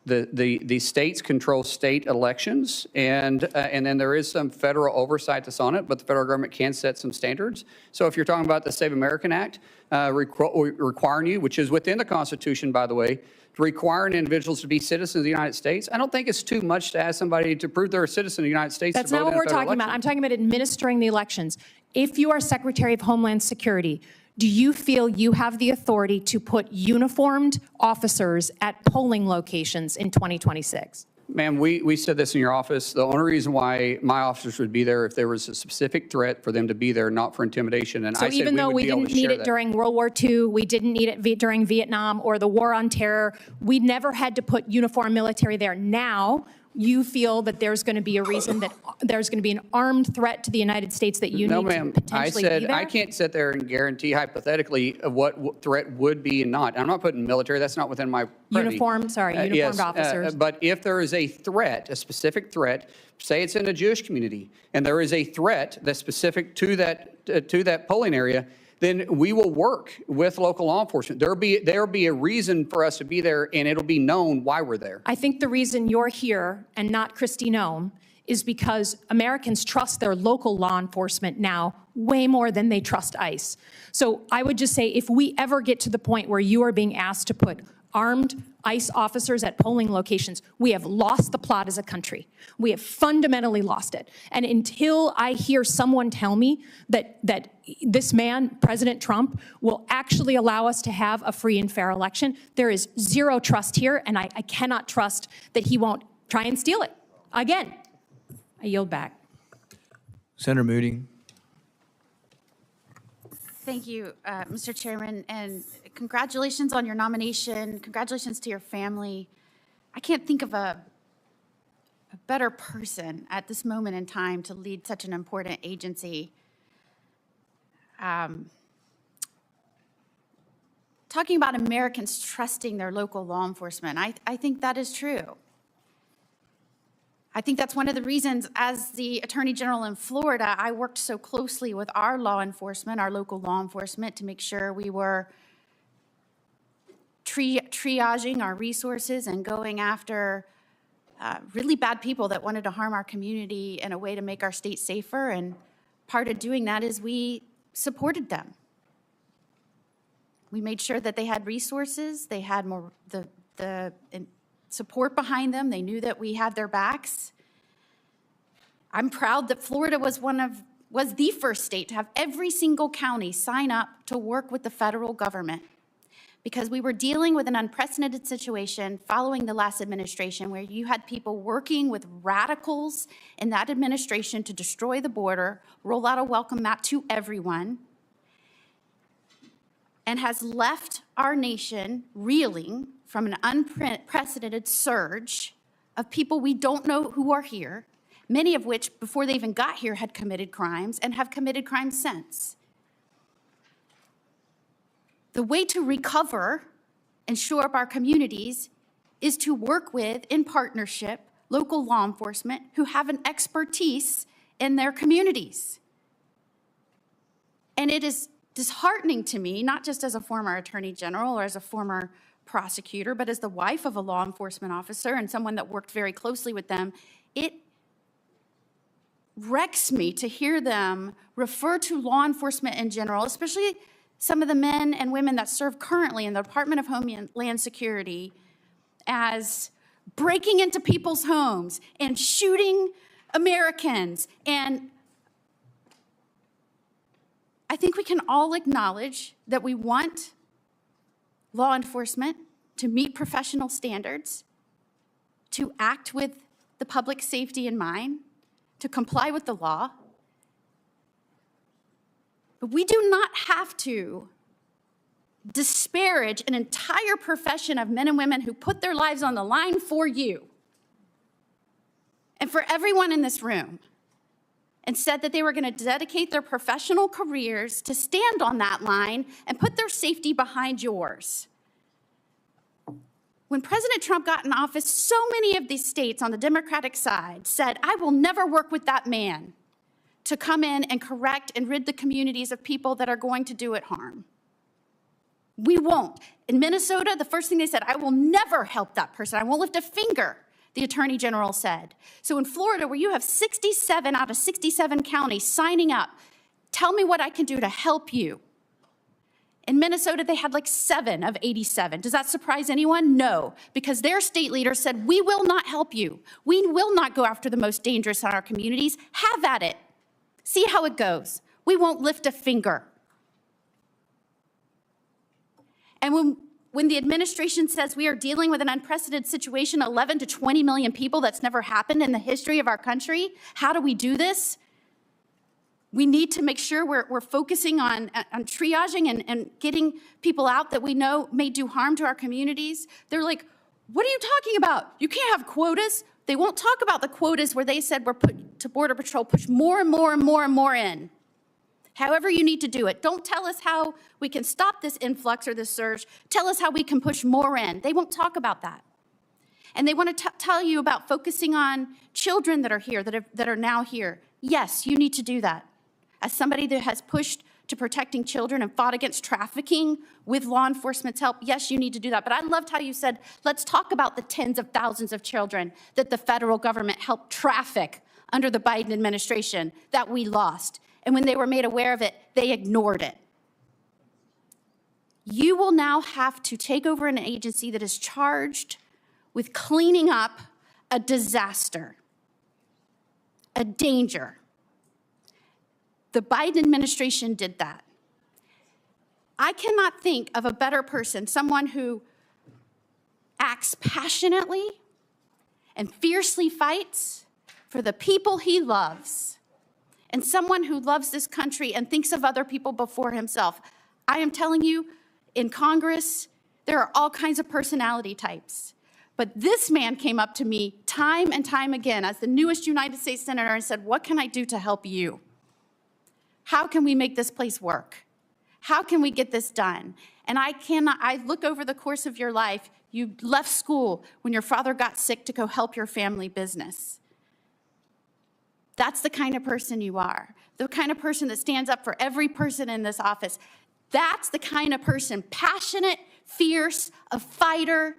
the states control state elections, and then there is some federal oversight that's on it, but the federal government can set some standards. So if you're talking about the Save American Act, requiring you, which is within the Constitution, by the way, requiring individuals to be citizens of the United States, I don't think it's too much to ask somebody to prove they're a citizen of the United States. That's not what we're talking about. I'm talking about administering the elections. If you are Secretary of Homeland Security, do you feel you have the authority to put uniformed officers at polling locations in 2026? Ma'am, we said this in your office. The only reason why my officers would be there if there was a specific threat for them to be there, not for intimidation. And so even though we didn't need it during World War II, we didn't need it during Vietnam or the War on Terror, we never had to put uniformed military there. Now, you feel that there's going to be a reason that there's going to be an armed threat to the United States that you need to potentially be there? I can't sit there and guarantee hypothetically what threat would be and not. I'm not putting military. That's not within my purview. Uniformed officers. But if there is a threat, a specific threat, say it's in a Jewish community, and there is a threat that's specific to that polling area, then we will work with local law enforcement. There'll be a reason for us to be there, and it'll be known why we're there. I think the reason you're here and not Kristi Noem is because Americans trust their local law enforcement now way more than they trust ICE. So I would just say, if we ever get to the point where you are being asked to put armed ICE officers at polling locations, we have lost the plot as a country. We have fundamentally lost it. And until I hear someone tell me that this man, President Trump, will actually allow us to have a free and fair election, there is zero trust here, and I cannot trust that he won't try and steal it. Again, I yield back. Senator Moody. Thank you, Mr. Chairman, and congratulations on your nomination. Congratulations to your family. I can't think of a better person at this moment in time to lead such an important agency. Talking about Americans trusting their local law enforcement, I think that is true. I think that's one of the reasons, as the Attorney General in Florida, I worked so closely with our law enforcement, our local law enforcement, to make sure we were triaging our resources and going after really bad people that wanted to harm our community in a way to make our state safer. And part of doing that is we supported them. We made sure that they had resources, they had more the support behind them. They knew that we had their backs. I'm proud that Florida was the first state to have every single county sign up to work with the federal government, because we were dealing with an unprecedented situation following the last administration, where you had people working with radicals in that administration to destroy the border, roll out a welcome mat to everyone, and has left our nation reeling from an unprecedented surge of people we don't know who are here, many of which, before they even got here, had committed crimes and have committed crimes since. The way to recover and shore up our communities is to work with, in partnership, local law enforcement who have an expertise in their communities. And it is disheartening to me, not just as a former attorney general or as a former prosecutor, but as the wife of a law enforcement officer and someone that worked very closely with them, it wrecks me to hear them refer to law enforcement in general, especially some of the men and women that serve currently in the Department of Homeland Security, as breaking into people's homes and shooting Americans. And I think we can all acknowledge that we want law enforcement to meet professional standards, to act with the public safety in mind, to comply with the law. But we do not have to disparage an entire profession of men and women who put their lives on the line for you and for everyone in this room, and said that they were going to dedicate their professional careers to stand on that line and put their safety behind yours. When President Trump got in office, so many of these states on the Democratic side said, I will never work with that man to come in and correct and rid the communities of people that are going to do it harm. We won't. In Minnesota, the first thing they said, I will never help that person. I won't lift a finger, the Attorney General said. So in Florida, where you have 67 out of 67 counties signing up, tell me what I can do to help you. In Minnesota, they had like 7 of 87. Does that surprise anyone? No, because their state leader said, we will not help you. We will not go after the most dangerous in our communities. Have at it. See how it goes. We won't lift a finger. And when the administration says we are dealing with an unprecedented situation, 11 to 20 million people, that's never happened in the history of our country, how do we do this? We need to make sure we're focusing on triaging and getting people out that we know may do harm to our communities. They're like, what are you talking about? You can't have quotas. They won't talk about the quotas where they said we're put to Border Patrol, push more and more and more and more in. However you need to do it. Don't tell us how we can stop this influx or this surge. Tell us how we can push more in. They won't talk about that. And they want to tell you about focusing on children that are here, that are now here. Yes, you need to do that. As somebody that has pushed to protecting children and fought against trafficking with law enforcement's help, yes, you need to do that. But I loved how you said, let's talk about the tens of thousands of children that the federal government helped traffic under the Biden administration that we lost. And when they were made aware of it, they ignored it. You will now have to take over an agency that is charged with cleaning up a disaster, a danger. The Biden administration did that. I cannot think of a better person, someone who acts passionately and fiercely fights for the people he loves, and someone who loves this country and thinks of other people before himself. I am telling you, in Congress, there are all kinds of personality types. But this man came up to me time and time again as the newest United States Senator and said, what can I do to help you? How can we make this place work? How can we get this done? And I look over the course of your life, you left school when your father got sick to go help your family business. That's the kind of person you are. The kind of person that stands up for every person in this office. That's the kind of person, passionate, fierce, a fighter,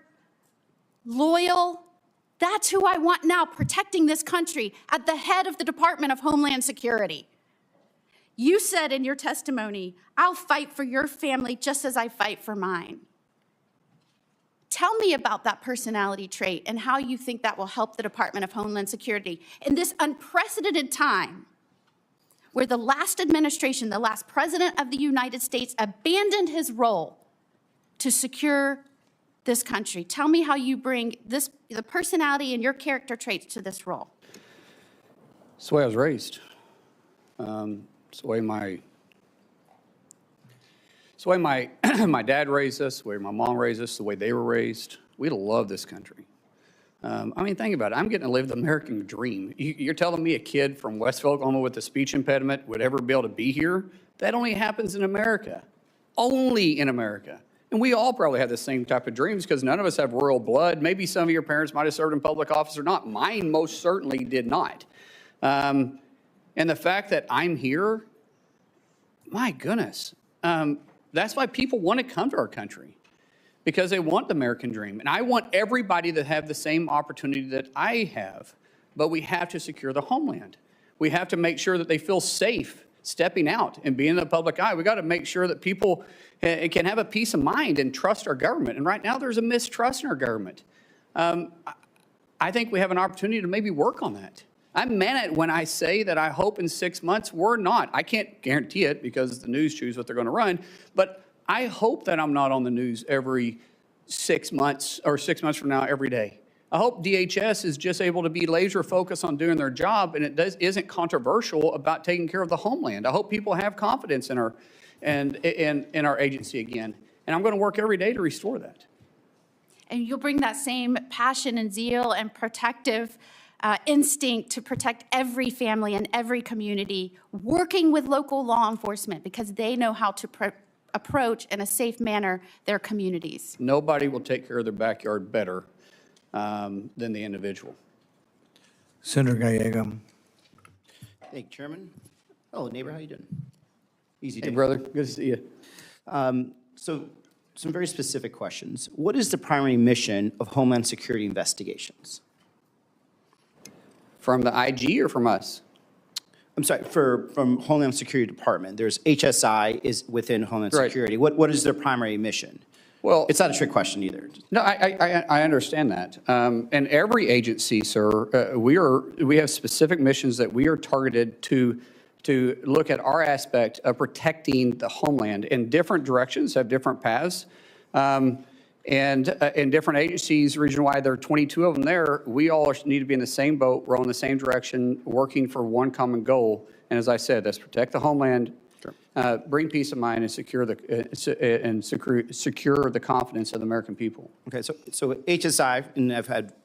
loyal. That's who I want now, protecting this country at the head of the Department of Homeland Security. You said in your testimony, I'll fight for your family just as I fight for mine. Tell me about that personality trait and how you think that will help the Department of Homeland Security in this unprecedented time where the last administration, the last president of the United States abandoned his role to secure this country. Tell me how you bring the personality and your character traits to this role. It's the way I was raised. It's the way my dad raised us, the way my mom raised us, the way they were raised. We love this country. Think about it. I'm getting to live the American dream. You're telling me a kid from Westville, Oklahoma with a speech impediment would ever be able to be here? That only happens in America. Only in America. And we all probably have the same type of dreams because none of us have royal blood. Maybe some of your parents might have served in public office or not. Mine most certainly did not. And the fact that I'm here, my goodness, that's why people want to come to our country, because they want the American dream. And I want everybody to have the same opportunity that I have, but we have to secure the homeland. We have to make sure that they feel safe stepping out and being in the public eye. We got to make sure that people can have a peace of mind and trust our government. And right now there's a mistrust in our government. I think we have an opportunity to maybe work on that. I meant it when I say that I hope in 6 months we're not. I can't guarantee it because the news choose what they're going to run, but I hope that I'm not on the news every 6 months or 6 months from now every day. I hope DHS is just able to be laser focused on doing their job and isn't controversial about taking care of the homeland. I hope people have confidence in our agency again. And I'm going to work every day to restore that. And you'll bring that same passion and zeal and protective instinct to protect every family and every community, working with local law enforcement because they know how to approach in a safe manner their communities. Nobody will take care of their backyard better than the individual. Senator Gallego. Thank you, Chairman. Hello, neighbor. How you doing? Easy day. Hey, brother. Good to see you. So, some very specific questions. What is the primary mission of Homeland Security investigations? From the IG or from us? I'm sorry, from Homeland Security Department. There's HSI is within Homeland Right. Security. What is their primary mission? Well, it's not a trick question either. No, I understand that. And every agency, sir, we have specific missions that we are targeted to look at our aspect of protecting the homeland in different directions, have different paths. And in different agencies, region-wide, there are 22 of them there. We all need to be in the same boat, row in the same direction, working for one common goal. And as I said, that's protect the homeland, bring peace of mind, and secure the confidence of the American people. Okay, so HSI, and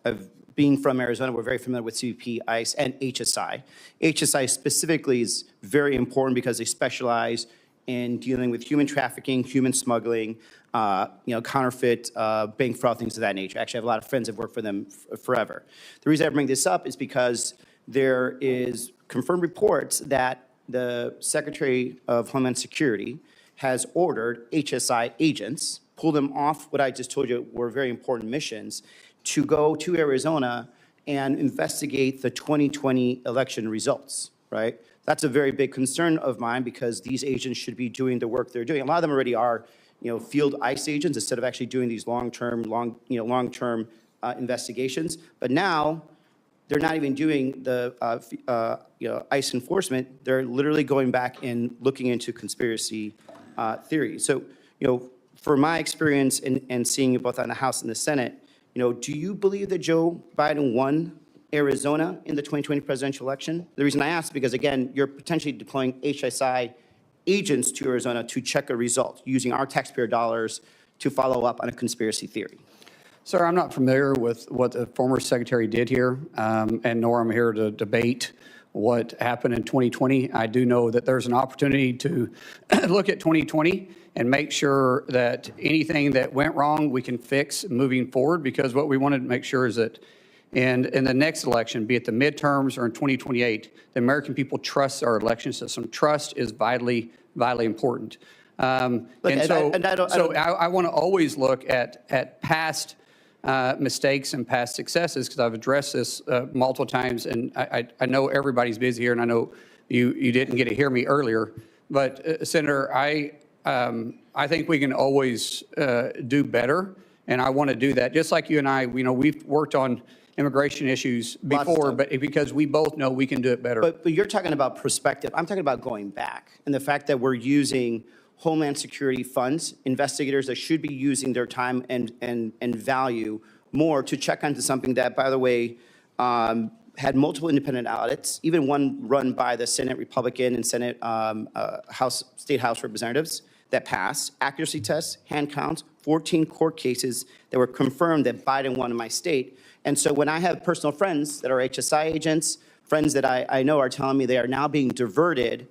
I've being from Arizona, we're very familiar with CBP, ICE, and HSI. HSI specifically is very important because they specialize in dealing with human trafficking, human smuggling, counterfeit, bank fraud, things of that nature. Actually, I have a lot of friends that have worked for them forever. The reason I bring this up is because there is confirmed reports that the Secretary of Homeland Security has ordered HSI agents, pull them off what I just told you were very important missions, to go to Arizona and investigate the 2020 election results, right? That's a very big concern of mine because these agents should be doing the work they're doing. A lot of them already are, field ICE agents instead of actually doing these long-term investigations. But now they're not even doing the ICE enforcement. They're literally going back and looking into conspiracy theories. So, for my experience and seeing it both on the House and the Senate, do you believe that Joe Biden won Arizona in the 2020 presidential election? The reason I ask is because, again, you're potentially deploying HSI agents to Arizona to check a result using our taxpayer dollars to follow up on a conspiracy theory. Sir, I'm not familiar with what the former secretary did here, and nor am I here to debate what happened in 2020. I do know that there's an opportunity to look at 2020 and make sure that anything that went wrong we can fix moving forward, because what we wanted to make sure is that in the next election, be it the midterms or in 2028, the American people trust our election system. Trust is vitally important. I want to always look at past mistakes and past successes, because I've addressed this multiple times, and I know everybody's busy here, and I know you didn't get to hear me earlier, but Senator, I think we can always do better, and I want to do that. Just like you and I, we've worked on immigration issues before, but because we both know we can do it better. But you're talking about perspective. I'm talking about going back, and the fact that we're using Homeland Security funds, investigators that should be using their time and value more to check onto something that, by the way, had multiple independent audits, even one run by the Senate Republican and Senate State House representatives that passed, accuracy tests, hand counts, 14 court cases that were confirmed that Biden won in my state. And so when I have personal friends that are HSI agents, friends that I know are telling me they are now being diverted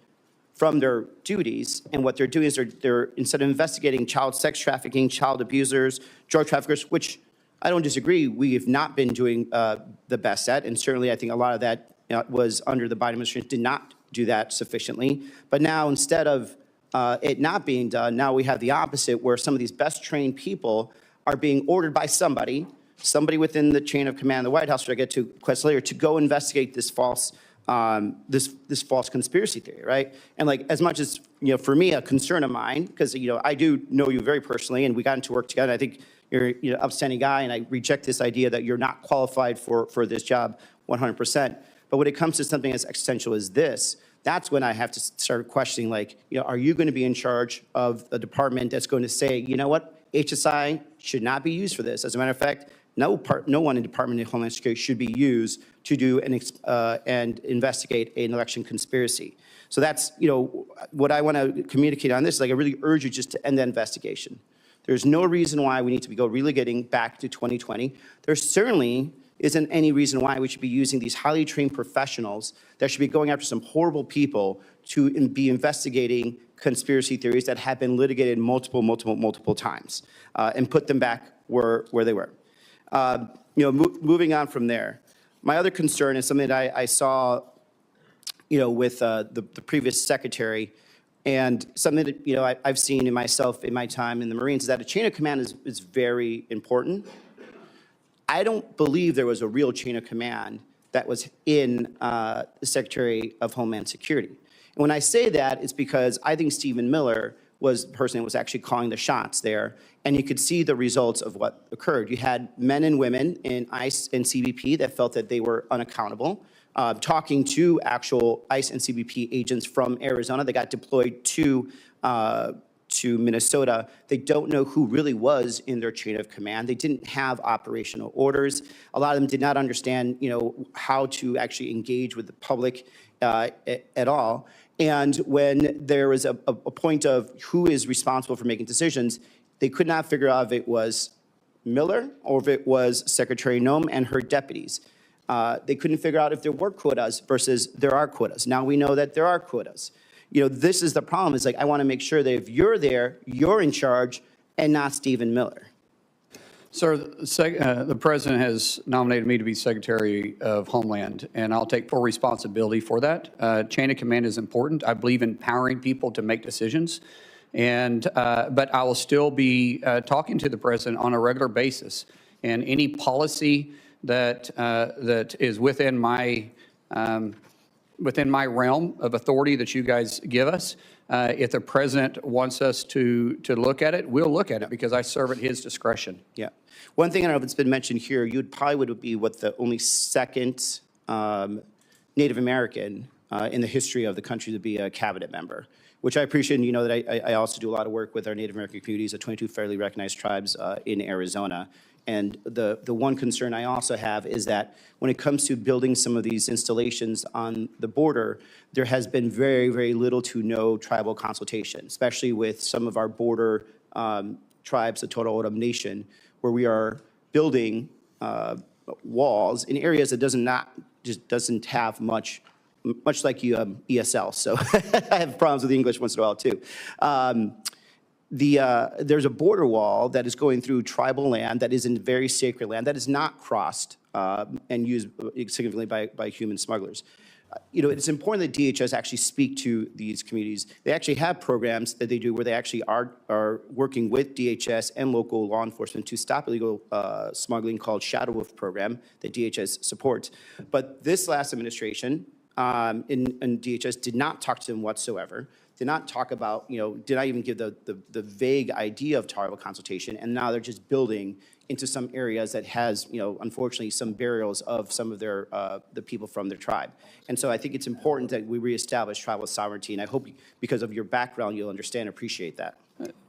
from their duties, and what they're doing is they're instead of investigating child sex trafficking, child abusers, drug traffickers, which I don't disagree, we have not been doing the best at, and certainly I think a lot of that was under the Biden administration, did not do that sufficiently. But now instead of it not being done, now we have the opposite, where some of these best trained people are being ordered by somebody within the chain of command of the White House, which I get to quite later, to go investigate this false this false conspiracy theory, right? And like, as much as, for me, a concern of mine, because, I do know you very personally, and we got into work together. I think, you're upstanding guy, and I reject this idea that you're not qualified for this job 100%. But when it comes to something as existential as this, that's when I have to start questioning, like, are you going to be in charge of a department that's going to say, you know what, HSI should not be used for this. As a matter of fact, no one in Department of Homeland Security should be used to do and investigate an election conspiracy. So that's, what I want to communicate on this is, like, I really urge you just to end the investigation. There's no reason why we need to go relegating back to 2020. There certainly isn't any reason why we should be using these highly trained professionals that should be going after some horrible people to be investigating conspiracy theories that have been litigated multiple times and put them back where they were. Moving on from there, my other concern is something that I saw, with the previous secretary, and something that I've seen in myself in my time in the Marines, is that a chain of command is very important. I don't believe there was a real chain of command that was in the Secretary of Homeland Security. And when I say that, it's because I think Stephen Miller was the person that was actually calling the shots there, and you could see the results of what occurred. You had men and women in ICE and CBP that felt that they were unaccountable, talking to actual ICE and CBP agents from Arizona that got deployed to Minnesota. They don't know who really was in their chain of command. They didn't have operational orders. A lot of them did not understand, how to actually engage with the public at all. And when there was a point of who is responsible for making decisions, they could not figure out if it was Miller or if it was Secretary Noem and her deputies. They couldn't figure out if there were quotas versus there are quotas. Now we know that there are quotas. This is the problem. It's like, I want to make sure that if you're there, you're in charge and not Stephen Miller. Sir, the President has nominated me to be Secretary of Homeland, and I'll take full responsibility for that. Chain of command is important. I believe in empowering people to make decisions, but I will still be talking to the President on a regular basis, and any policy that is within my realm of authority that you guys give us. If the President wants us to look at it, we'll look at it, because I serve at his discretion. Yeah. One thing I don't know if it's been mentioned here, you probably would be the only second Native American in the history of the country to be a cabinet member, which I appreciate. And that I also do a lot of work with our Native American communities, the 22 federally recognized tribes in Arizona. And the one concern I also have is that when it comes to building some of these installations on the border, there has been very, very little to no tribal consultation, especially with some of our border tribes, the Totowa Nation, where we are building walls in areas that doesn't have much like ESL. So I have problems with English once in a while too. There's a border wall that is going through tribal land that is in very sacred land that is not crossed and used significantly by human smugglers. It's important that DHS actually speak to these communities. They actually have programs that they do where they actually are working with DHS and local law enforcement to stop illegal smuggling, called Shadow Wolf program that DHS supports. But this last administration in DHS did not talk to them whatsoever. Did not talk about, did not even give the vague idea of tribal consultation, and now they're just building into some areas that has, unfortunately, some burials of some of their the people from their tribe. And so I think it's important that we reestablish tribal sovereignty, and I hope because of your background you'll understand and appreciate that.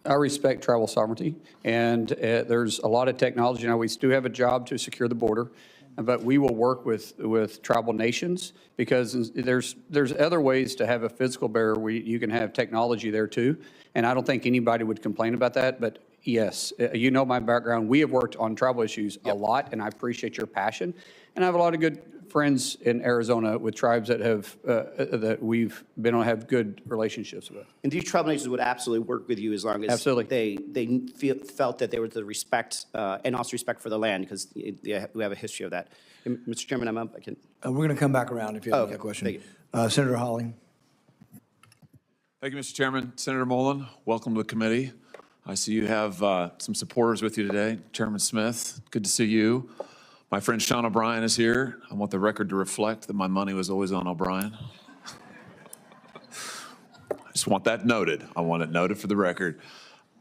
I respect tribal sovereignty, and there's a lot of technology. Now, we do have a job to secure the border, but we will work with tribal nations, because there's other ways to have a physical barrier. You can have technology there too, and I don't think anybody would complain about that. But yes, my background. We have worked on tribal issues a lot, and I appreciate your passion. And I have a lot of good friends in Arizona with tribes that that we've been on have good relationships with. And these tribal nations would absolutely work with you as long as they felt that there was the respect and also respect for the land, because we have a history of that. And Mr. Chairman, I'm up. I can. We're going to come back around if you have a question. Senator Hawley. Thank you, Mr. Chairman. Senator Mullin, welcome to the committee. I see you have some supporters with you today. Chairman Smith, good to see you. My friend Sean O'Brien is here. I want the record to reflect that my money was always on O'Brien. I just want that noted. I want it noted for the record.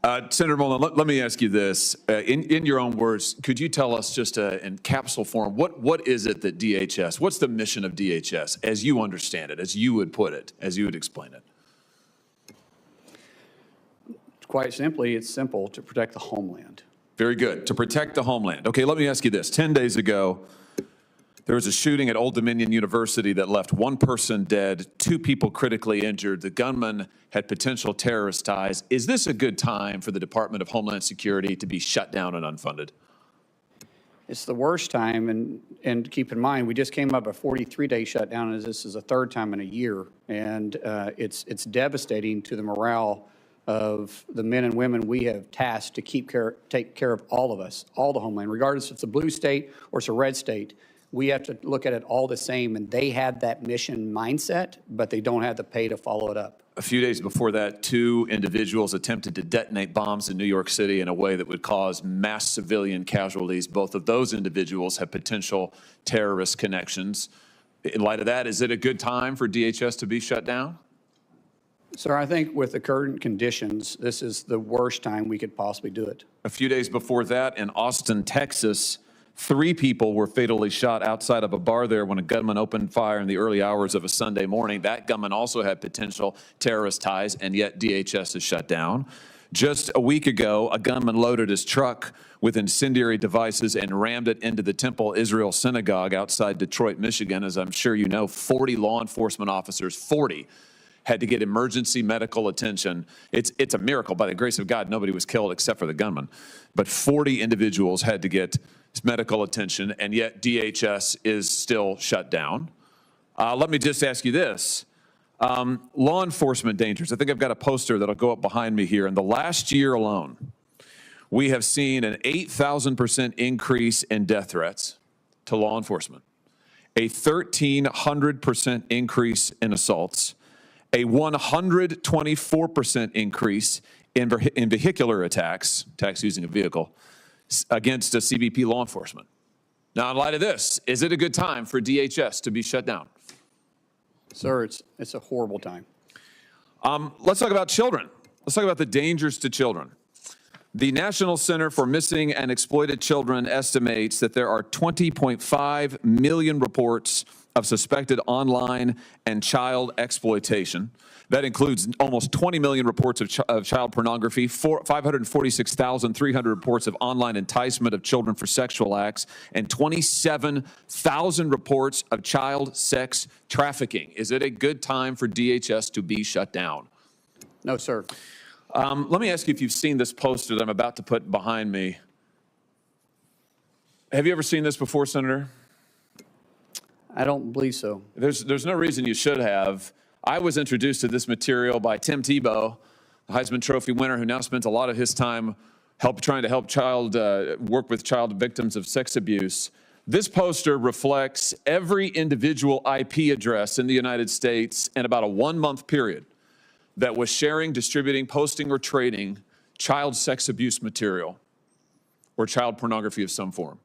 Senator Mullin, let me ask you this. In your own words, could you tell us just in capsule form, what is it that DHS, what's the mission of DHS as you understand it, as you would put it, as you would explain it? Quite simply, it's simple: to protect the homeland. Very good. To protect the homeland. Okay, let me ask you this. 10 days ago, there was a shooting at Old Dominion University that left one person dead, 2 people critically injured. The gunman had potential terrorist ties. Is this a good time for the Department of Homeland Security to be shut down and unfunded? It's the worst time, and keep in mind, we just came up a 43-day shutdown, and this is the 3rd time in a year, and it's devastating to the morale of the men and women we have tasked to take care of all of us, all the homeland, regardless if it's a blue state or it's a red state. We have to look at it all the same, and they had that mission mindset, but they don't have the pay to follow it up. A few days before that, 2 individuals attempted to detonate bombs in New York City in a way that would cause mass civilian casualties. Both of those individuals have potential terrorist connections. In light of that, is it a good time for DHS to be shut down? Sir, I think with the current conditions, this is the worst time we could possibly do it. A few days before that, in Austin, Texas, 3 people were fatally shot outside of a bar there when a gunman opened fire in the early hours of a Sunday morning. That gunman also had potential terrorist ties, and yet DHS is shut down. Just a week ago, a gunman loaded his truck with incendiary devices and rammed it into the Temple Israel Synagogue outside Detroit, Michigan. As I'm sure you know, 40 law enforcement officers, 40, had to get emergency medical attention. It's a miracle. By the grace of God, nobody was killed except for the gunman. But 40 individuals had to get medical attention, and yet DHS is still shut down. Let me just ask you this. Law enforcement dangers. I think I've got a poster that'll go up behind me here. In the last year alone, we have seen an 8,000% increase in death threats to law enforcement, a 1,300% increase in assaults, a 124% increase in vehicular attacks using a vehicle, against a CBP law enforcement. Now, in light of this, is it a good time for DHS to be shut down? Sir, it's a horrible time. Let's talk about children. Let's talk about the dangers to children. The National Center for Missing and Exploited Children estimates that there are 20.5 million reports of suspected online and child exploitation. That includes almost 20 million reports of child pornography, 546,300 reports of online enticement of children for sexual acts, and 27,000 reports of child sex trafficking. Is it a good time for DHS to be shut down? No, sir. Let me ask you if you've seen this poster that I'm about to put behind me. Have you ever seen this before, Senator? I don't believe so. There's no reason you should have. I was introduced to this material by Tim Tebow, the Heisman Trophy winner, who now spends a lot of his time trying to help work with child victims of sex abuse. This poster reflects every individual IP address in the United States in about a 1-month period that was sharing, distributing, posting, or trading child sex abuse material or child pornography of some form.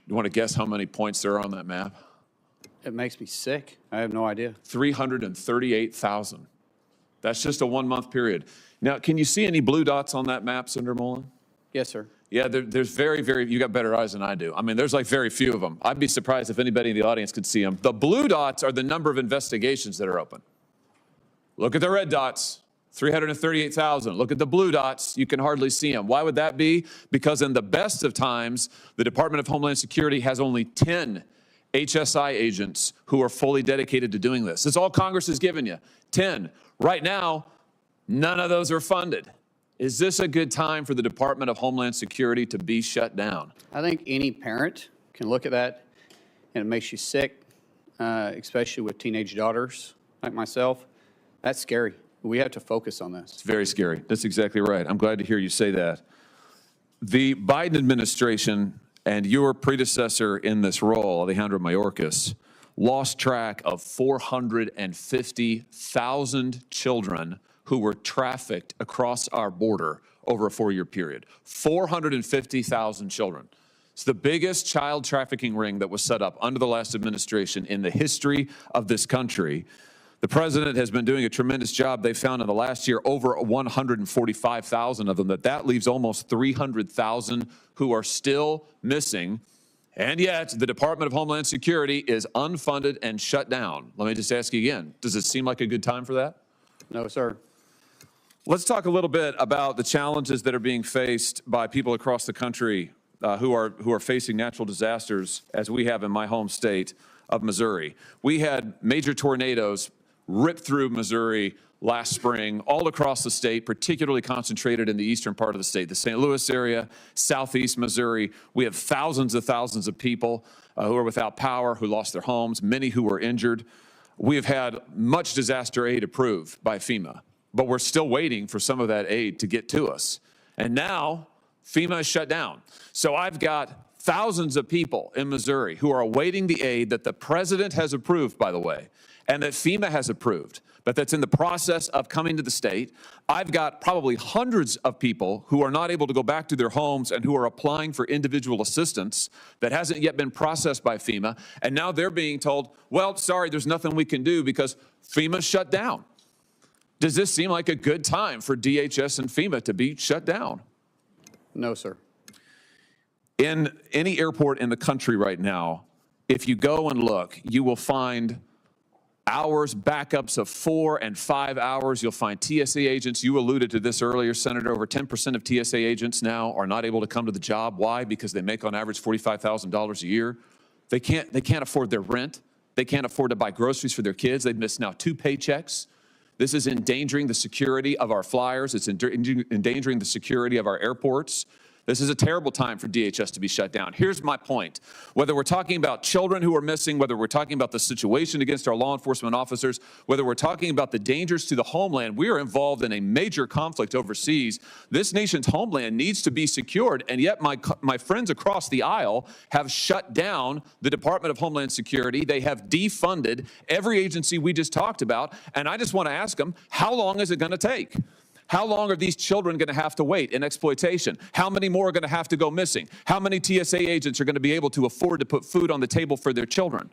You want to guess how many points there are on that map? It makes me sick. I have no idea. 338,000. That's just a 1-month period. Now, can you see any blue dots on that map, Senator Mullin? Yes, sir. Yeah, there's very, you got better eyes than I do. I mean, there's like very few of them. I'd be surprised if anybody in the audience could see them. The blue dots are the number of investigations that are open. Look at the red dots, 338,000. Look at the blue dots, you can hardly see them. Why would that be? Because in the best of times, the Department of Homeland Security has only 10 HSI agents who are fully dedicated to doing this. It's all Congress has given you, 10. Right now, none of those are funded. Is this a good time for the Department of Homeland Security to be shut down? I think any parent can look at that and it makes you sick, especially with teenage daughters like myself. That's scary. We have to focus on this. It's very scary. That's exactly right. I'm glad to hear you say that. The Biden administration and your predecessor in this role, Alejandro Mayorkas, lost track of 450,000 children who were trafficked across our border over a 4-year period. 450,000 children. It's the biggest child trafficking ring that was set up under the last administration in the history of this country. The president has been doing a tremendous job. They found in the last year over 145,000 of them. That leaves almost 300,000 who are still missing. And yet, the Department of Homeland Security is unfunded and shut down. Let me just ask you again, does it seem like a good time for that? No, sir. Let's talk a little bit about the challenges that are being faced by people across the country who are facing natural disasters, as we have in my home state of Missouri. We had major tornadoes rip through Missouri last spring, all across the state, particularly concentrated in the eastern part of the state, the St. Louis area, southeast Missouri. We have thousands of people who are without power, who lost their homes, many who were injured. We have had much disaster aid approved by FEMA, but we're still waiting for some of that aid to get to us. And now FEMA is shut down. So I've got thousands of people in Missouri who are awaiting the aid that the president has approved, by the way, and that FEMA has approved, but that's in the process of coming to the state. I've got probably hundreds of people who are not able to go back to their homes and who are applying for individual assistance that hasn't yet been processed by FEMA. And now they're being told, well, sorry, there's nothing we can do because FEMA's shut down. Does this seem like a good time for DHS and FEMA to be shut down? No, sir. In any airport in the country right now, if you go and look, you will find hours, backups of 4 and 5 hours. You'll find TSA agents. You alluded to this earlier, Senator. Over 10% of TSA agents now are not able to come to the job. Why? Because they make on average $45,000 a year. They can't afford their rent. They can't afford to buy groceries for their kids. They've missed now 2 paychecks. This is endangering the security of our flyers. It's endangering the security of our airports. This is a terrible time for DHS to be shut down. Here's my point. Whether we're talking about children who are missing, whether we're talking about the situation against our law enforcement officers, whether we're talking about the dangers to the homeland, we are involved in a major conflict overseas. This nation's homeland needs to be secured, and yet my friends across the aisle have shut down the Department of Homeland Security. They have defunded every agency we just talked about, and I just want to ask them, how long is it going to take? How long are these children going to have to wait in exploitation? How many more are going to have to go missing? How many TSA agents are going to be able to afford to put food on the table for their children?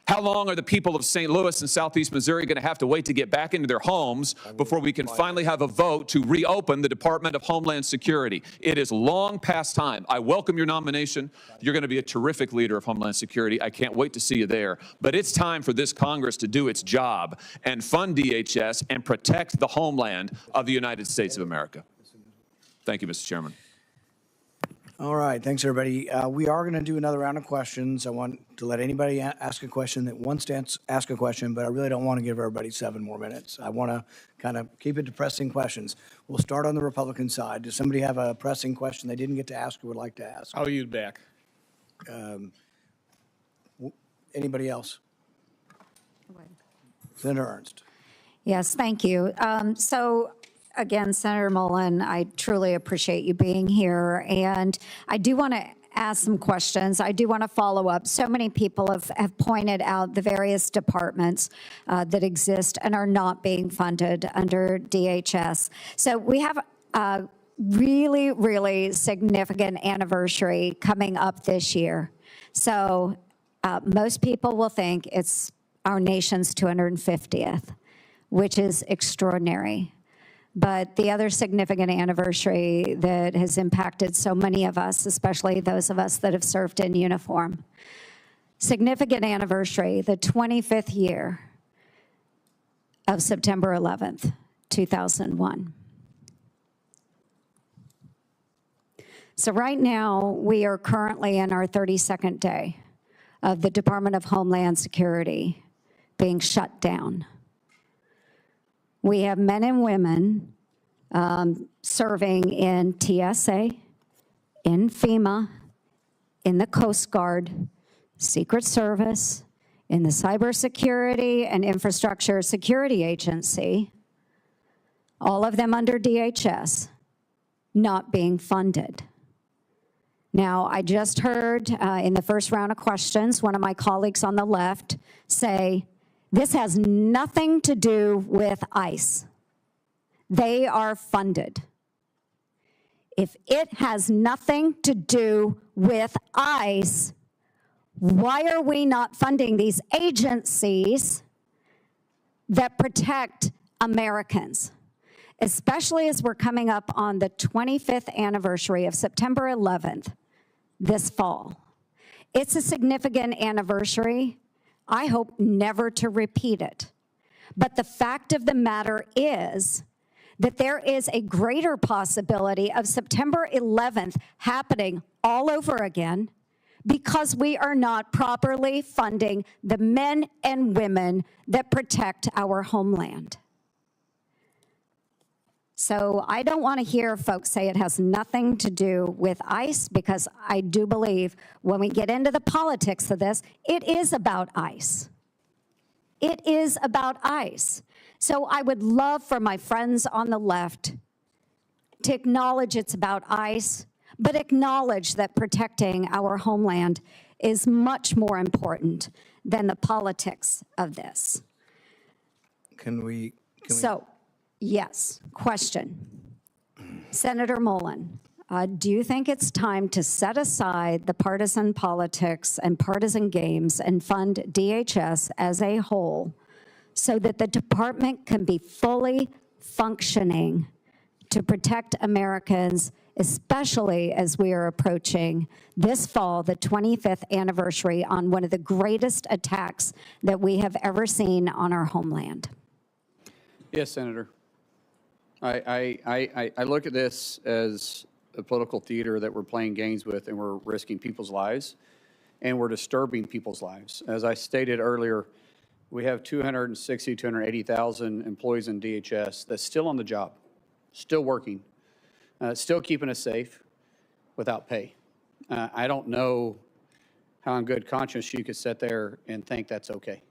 How long are the people of St. Louis and southeast Missouri going to have to wait to get back into their homes before we can finally have a vote to reopen the Department of Homeland Security? It is long past time. I welcome your nomination. You're going to be a terrific leader of Homeland Security. I can't wait to see you there. But it's time for this Congress to do its job and fund DHS and protect the homeland of the United States of America. Thank you, Mr. Chairman. All right, thanks, everybody. We are going to do another round of questions. I want to let anybody ask a question that wants to ask a question, but I really don't want to give everybody 7 more minutes. I want to kind of keep it to pressing questions. We'll start on the Republican side. Does somebody have a pressing question they didn't get to ask or would like to ask? I'll use back. Anybody else? Senator Ernst. Yes, thank you. Again, Senator Mullin, I truly appreciate you being here. And I do want to ask some questions. I do want to follow up. So many people have pointed out the various departments that exist and are not being funded under DHS. So we have a really, really significant anniversary coming up this year. So most people will think it's our nation's 250th, which is extraordinary. But the other significant anniversary that has impacted so many of us, especially those of us that have served in uniform, significant anniversary, the 25th year of September 11th, 2001. So right now, we are currently in our 32nd day of the Department of Homeland Security being shut down. We have men and women serving in TSA, in FEMA, in the Coast Guard, Secret Service, in the Cybersecurity and Infrastructure Security Agency, all of them under DHS, not being funded. Now, I just heard in the first round of questions, one of my colleagues on the left say, this has nothing to do with ICE. They are funded. If it has nothing to do with ICE, why are we not funding these agencies that protect Americans, especially as we're coming up on the 25th anniversary of September 11th this fall. It's a significant anniversary. I hope never to repeat it. But the fact of the matter is that there is a greater possibility of September 11th happening all over again because we are not properly funding the men and women that protect our homeland. So I don't want to hear folks say it has nothing to do with ICE, because I do believe when we get into the politics of this, it is about ICE. It is about ICE. So I would love for my friends on the left to acknowledge it's about ICE, but acknowledge that protecting our homeland is much more important than the politics of this. So, yes, question. Senator Mullin, do you think it's time to set aside the partisan politics and partisan games and fund DHS as a whole so that the department can be fully functioning to protect Americans, especially as we are approaching this fall, the 25th anniversary on one of the greatest attacks that we have ever seen on our homeland? Yes, Senator. I look at this as a political theater that we're playing games with, and we're risking people's lives, and we're disturbing people's lives. As I stated earlier, we have 260,000, 280,000 employees in DHS that's still on the job, still working, still keeping us safe without pay. I don't know how in good conscience you could sit there and think that's okay.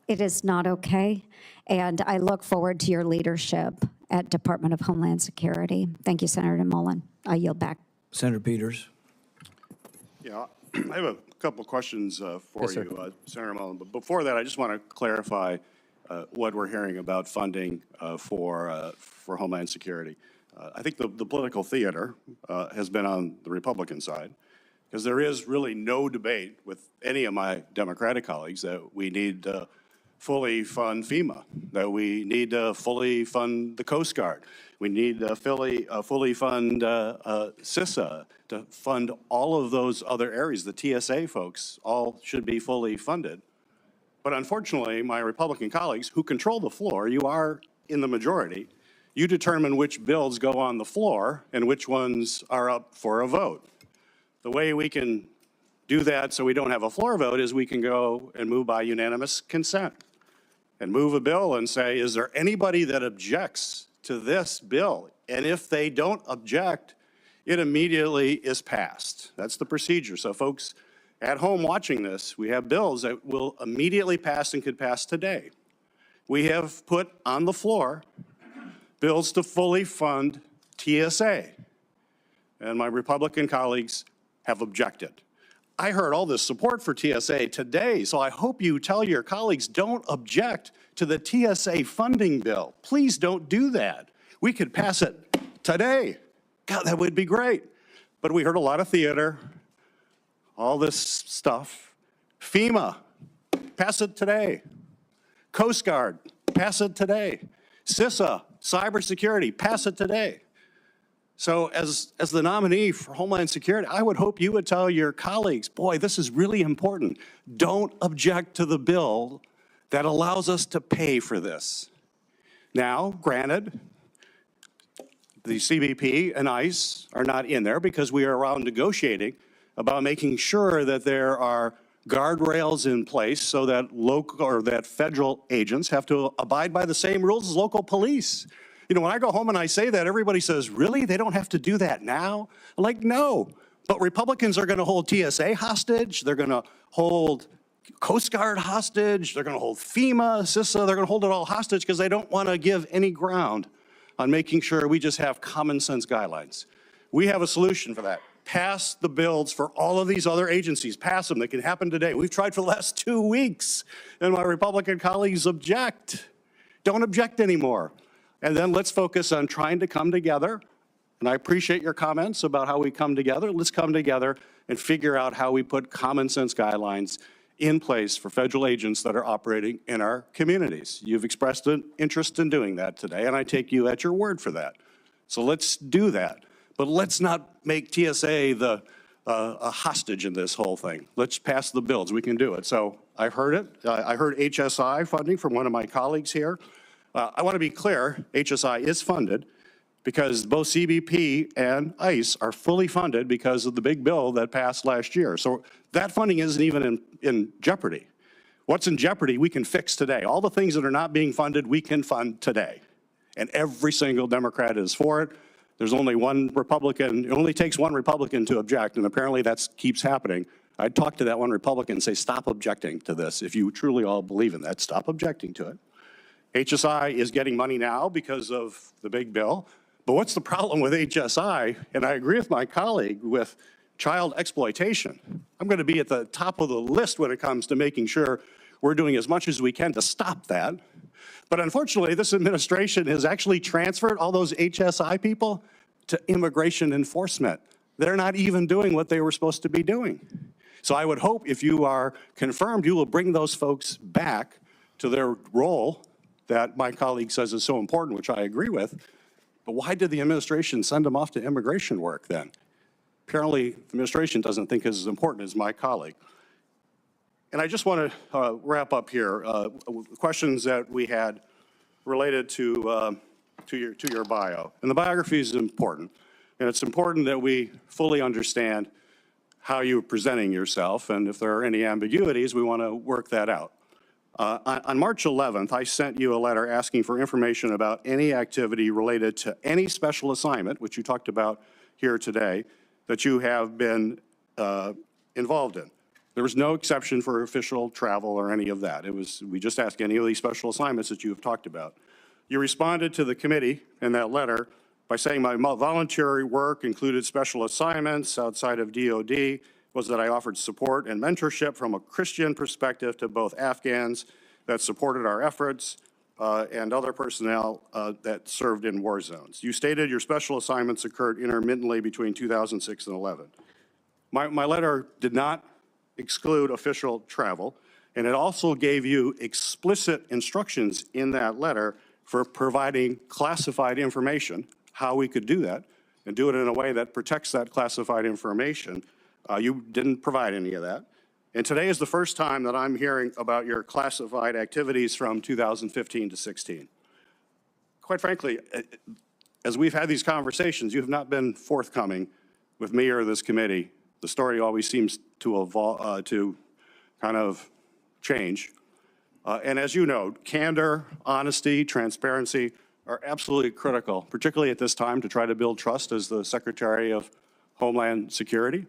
It is not okay, and I look forward to your leadership at Department of Homeland Security. Thank you, Senator Mullin. I yield back. Senator Peters. Yeah, I have a couple of questions for you, Senator Mullin. But before that, I just want to clarify what we're hearing about funding for Homeland Security. I think the political theater has been on the Republican side, because there is really no debate with any of my Democratic colleagues that we need to fully fund FEMA, that we need to fully fund the Coast Guard. We need to fully fund CISA, to fund all of those other areas. The TSA folks all should be fully funded. But unfortunately, my Republican colleagues who control the floor, you are in the majority, you determine which bills go on the floor and which ones are up for a vote. The way we can do that so we don't have a floor vote is we can go and move by unanimous consent and move a bill and say, is there anybody that objects to this bill? And if they don't object, it immediately is passed. That's the procedure. So folks at home watching this, we have bills that will immediately pass and could pass today. We have put on the floor bills to fully fund TSA, and my Republican colleagues have objected. I heard all this support for TSA today, so I hope you tell your colleagues don't object to the TSA funding bill. Please don't do that. We could pass it today. God, that would be great. But we heard a lot of theater, all this stuff. FEMA, pass it today. Coast Guard, pass it today. CISA, cybersecurity, pass it today. So as the nominee for Homeland Security, I would hope you would tell your colleagues, boy, this is really important. Don't object to the bill that allows us to pay for this. Now, granted, the CBP and ICE are not in there because we are around negotiating about making sure that there are guardrails in place so that local or that federal agents have to abide by the same rules as local police. You know, when I go home and I say that, everybody says, really? They don't have to do that now? I'm like, no. But Republicans are going to hold TSA hostage. They're going to hold Coast Guard hostage. They're going to hold FEMA, CISA. They're going to hold it all hostage because they don't want to give any ground on making sure we just have common sense guidelines. We have a solution for that. Pass the bills for all of these other agencies. Pass them. They can happen today. We've tried for the last 2 weeks, and my Republican colleagues object. Don't object anymore. And then let's focus on trying to come together. And I appreciate your comments about how we come together. Let's come together and figure out how we put common sense guidelines in place for federal agents that are operating in our communities. You've expressed an interest in doing that today, and I take you at your word for that. So let's do that. But let's not make TSA a hostage in this whole thing. Let's pass the bills. We can do it. So I've heard it. I heard HSI funding from one of my colleagues here. I want to be clear, HSI is funded because both CBP and ICE are fully funded because of the big bill that passed last year. So that funding isn't even in jeopardy. What's in jeopardy, we can fix today. All the things that are not being funded, we can fund today. And every single Democrat is for it. There's only one Republican. It only takes one Republican to object, and apparently that keeps happening. I'd talk to that one Republican and say, stop objecting to this. If you truly all believe in that, stop objecting to it. HSI is getting money now because of the big bill. But what's the problem with HSI? And I agree with my colleague with child exploitation. I'm going to be at the top of the list when it comes to making sure we're doing as much as we can to stop that. But unfortunately, this administration has actually transferred all those HSI people to immigration enforcement. They're not even doing what they were supposed to be doing. So I would hope if you are confirmed, you will bring those folks back to their role that my colleague says is so important, which I agree with. But why did the administration send them off to immigration work then? Apparently, the administration doesn't think it's as important as my colleague. And I just want to wrap up here. Questions that we had related to your bio. And the biography is important. And it's important that we fully understand how you're presenting yourself. And if there are any ambiguities, we want to work that out. On March 11th, I sent you a letter asking for information about any activity related to any special assignment, which you talked about here today, that you have been involved in. There was no exception for official travel or any of that. We just asked any of these special assignments that you have talked about. You responded to the committee in that letter by saying my voluntary work included special assignments outside of DOD, was that I offered support and mentorship from a Christian perspective to both Afghans that supported our efforts and other personnel that served in war zones. You stated your special assignments occurred intermittently between 2006 and 11. My letter did not exclude official travel, and it also gave you explicit instructions in that letter for providing classified information, how we could do that, and do it in a way that protects that classified information. You didn't provide any of that. And today is the first time that I'm hearing about your classified activities from 2015 to 16. Quite frankly, as we've had these conversations, you have not been forthcoming with me or this committee. The story always seems to evolve, to kind of change. And as you know, candor, honesty, transparency are absolutely critical, particularly at this time to try to build trust as the Secretary of Homeland Security.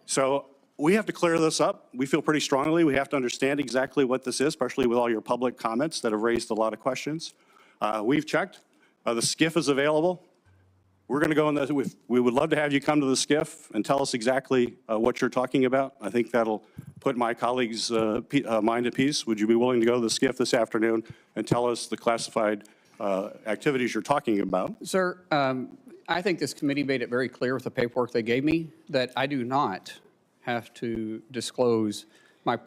So we have to clear this up. We feel pretty strongly we have to understand exactly what this is, especially with all your public comments that have raised a lot of questions. We've checked. The SCIF is available. We're going to go in the, we would love to have you come to the SCIF and tell us exactly what you're talking about. I think that'll put my colleagues' mind at peace. Would you be willing to go to the SCIF this afternoon and tell us the classified activities you're talking about? Sir, I think this committee made it very clear with the paperwork they gave me that I do not have to disclose my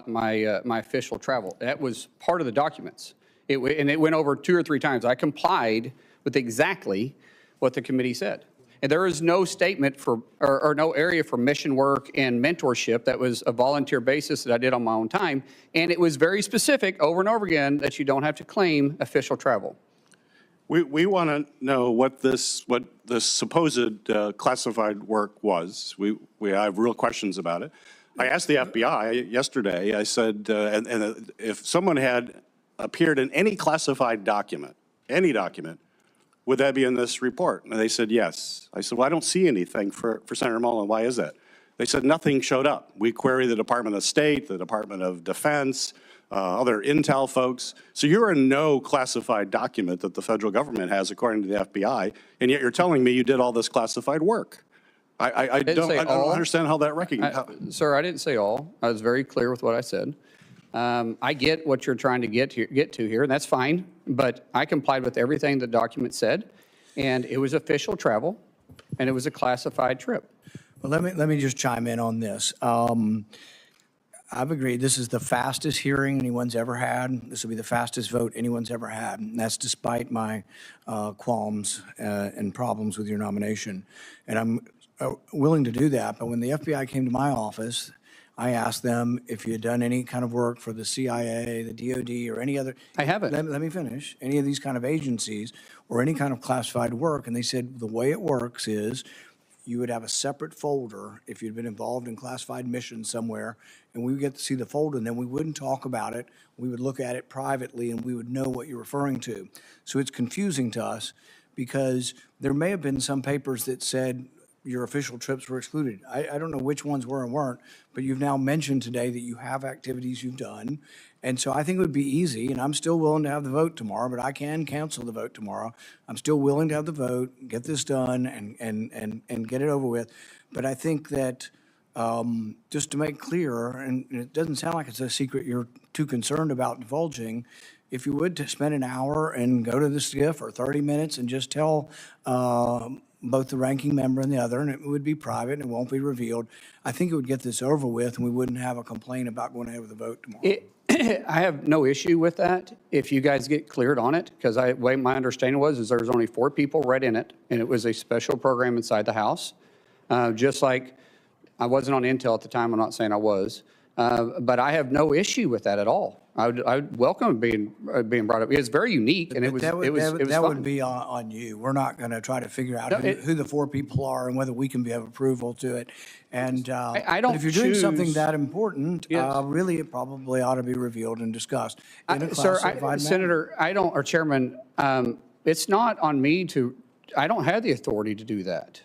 my official travel. That was part of the documents. And it went over 2 or 3 times. I complied with exactly what the committee said. And there is no statement for, or no area for mission work and mentorship. That was a volunteer basis that I did on my own time. And it was very specific over and over again that you don't have to claim official travel. We want to know what this supposed classified work was. We have real questions about it. I asked the FBI yesterday, I said, and if someone had appeared in any classified document, any document, would that be in this report? And they said, yes. I said, well, I don't see anything for Senator Mullin. Why is that? They said nothing showed up. We queried the Department of State, the Department of Defense, other intel folks. So you're in no classified document that the federal government has, according to the FBI, and yet you're telling me you did all this classified work. I don't understand how that recognizes. Sir, I didn't say all. I was very clear with what I said. I get what you're trying to get to here, and that's fine. But I complied with everything the document said, and it was official travel, and it was a classified trip. Well, let me just chime in on this. I've agreed. This is the fastest hearing anyone's ever had. This will be the fastest vote anyone's ever had. And that's despite my qualms and problems with your nomination. And I'm willing to do that. But when the FBI came to my office, I asked them if you had done any kind of work for the CIA, the DOD, or any other. I haven't. Let me finish. Any of these kind of agencies or any kind of classified work. And they said the way it works is you would have a separate folder if you'd been involved in classified missions somewhere, and we would get to see the folder, and then we wouldn't talk about it. We would look at it privately, and we would know what you're referring to. So it's confusing to us because there may have been some papers that said your official trips were excluded. I don't know which ones were and weren't, but you've now mentioned today that you have activities you've done. And so I think it would be easy, and I'm still willing to have the vote tomorrow, but I can cancel the vote tomorrow. I'm still willing to have the vote, get this done, and get it over with. But I think that just to make clear, and it doesn't sound like it's a secret you're too concerned about divulging, if you would to spend an hour and go to the SCIF or 30 minutes and just tell both the ranking member and the other, and it would be private and it won't be revealed, I think it would get this over with and we wouldn't have a complaint about going ahead with the vote tomorrow. I have no issue with that if you guys get cleared on it, because way my understanding was there was only 4 people right in it, and it was a special program inside the House. Just like I wasn't on Intel at the time, I'm not saying I was, but I have no issue with that at all. I would welcome being brought up. It's very unique, and it was That fun. would be on you. We're not going to try to figure out who the 4 people are and whether we can have approval to it. And I don't but if you're doing something choose- that important, Yes. Really it probably ought to be revealed and discussed in a classified manner. Senator, or Chairman, it's not on me to. I don't have the authority to do that.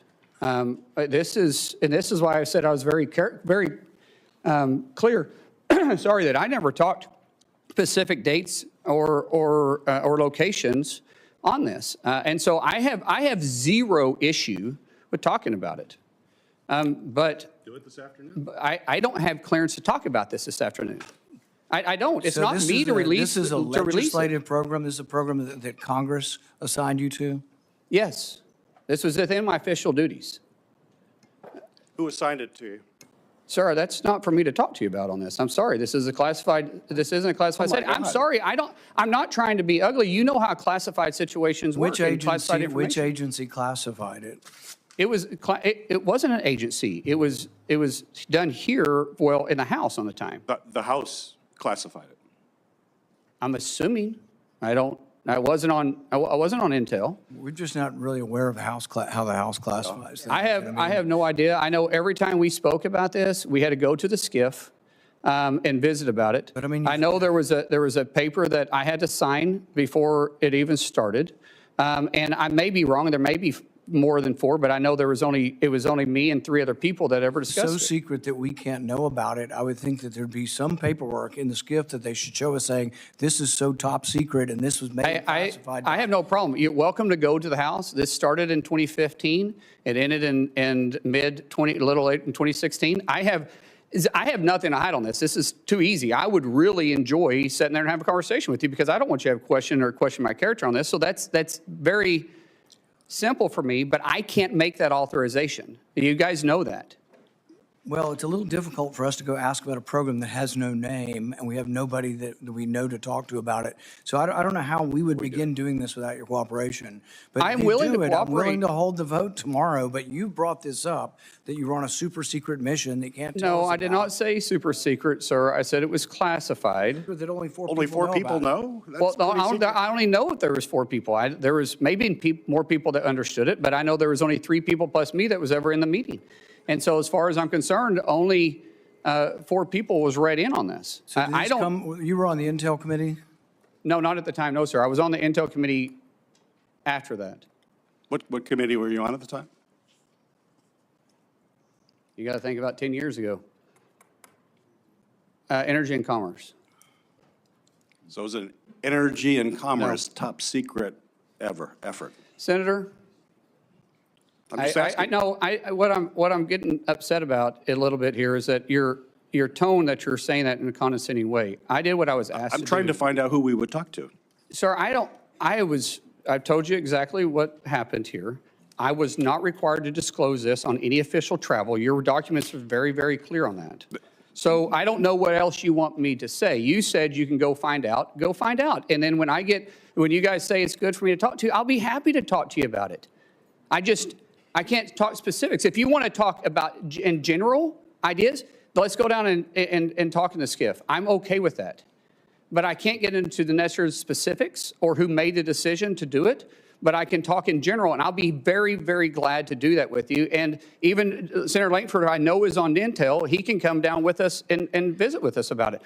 This is why I said I was very clear. Sorry that I never talked specific dates or locations on this, and so I have zero issue with talking about it. But do it this afternoon. I don't have clearance to talk about this afternoon. I don't. It's So not this me is to release. This is a to release it. legislative program. This is a program that Congress assigned you to? Yes, this was within my official duties. Who assigned it to you? Sir, that's not for me to talk to you about on this. I'm sorry. This isn't a classified setting. I'm sorry. I'm not trying to be ugly. You know how classified situations work. Which classified agency? Which information. agency classified it? It wasn't an agency. It was done here, well, in the House on the time. The House classified it. I'm assuming. I wasn't on Intel. We're just not really aware of how the House classifies things. I have no idea. I know every time we spoke about this, we had to go to the SCIF and visit about it. But I mean, I know there was a paper that I had to sign before it even started, and I may be wrong. There may be more than 4, but I know it was only me and 3 other people that ever discussed so it. secret that we can't know about it. I would think that there'd be some paperwork in the SCIF that they should show us saying this is so top secret and this was made classified. I have no problem. You're welcome to go to the House. This started in 2015. It ended in little late in 2016. I have nothing to hide on this. This is too easy. I would really enjoy sitting there and having a conversation with you because I don't want you to have a question my character on this. So that's very simple for me, but I can't make that authorization. You guys know that. Well, it's a little difficult for us to go ask about a program that has no name, and we have nobody that we know to talk to about it. So I don't know how we would begin doing this without your cooperation. But I'm if you willing do to it, cooperate. I'm willing to hold the vote tomorrow, but you brought this up, that you were on a super secret mission that you can't tell us No, I did not say super secret, sir. I said it was classified. That only 4 Only people 4 know people about it. know? Well, That's pretty secret. I only know if there was 4 people. There was maybe more people that understood it, but I know there was only 3 people plus me that was ever in the meeting. And so as far as I'm concerned, only 4 people was read in on this. So did this you were on the Intel committee? No, not at the time. No, sir. I was on the Intel committee after that. What committee were you on at the time? You got to think about 10 years ago. Energy and Commerce. So it was an energy and commerce top secret effort. Senator, I'm just I asking. know what I'm getting upset about a little bit here is that your tone that you're saying that in a condescending way. I did what I was asked to do. I'm trying to find out who we would talk to. Sir, I've told you exactly what happened here. I was not required to disclose this on any official travel. Your documents are very, very clear on that. So I don't know what else you want me to say. You said you can go find out. Go find out. And then when you guys say it's good for me to talk to you, I'll be happy to talk to you about it. I can't talk specifics. If you want to talk about in general ideas, let's go down and talk in the SCIF. I'm okay with that. But I can't get into the necessary specifics or who made the decision to do it. But I can talk in general, and I'll be very, very glad to do that with you. And even Senator Langford, who I know is on Intel, he can come down with us and visit with us about it.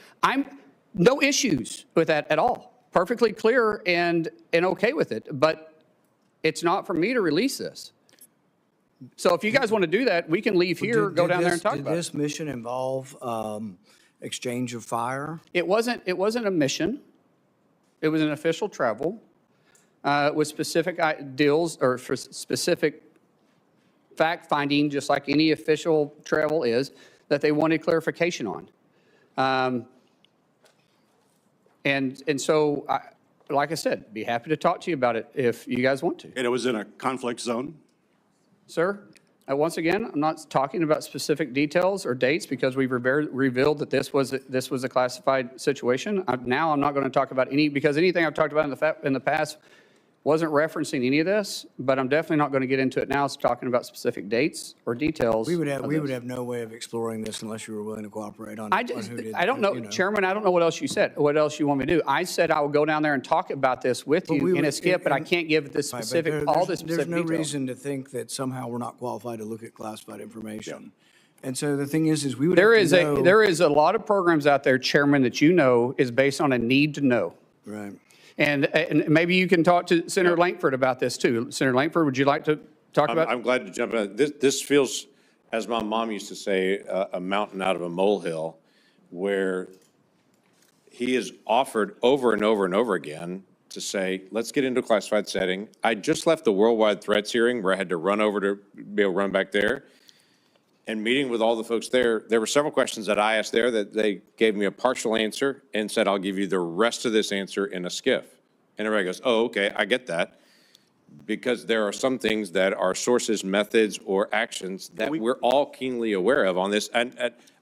No issues with that at all. Perfectly clear and okay with it. But it's not for me to release this. So if you guys want to do that, we can leave here, go down there and talk about it. Did this mission involve exchange of fire? It wasn't a mission. It was an official travel. With specific deals or for specific fact-finding, just like any official travel is, that they wanted clarification on. And so, like I said, be happy to talk to you about it if you guys want to. And it was in a conflict zone? Sir, once again, I'm not talking about specific details or dates because we've revealed that this was a classified situation. Now I'm not going to talk about because anything I've talked about in the past wasn't referencing any of this, but I'm definitely not going to get into it now. It's talking about specific dates or details. We would have no way of exploring this unless you were willing to cooperate on. I don't know, Chairman. I don't know what else you said. What else you want me to do? I said I will go down there and talk about this with you in a SCIF, but I can't give the specific all the specific details. There's no details. reason to think that somehow we're not qualified to look at classified information. Yeah. And so the thing is we would. There is a lot of programs out there, Chairman, that is based on a need to know. Right. And maybe you can talk to Senator Langford about this too. Senator Langford, would you like to talk about it? I'm glad to jump in. This feels, as my mom used to say, a mountain out of a molehill, where he is offered over and over and over again to say, let's get into a classified setting. I just left the worldwide threats hearing where I had to run over to be able to run back there. And meeting with all the folks there were several questions that I asked there that they gave me a partial answer and said, I'll give you the rest of this answer in a SCIF. And everybody goes, oh, okay, I get that. Because there are some things that are sources, methods, or actions that we're all keenly aware of on this. And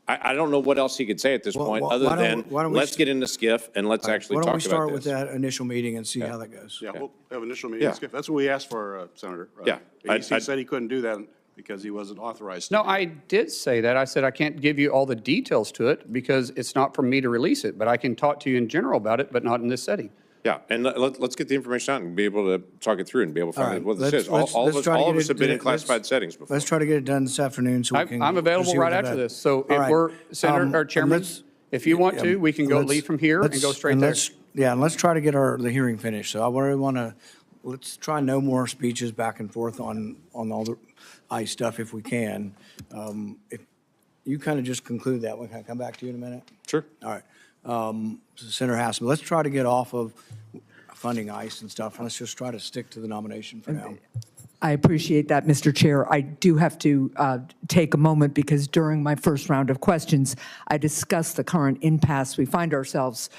I don't know what else he could say at this point other than let's get into SCIF and let's actually talk about this. Why don't we start with that initial meeting and see how that goes? Yeah, we'll have an initial meeting. Yeah. That's what we asked for, Senator. Yeah. He said he couldn't do that because he wasn't authorized to. No, I did say that. I said I can't give you all the details to it because it's not for me to release it, but I can talk to you in general about it, but not in this setting. Yeah, and let's get the information out and be able to talk it through and be able to find out what this is. All of us have been in classified settings before. Let's try to get it done this afternoon so we can. I'm available right after this. So if we're, Senator or Chairman, if you want to, we can go leave from here and go straight there. Yeah, and let's try to get the hearing finished. So I really want to, let's try no more speeches back and forth on all the ICE stuff if we can. If you kind of just conclude that one, can I come back to you in a minute? Sure. All right. Senator Hassam, let's try to get off of funding ICE and stuff. Let's just try to stick to the nomination for now. I appreciate that, Mr. Chair. I do have to take a moment because during my first round of questions, I discussed the current impasse we find ourselves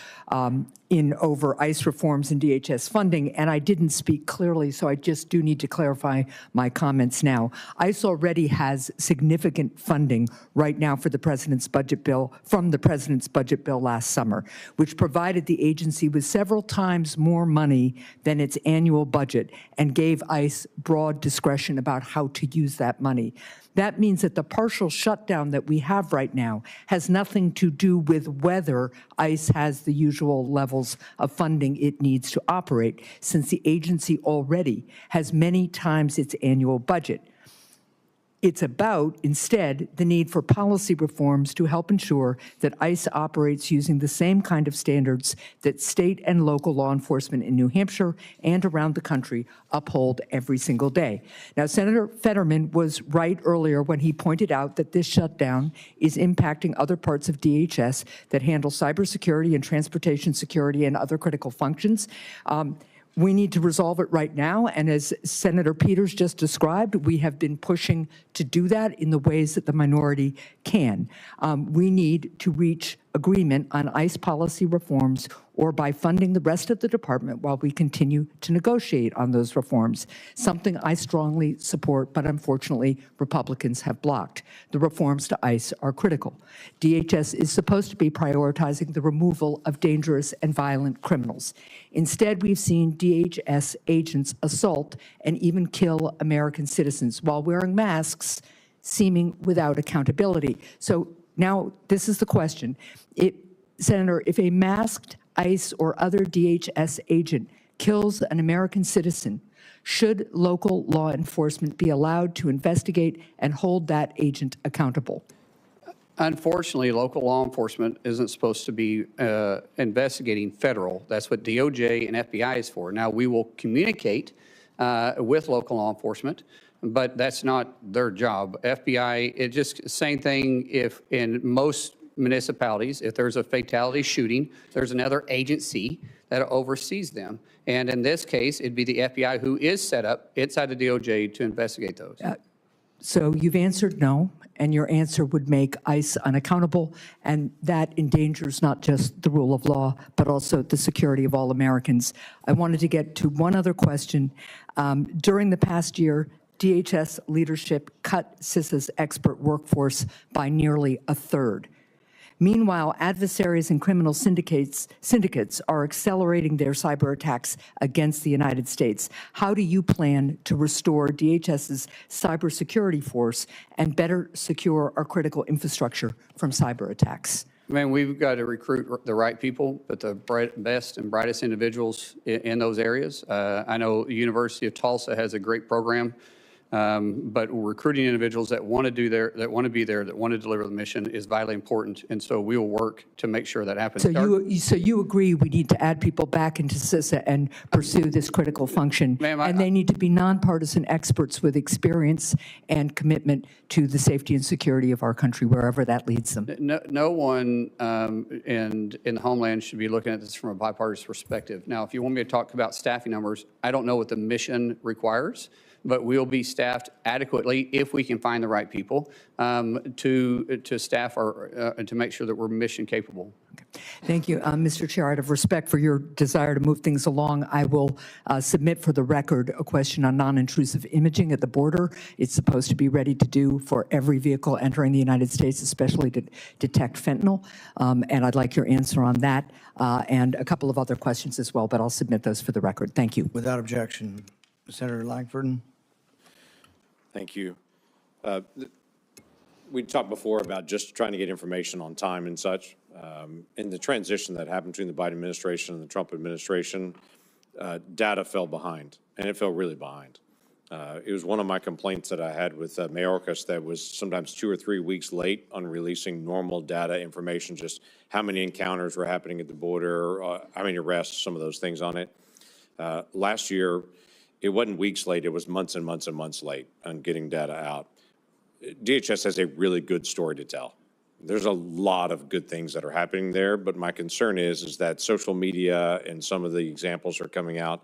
in over ICE reforms and DHS funding, and I didn't speak clearly, so I just do need to clarify my comments now. ICE already has significant funding right now for the President's budget bill, from the President's budget bill last summer, which provided the agency with several times more money than its annual budget and gave ICE broad discretion about how to use that money. That means that the partial shutdown that we have right now has nothing to do with whether ICE has the usual levels of funding it needs to operate, since the agency already has many times its annual budget. It's about, instead, the need for policy reforms to help ensure that ICE operates using the same kind of standards that state and local law enforcement in New Hampshire and around the country uphold every single day. Now, Senator Fetterman was right earlier when he pointed out that this shutdown is impacting other parts of DHS that handle cybersecurity and transportation security and other critical functions. We need to resolve it right now, and as Senator Peters just described, we have been pushing to do that in the ways that the minority can. We need to reach agreement on ICE policy reforms or by funding the rest of the department while we continue to negotiate on those reforms, something I strongly support, but unfortunately Republicans have blocked. The reforms to ICE are critical. DHS is supposed to be prioritizing the removal of dangerous and violent criminals. Instead, we've seen DHS agents assault and even kill American citizens while wearing masks, seeming without accountability. So now, this is the question. Senator, if a masked ICE or other DHS agent kills an American citizen, should local law enforcement be allowed to investigate and hold that agent accountable? Unfortunately, local law enforcement isn't supposed to be investigating federal. That's what DOJ and FBI is for. Now, we will communicate with local law enforcement, but that's not their job. FBI, it's just same thing if in most municipalities, if there's a fatality shooting, there's another agency that oversees them. And in this case, it'd be the FBI who is set up inside the DOJ to investigate those. So you've answered no, and your answer would make ICE unaccountable, and that endangers not just the rule of law, but also the security of all Americans. I wanted to get to one other question. During the past year, DHS leadership cut CISA's expert workforce by nearly a third. Meanwhile, adversaries and criminal syndicates are accelerating their cyber attacks against the United States. How do you plan to restore DHS's cybersecurity force and better secure our critical infrastructure from cyber attacks? Man, we've got to recruit the right people, but the best and brightest individuals in those areas. I know the University of Tulsa has a great program. But recruiting individuals that want to be there, that want to deliver the mission is vitally important, and so we will work to make sure that happens. So you agree we need to add people back into CISA and pursue this critical function, and they need to be nonpartisan experts with experience and commitment to the safety and security of our country, wherever that leads them. No one in the Homeland should be looking at this from a bipartisan perspective. Now, if you want me to talk about staffing numbers, I don't know what the mission requires, but we'll be staffed adequately if we can find the right people to staff our and to make sure that we're mission capable. Okay. Thank you. Mr. Chair, out of respect for your desire to move things along, I will submit for the record a question on non-intrusive imaging at the border. It's supposed to be ready to do for every vehicle entering the United States, especially to detect fentanyl. And I'd like your answer on that and a couple of other questions as well, but I'll submit those for the record. Thank you. Without objection. Senator Langford. Thank you. We talked before about just trying to get information on time and such. In the transition that happened between the Biden administration and the Trump administration, data fell behind, and it fell really behind. It was one of my complaints that I had with Mayorkas that was sometimes 2 or 3 weeks late on releasing normal data information, just how many encounters were happening at the border, how many arrests, some of those things on it. Last year, it wasn't weeks late, it was months and months and months late on getting data out. DHS has a really good story to tell. There's a lot of good things that are happening there, but my concern is that social media and some of the examples are coming out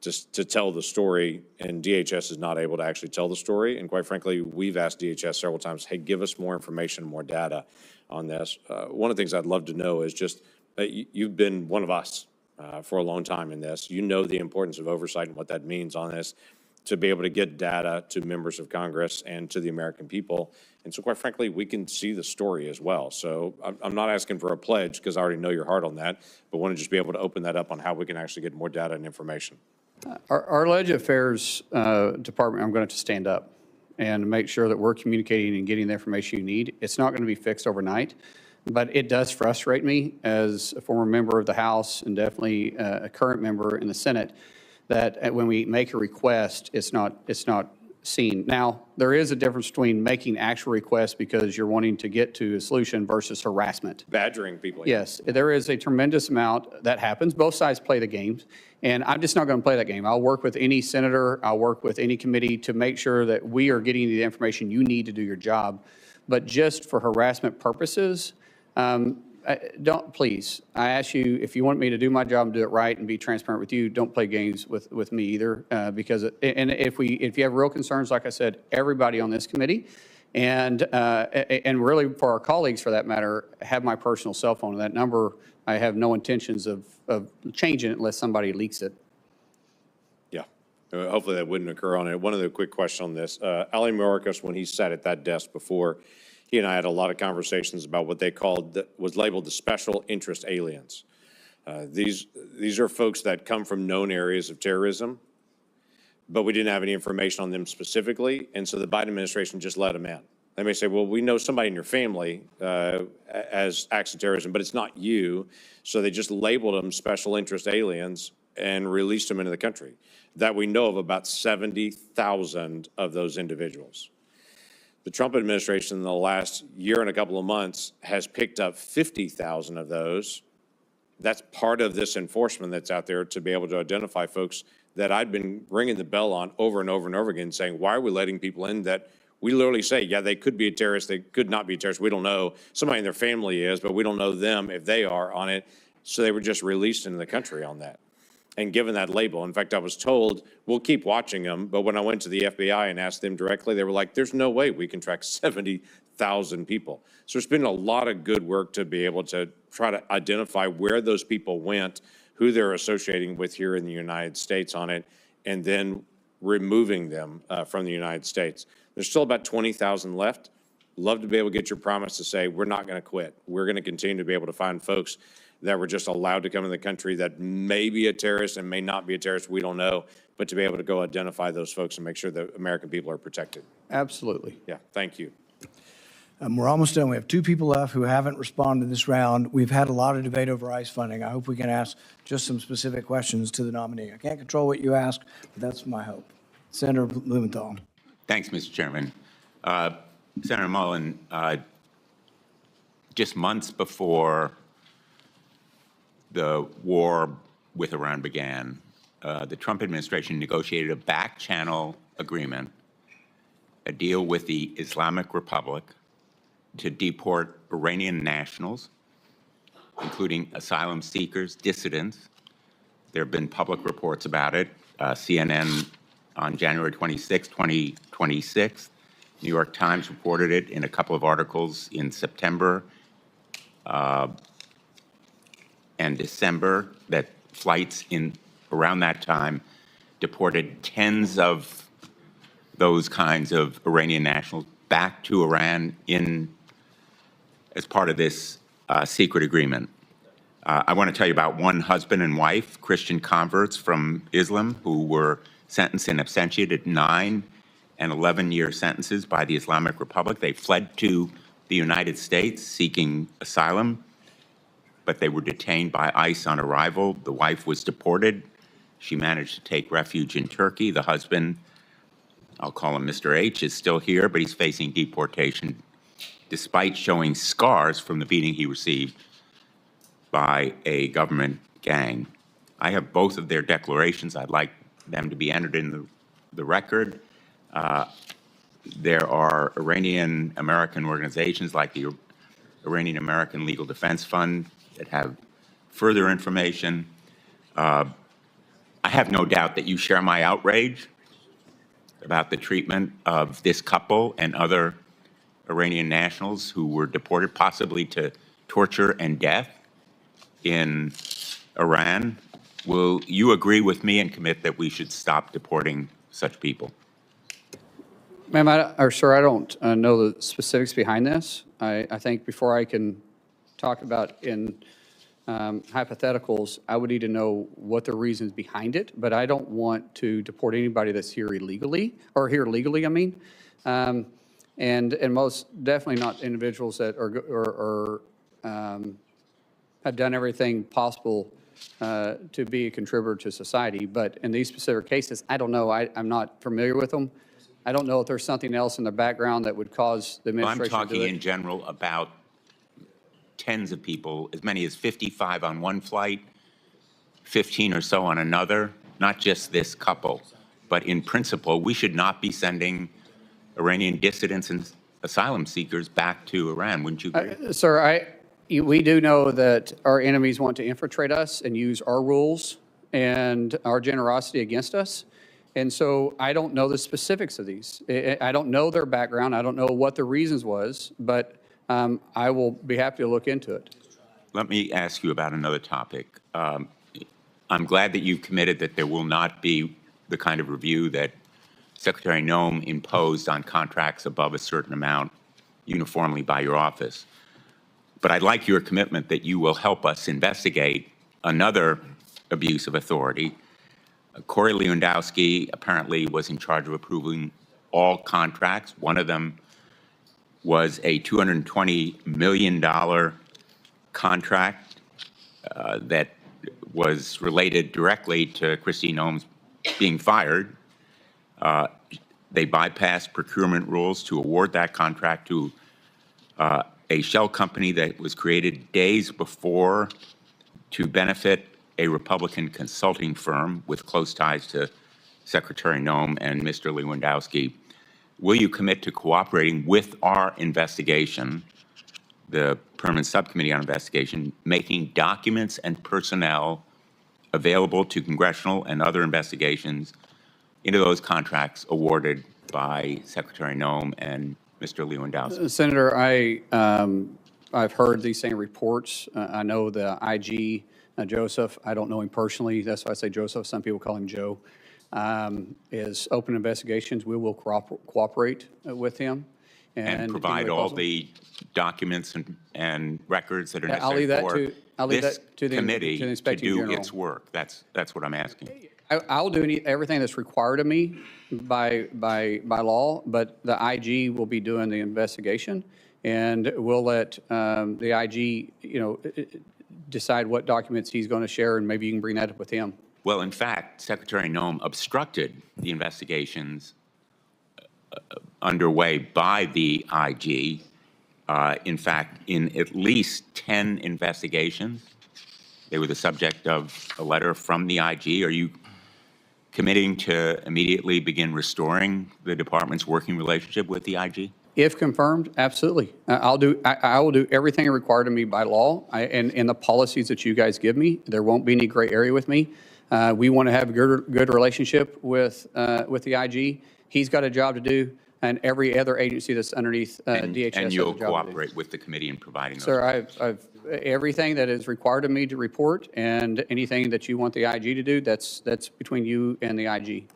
just to tell the story, and DHS is not able to actually tell the story. And quite frankly, we've asked DHS several times, hey, give us more information, more data on this. One of the things I'd love to know is just, you've been one of us for a long time in this. You know the importance of oversight and what that means on this, to be able to get data to members of Congress and to the American people. And so quite frankly, we can see the story as well. So I'm not asking for a pledge because I already know your heart on that, but want to just be able to open that up on how we can actually get more data and information. Our Ledge Affairs Department, I'm going to stand up and make sure that we're communicating and getting the information you need. It's not going to be fixed overnight. But it does frustrate me as a former member of the House and definitely a current member in the Senate that when we make a request, it's not seen. Now, there is a difference between making actual requests because you're wanting to get to a solution versus harassment. Badgering people. Yes, there is a tremendous amount that happens. Both sides play the games, and I'm just not going to play that game. I'll work with any senator, I'll work with any committee to make sure that we are getting the information you need to do your job. But just for harassment purposes, don't, please, I ask you, if you want me to do my job and do it right and be transparent with you, don't play games with me either, because, and if you have real concerns, like I said, everybody on this committee And really for our colleagues, for that matter, have my personal cell phone. That number, I have no intentions of changing it unless somebody leaks it. Yeah, hopefully that wouldn't occur on it. One other quick question on this. Ali Mayorkas, when he sat at that desk before, he and I had a lot of conversations about what they called, was labeled the special interest aliens. These are folks that come from known areas of terrorism, but we didn't have any information on them specifically, and so the Biden administration just let them in. They may say, well, we know somebody in your family as acts of terrorism, but it's not you, so they just labeled them special interest aliens and released them into the country. That we know of about 70,000 of those individuals. The Trump administration in the last year and a couple of months has picked up 50,000 of those. That's part of this enforcement that's out there to be able to identify folks that I've been ringing the bell on over and over and over again, saying, why are we letting people in that we literally say, yeah, they could be a terrorist, they could not be a terrorist, we don't know. Somebody in their family is, but we don't know them if they are on it. So they were just released into the country on that and given that label. In fact, I was told, we'll keep watching them, but when I went to the FBI and asked them directly, they were like, there's no way we can track 70,000 people. So there's been a lot of good work to be able to try to identify where those people went, who they're associating with here in the United States on it, and then removing them from the United States. There's still about 20,000 left. Love to be able to get your promise to say, we're not going to quit. We're going to continue to be able to find folks that were just allowed to come in the country that may be a terrorist and may not be a terrorist, we don't know, but to be able to go identify those folks and make sure that American people are protected. Absolutely. Yeah, thank you. We're almost done. We have 2 people left who haven't responded this round. We've had a lot of debate over ICE funding. I hope we can ask just some specific questions to the nominee. I can't control what you ask, but that's my hope. Senator Blumenthal. Thanks, Mr. Chairman. Senator Mullin, just months before the war with Iran began, the Trump administration negotiated a back-channel agreement, a deal with the Islamic Republic to deport Iranian nationals, including asylum seekers, dissidents. There have been public reports about it. CNN on January 26, 2026. New York Times reported it in a couple of articles in September and December, that flights in around that time deported tens of those kinds of Iranian nationals back to Iran as part of this secret agreement. I want to tell you about one husband and wife, Christian converts from Islam, who were sentenced in absentia to 9 and 11-year sentences by the Islamic Republic. They fled to the United States seeking asylum, but they were detained by ICE on arrival. The wife was deported. She managed to take refuge in Turkey. The husband, I'll call him Mr. H, is still here, but he's facing deportation despite showing scars from the beating he received by a government gang. I have both of their declarations. I'd like them to be entered in the record. There are Iranian-American organizations like the Iranian-American Legal Defense Fund that have further information. I have no doubt that you share my outrage about the treatment of this couple and other Iranian nationals who were deported possibly to torture and death in Iran. Will you agree with me and commit that we should stop deporting such people? Ma'am, sir, I don't know the specifics behind this. I think before I can talk about in hypotheticals, I would need to know what the reasons behind it, but I don't want to deport anybody that's here illegally, or here legally, I mean. And most definitely not individuals that have done everything possible to be a contributor to society. But in these specific cases, I don't know. I'm not familiar with them. I don't know if there's something else in the background that would cause the administration I'm talking to do it. in general about tens of people, as many as 55 on one flight, 15 or so on another, not just this couple. But in principle, we should not be sending Iranian dissidents and asylum seekers back to Iran. Wouldn't you agree? Sir, we do know that our enemies want to infiltrate us and use our rules and our generosity against us. And so I don't know the specifics of these. I don't know their background. I don't know what the reasons was, but I will be happy to look into it. Let me ask you about another topic. I'm glad that you've committed that there will not be the kind of review that Secretary Noem imposed on contracts above a certain amount uniformly by your office. But I'd like your commitment that you will help us investigate another abuse of authority. Corey Lewandowski apparently was in charge of approving all contracts. One of them was a $220 million contract that was related directly to Kristi Noem's being fired. They bypassed procurement rules to award that contract to a shell company that was created days before to benefit a Republican consulting firm with close ties to Secretary Noem and Mr. Lewandowski. Will you commit to cooperating with our investigation, the Permanent Subcommittee on Investigation, making documents and personnel available to congressional and other investigations into those contracts awarded by Secretary Noem and Mr. Lewandowski? Senator, I've heard these same reports. I know the IG, Joseph, I don't know him personally. That's why I say Joseph. Some people call him Joe. Is open investigations. We will cooperate with him. And provide all the documents and records that are I'll leave necessary that for to the committee to Inspector do General. its work. That's what I'm asking. I'll do everything that's required of me by law, but the IG will be doing the investigation, and we'll let the IG, decide what documents he's going to share, and maybe you can bring that up with him. Well, in fact, Secretary Noem obstructed the investigations underway by the IG. In fact, in at least 10 investigations, they were the subject of a letter from the IG. Are you committing to immediately begin restoring the department's working relationship with the IG? If confirmed, absolutely. I will do everything required of me by law and the policies that you guys give me. There won't be any gray area with me. We want to have a good relationship with the IG. He's got a job to do, and every other agency that's underneath DHS And has you'll a job to do. cooperate with the committee in providing those. Sir, I've everything that is required of me to report, and anything that you want the IG to do, that's between you and the IG.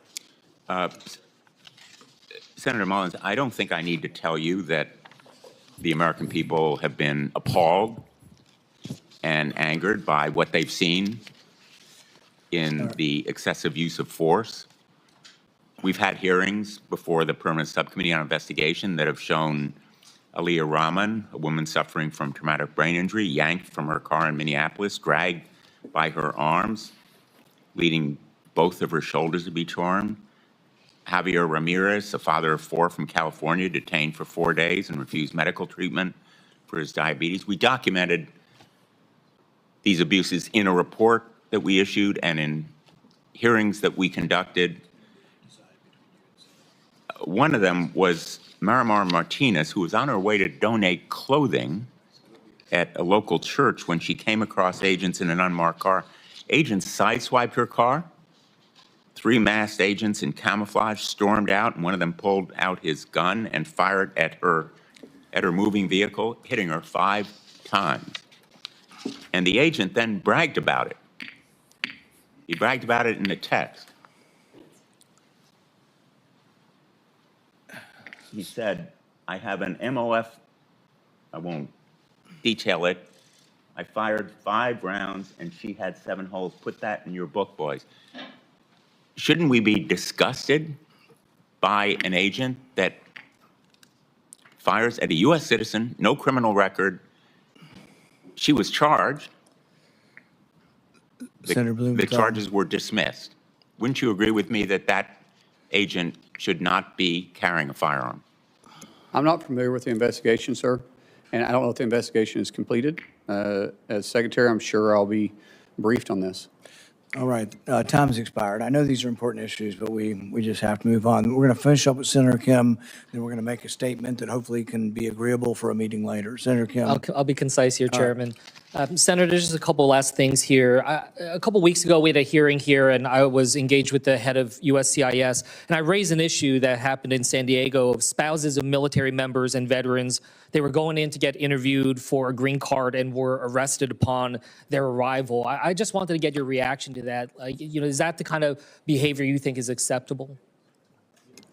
Senator Mullins, I don't think I need to tell you that the American people have been appalled and angered by what they've seen in the excessive use of force. We've had hearings before the Permanent Subcommittee on Investigation that have shown Aliyah Rahman, a woman suffering from traumatic brain injury, yanked from her car in Minneapolis, dragged by her arms, leading both of her shoulders to be torn. Javier Ramirez, a father of 4 from California, detained for 4 days and refused medical treatment for his diabetes. We documented these abuses in a report that we issued and in hearings that we conducted. One of them was Marimar Martinez, who was on her way to donate clothing at a local church when she came across agents in an unmarked car. Agents sideswiped her car. 3 masked agents in camouflage stormed out, and one of them pulled out his gun and fired at her moving vehicle, hitting her 5 times. And the agent then bragged about it. He bragged about it in a text. He said, I have an MOF, I won't detail it. I fired 5 rounds and she had 7 holes. Put that in your book, boys. Shouldn't we be disgusted by an agent that fires at a U.S. citizen, no criminal record? She was charged. Senator Blumenthal. The charges were dismissed. Wouldn't you agree with me that that agent should not be carrying a firearm? I'm not familiar with the investigation, sir, and I don't know if the investigation is completed. As Secretary, I'm sure I'll be briefed on this. All right, time's expired. I know these are important issues, but we just have to move on. We're going to finish up with Senator Kim, then we're going to make a statement that hopefully can be agreeable for a meeting later. Senator Kim. I'll be concise here, Chairman. Senator, there's just a couple last things here. A couple weeks ago, we had a hearing here, and I was engaged with the head of USCIS, and I raised an issue that happened in San Diego of spouses of military members and veterans. They were going in to get interviewed for a green card and were arrested upon their arrival. I just wanted to get your reaction to that. Is that the kind of behavior you think is acceptable?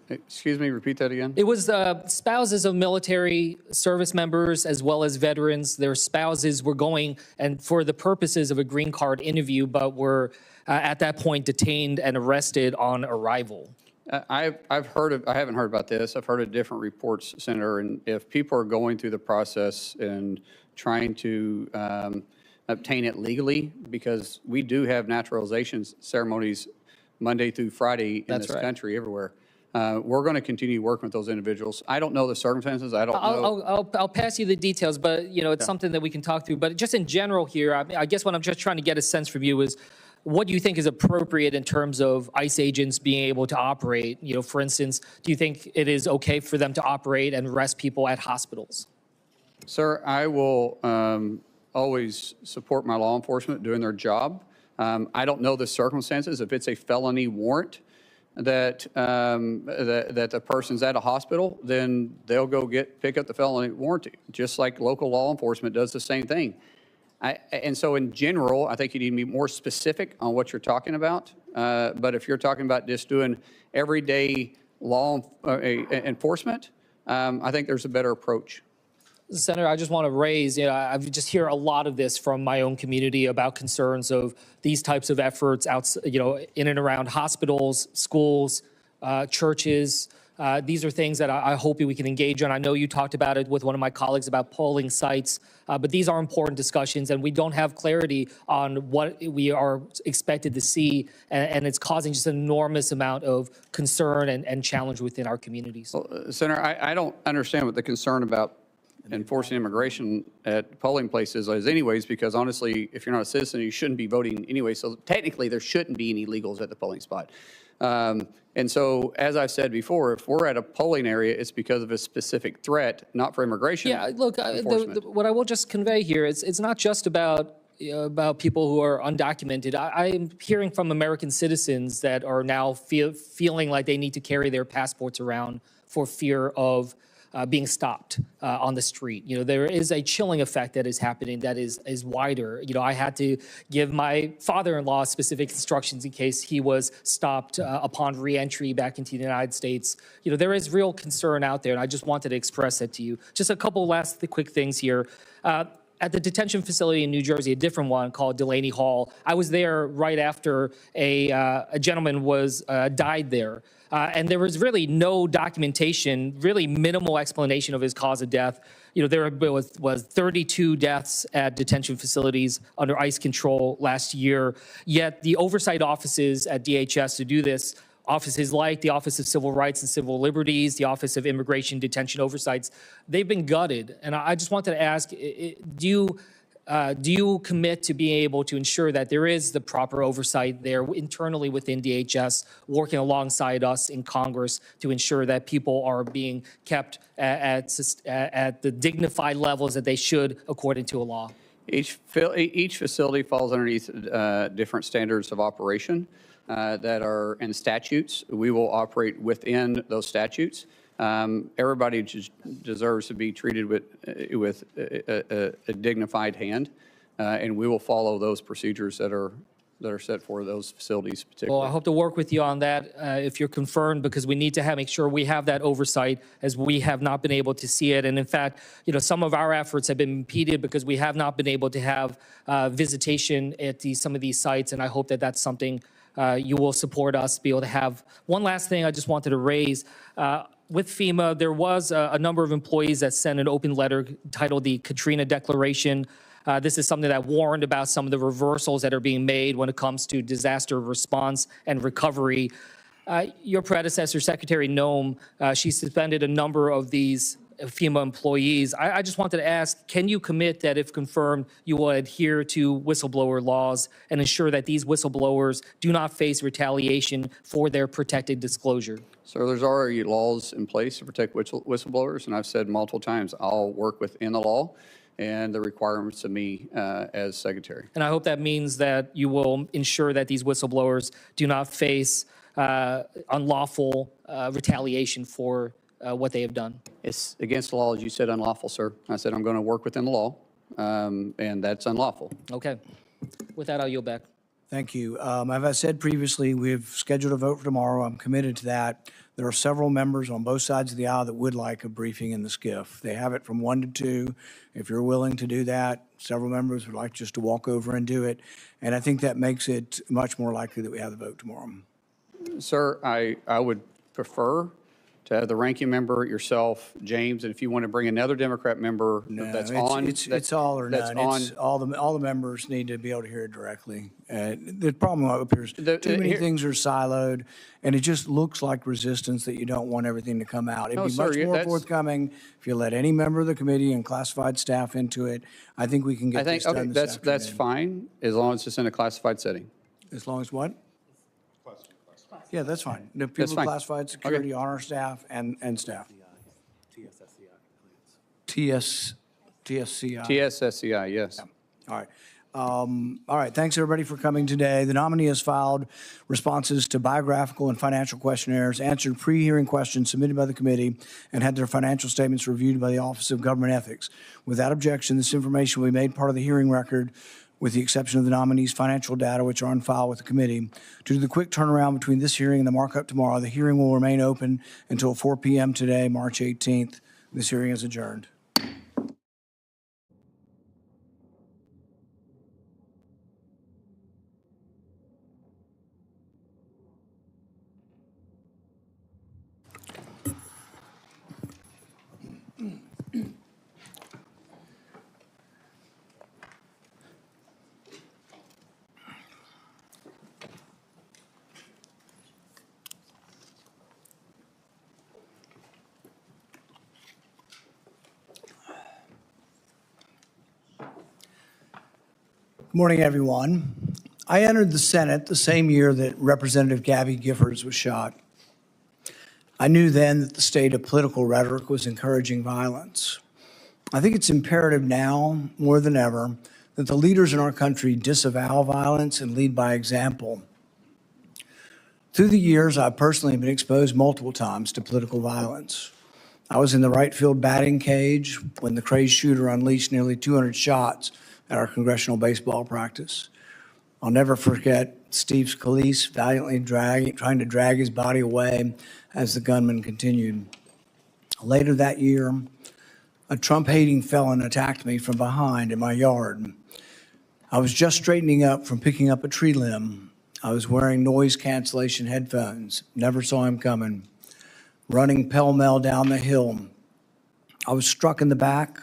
Excuse me, repeat that again? It was spouses of military service members as well as veterans. Their spouses were going and for the purposes of a green card interview, but were at that point detained and arrested on arrival. I haven't heard about this. I've heard of different reports, Senator, and if people are going through the process and trying to obtain it legally, because we do have naturalization ceremonies Monday through Friday in this country, everywhere. We're going to continue working with those individuals. I don't know the circumstances. I don't know. I'll pass you the details, but it's something that we can talk through. But just in general here, I guess what I'm just trying to get a sense from you is what do you think is appropriate in terms of ICE agents being able to operate? For instance, do you think it is okay for them to operate and arrest people at hospitals? Sir, I will always support my law enforcement doing their job. I don't know the circumstances. If it's a felony warrant that the person's at a hospital, then they'll go pick up the felony warranty, just like local law enforcement does the same thing. And so in general, I think you need to be more specific on what you're talking about. But if you're talking about just doing everyday law enforcement, I think there's a better approach. Senator, I just want to raise, I just hear a lot of this from my own community about concerns of these types of efforts in and around hospitals, schools, churches. These are things that I hope we can engage on. I know you talked about it with one of my colleagues about polling sites, but these are important discussions, and we don't have clarity on what we are expected to see, and it's causing just an enormous amount of concern and challenge within our communities. Well, Senator, I don't understand what the concern about enforcing immigration at polling places is anyways, because honestly, if you're not a citizen, you shouldn't be voting anyway. So technically, there shouldn't be any illegals at the polling spot. And so, as I've said before, if we're at a polling area, it's because of a specific threat, not for immigration. Yeah, look, what I will just convey here is it's not just about people who are undocumented. I am hearing from American citizens that are now feeling like they need to carry their passports around for fear of being stopped on the street. There is a chilling effect that is happening that is wider. I had to give my father-in-law specific instructions in case he was stopped upon re-entry back into the United States. There is real concern out there, and I just wanted to express that to you. Just a couple last quick things here. At the detention facility in New Jersey, a different one called Delaney Hall, I was there right after a gentleman died there. And there was really no documentation, really minimal explanation of his cause of death. There was 32 deaths at detention facilities under ICE control last year, yet the oversight offices at DHS to do this, offices like the Office of Civil Rights and Civil Liberties, the Office of Immigration Detention Oversights, they've been gutted. And I just wanted to ask, do you commit to being able to ensure that there is the proper oversight there internally within DHS, working alongside us in Congress to ensure that people are being kept at the dignified levels that they should according to a law? Each facility falls underneath different standards of operation that are in statutes. We will operate within those statutes. Everybody deserves to be treated with a dignified hand, and we will follow those procedures that are set for those facilities particularly. Well, I hope to work with you on that if you're confirmed, because we need to make sure we have that oversight, as we have not been able to see it. And in fact, some of our efforts have been impeded because we have not been able to have visitation at some of these sites, and I hope that that's something you will support us to be able to have. One last thing I just wanted to raise. With FEMA, there was a number of employees that sent an open letter titled the Katrina Declaration. This is something that warned about some of the reversals that are being made when it comes to disaster response and recovery. Your predecessor, Secretary Noem, she suspended a number of these FEMA employees. I just wanted to ask, can you commit that if confirmed, you will adhere to whistleblower laws and ensure that these whistleblowers do not face retaliation for their protected disclosure? So there's already laws in place to protect whistleblowers, and I've said multiple times, I'll work within the law and the requirements of me as secretary. And I hope that means that you will ensure that these whistleblowers do not face unlawful retaliation for what they have done. It's against the law, as you said, unlawful, sir. I said I'm going to work within the law, and that's unlawful. Okay. With that, I'll yield back. Thank you. As I said previously, we've scheduled a vote for tomorrow. I'm committed to that. There are several members on both sides of the aisle that would like a briefing in the SCIF. They have it from 1 to 2. If you're willing to do that, several members would like just to walk over and do it. And I think that makes it much more likely that we have the vote tomorrow. Sir, I would prefer to have the ranking member, yourself, James, and if you want to bring another Democrat member that's on. It's all or none. It's all the members need to be able to hear it directly. The problem up here is too many things are siloed, and it just looks like resistance that you don't want everything to come out. It'd be much more forthcoming if you let any member of the committee and classified staff into it. I think we can get this done this afternoon. That's fine, as long as it's in a classified setting. As long as what? Yeah, that's fine. The people of classified security on our staff and staff. TSSCI. TSSCI, yes. Yeah. All right. Thanks, everybody, for coming today. The nominee has filed responses to biographical and financial questionnaires, answered pre-hearing questions submitted by the committee, and had their financial statements reviewed by the Office of Government Ethics. Without objection, this information will be made part of the hearing record, with the exception of the nominee's financial data, which are on file with the committee. Due to the quick turnaround between this hearing and the markup tomorrow, the hearing will remain open until 4 p.m. today, March 18th. This hearing is adjourned. Good morning, everyone. I entered the Senate the same year that Representative Gabby Giffords was shot. I knew then that the state of political rhetoric was encouraging violence. I think it's imperative now, more than ever, that the leaders in our country disavow violence and lead by example. Through the years, I've personally been exposed multiple times to political violence. I was in the right field batting cage when the crazed shooter unleashed nearly 200 shots at our congressional baseball practice. I'll never forget Steve Scalise valiantly trying to drag his body away as the gunman continued. Later that year, a Trump-hating felon attacked me from behind in my yard. I was just straightening up from picking up a tree limb. I was wearing noise cancellation headphones, never saw him coming, running pell-mell down the hill. I was struck in the back.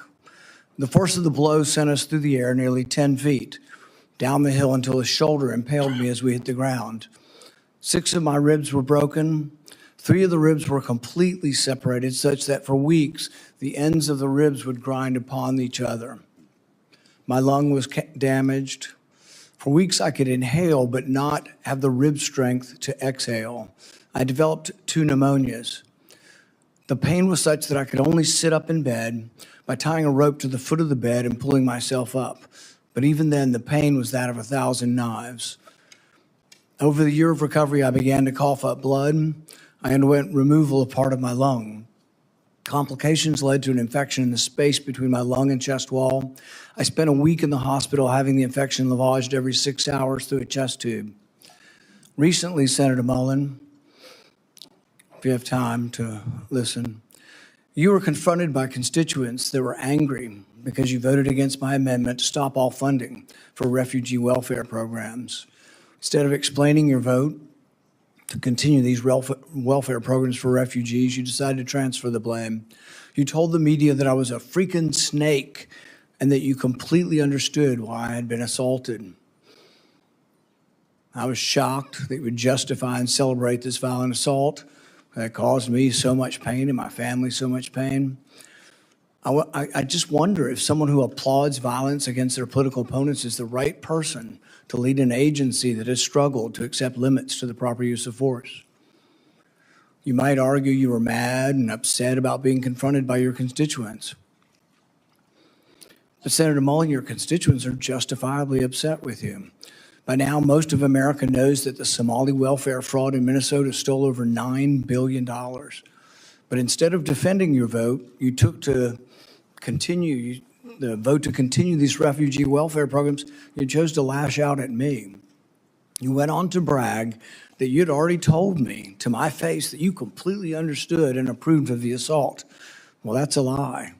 The force of the blow sent us through the air nearly 10 feet, down the hill until his shoulder impaled me as we hit the ground. 6 of my ribs were broken. 3 of the ribs were completely separated, such that for weeks, the ends of the ribs would grind upon each other. My lung was damaged. For weeks, I could inhale, but not have the rib strength to exhale. I developed 2 pneumonias. The pain was such that I could only sit up in bed by tying a rope to the foot of the bed and pulling myself up. But even then, the pain was that of 1,000 knives. Over the year of recovery, I began to cough up blood. I underwent removal of part of my lung. Complications led to an infection in the space between my lung and chest wall. I spent a week in the hospital having the infection lavaged every 6 hours through a chest tube. Recently, Senator Mullin, if you have time to listen, you were confronted by constituents that were angry because you voted against my amendment to stop all funding for refugee welfare programs. Instead of explaining your vote to continue these welfare programs for refugees, you decided to transfer the blame. You told the media that I was a freaking snake and that you completely understood why I had been assaulted. I was shocked that you would justify and celebrate this violent assault that caused me so much pain and my family so much pain. I just wonder if someone who applauds violence against their political opponents is the right person to lead an agency that has struggled to accept limits to the proper use of force. You might argue you were mad and upset about being confronted by your constituents. But Senator Mullin, your constituents are justifiably upset with you. By now, most of America knows that the Somali welfare fraud in Minnesota stole over $9 billion. But instead of defending your vote, you took to continue the vote to continue these refugee welfare programs. You chose to lash out at me. You went on to brag that you'd already told me to my face that you completely understood and approved of the assault. Well, that's a lie.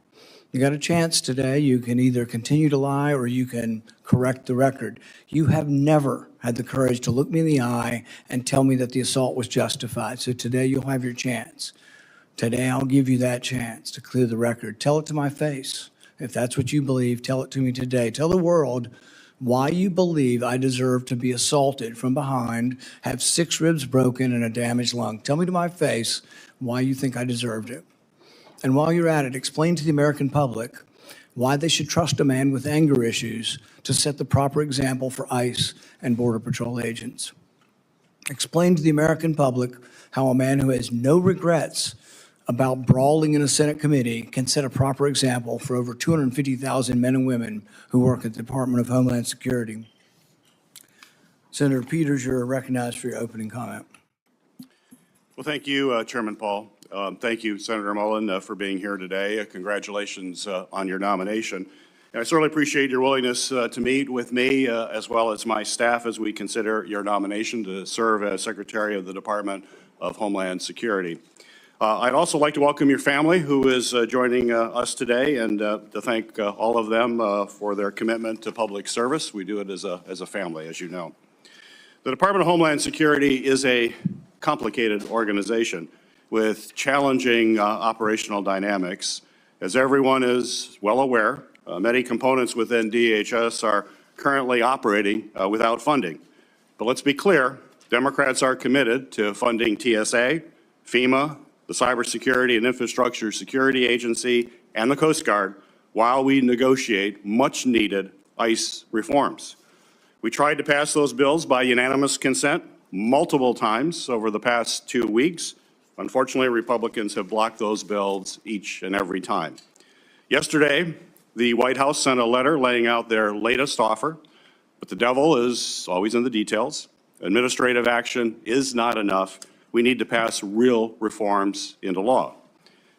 You got a chance today. You can either continue to lie or you can correct the record. You have never had the courage to look me in the eye and tell me that the assault was justified. So today you'll have your chance. Today I'll give you that chance to clear the record. Tell it to my face. If that's what you believe, tell it to me today. Tell the world why you believe I deserve to be assaulted from behind, have 6 ribs broken and a damaged lung. Tell me to my face why you think I deserved it. And while you're at it, explain to the American public why they should trust a man with anger issues to set the proper example for ICE and Border Patrol agents. Explain to the American public how a man who has no regrets about brawling in a Senate committee can set a proper example for over 250,000 men and women who work at the Department of Homeland Security. Senator Peters, you're recognized for your opening comment. Well, thank you, Chairman Paul. Thank you, Senator Mullin, for being here today. Congratulations on your nomination. And I certainly appreciate your willingness to meet with me as well as my staff as we consider your nomination to serve as Secretary of the Department of Homeland Security. I'd also like to welcome your family who is joining us today and to thank all of them for their commitment to public service. We do it as a family, as you know. The Department of Homeland Security is a complicated organization with challenging operational dynamics. As everyone is well aware, many components within DHS are currently operating without funding. But let's be clear, Democrats are committed to funding TSA, FEMA, the Cybersecurity and Infrastructure Security Agency, and the Coast Guard while we negotiate much-needed ICE reforms. We tried to pass those bills by unanimous consent multiple times over the past 2 weeks. Unfortunately, Republicans have blocked those bills each and every time. Yesterday, the White House sent a letter laying out their latest offer, but the devil is always in the details. Administrative action is not enough. We need to pass real reforms into law.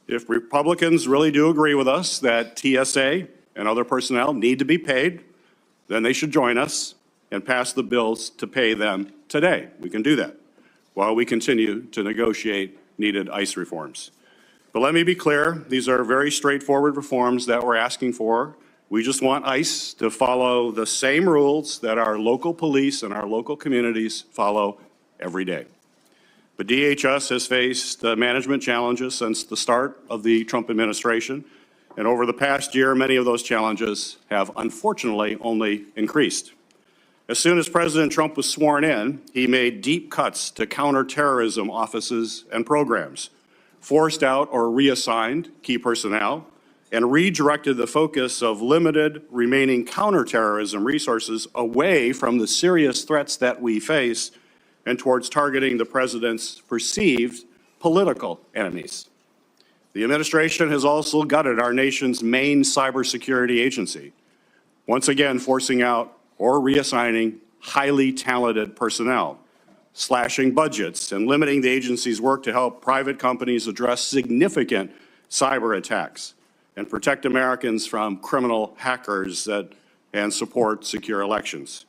If Republicans really do agree with us that TSA and other personnel need to be paid, then they should join us and pass the bills to pay them today. We can do that while we continue to negotiate needed ICE reforms. But let me be clear, these are very straightforward reforms that we're asking for. We just want ICE to follow the same rules that our local police and our local communities follow every day. But DHS has faced management challenges since the start of the Trump administration, and over the past year, many of those challenges have unfortunately only increased. As soon as President Trump was sworn in, he made deep cuts to counterterrorism offices and programs, forced out or reassigned key personnel, and redirected the focus of limited remaining counterterrorism resources away from the serious threats that we face and towards targeting the president's perceived political enemies. The administration has also gutted our nation's main cybersecurity agency, once again forcing out or reassigning highly talented personnel, slashing budgets, and limiting the agency's work to help private companies address significant cyber attacks and protect Americans from criminal hackers and support secure elections.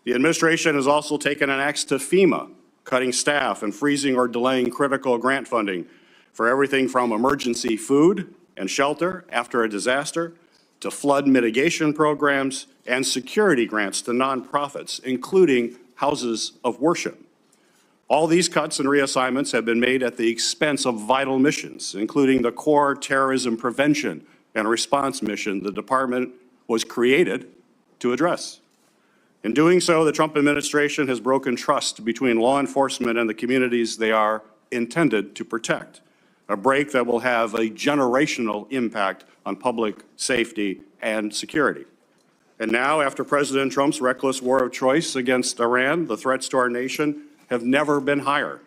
The administration has also taken an axe to FEMA, cutting staff and freezing or delaying critical grant funding for everything from emergency food and shelter after a disaster to flood mitigation programs and security grants to nonprofits, including houses of worship. All these cuts and reassignments have been made at the expense of vital missions, including the core terrorism prevention and response mission the department was created to address. In doing so, the Trump administration has broken trust between law enforcement and the communities they are intended to protect, a break that will have a generational impact on public safety and security. And now, after President Trump's reckless war of choice against Iran, the threats to our nation have never been higher.